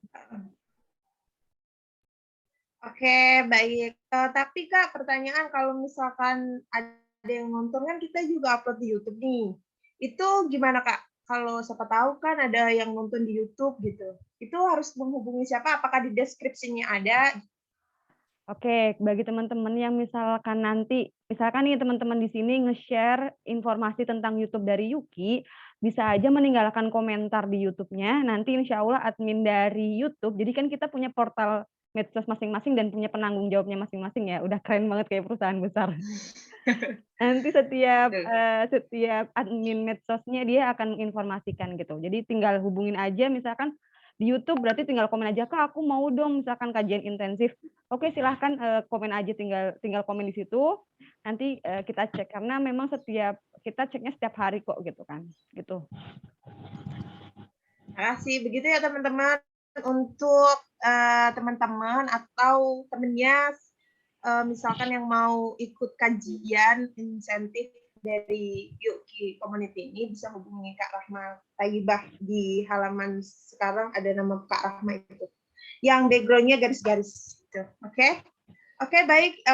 Oke, baik. Tapi Kak, pertanyaan kalau misalkan ada yang nonton kan kita juga upload di YouTube nih. Itu gimana Kak? Kalau siapa tahu kan ada yang nonton di YouTube gitu. Itu harus menghubungi siapa? Apakah di deskripsinya ada? Oke, bagi teman-teman yang misalkan nanti, misalkan nih teman-teman di sini nge-share informasi tentang YouTube dari Yuki, bisa aja meninggalkan komentar di YouTube-nya. Nanti insya Allah admin dari YouTube, jadi kan kita punya portal medsos masing-masing dan punya penanggung jawabnya masing-masing ya. Udah keren banget kayak perusahaan besar. Nanti setiap admin medsosnya dia akan menginformasikan gitu. Jadi tinggal hubungin aja, misalkan di YouTube berarti tinggal komen aja, Kak aku mau dong misalkan kajian intensif. Oke, silahkan komen aja, tinggal komen di situ. Nanti kita cek, karena memang kita ceknya setiap hari kok gitu kan. Gitu. Terima kasih. Begitu ya teman-teman. Untuk teman-teman atau temennya misalkan yang mau ikut kajian insentif dari Yuki Community ini, bisa hubungi Kak Rahma Taibah di halaman sekarang, ada nama Kak Rahma itu. Yang background-nya garis-garis. Gitu. Oke, baik.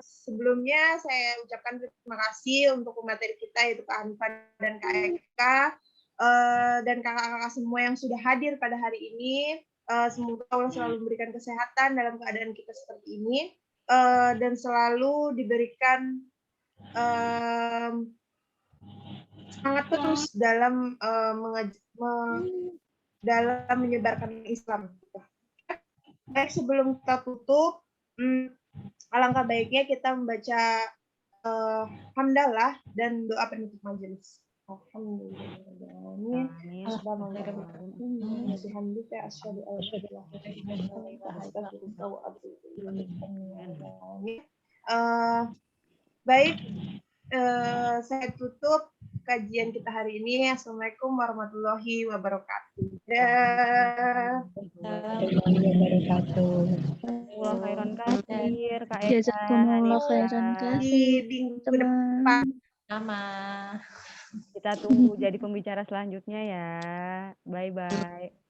Sebelumnya saya ucapkan terima kasih untuk pemateri kita, yaitu Kak Hanifah dan Kak Eka, dan kakak-kakak semua yang sudah hadir pada hari ini. Semoga Allah selalu memberikan kesehatan dalam keadaan kita seperti ini, dan selalu diberikan semangat terus dalam dalam menyebarkan Islam. Baik, sebelum kita tutup, alangkah baiknya kita membaca hamdalah dan doa penutup majelis. Baik, saya tutup kajian kita hari ini. Assalamualaikum warahmatullahi wabarakatuh. Jazakumullah khairan katsir. Teman. Sama. Kita tunggu jadi pembicara selanjutnya ya. Bye-bye.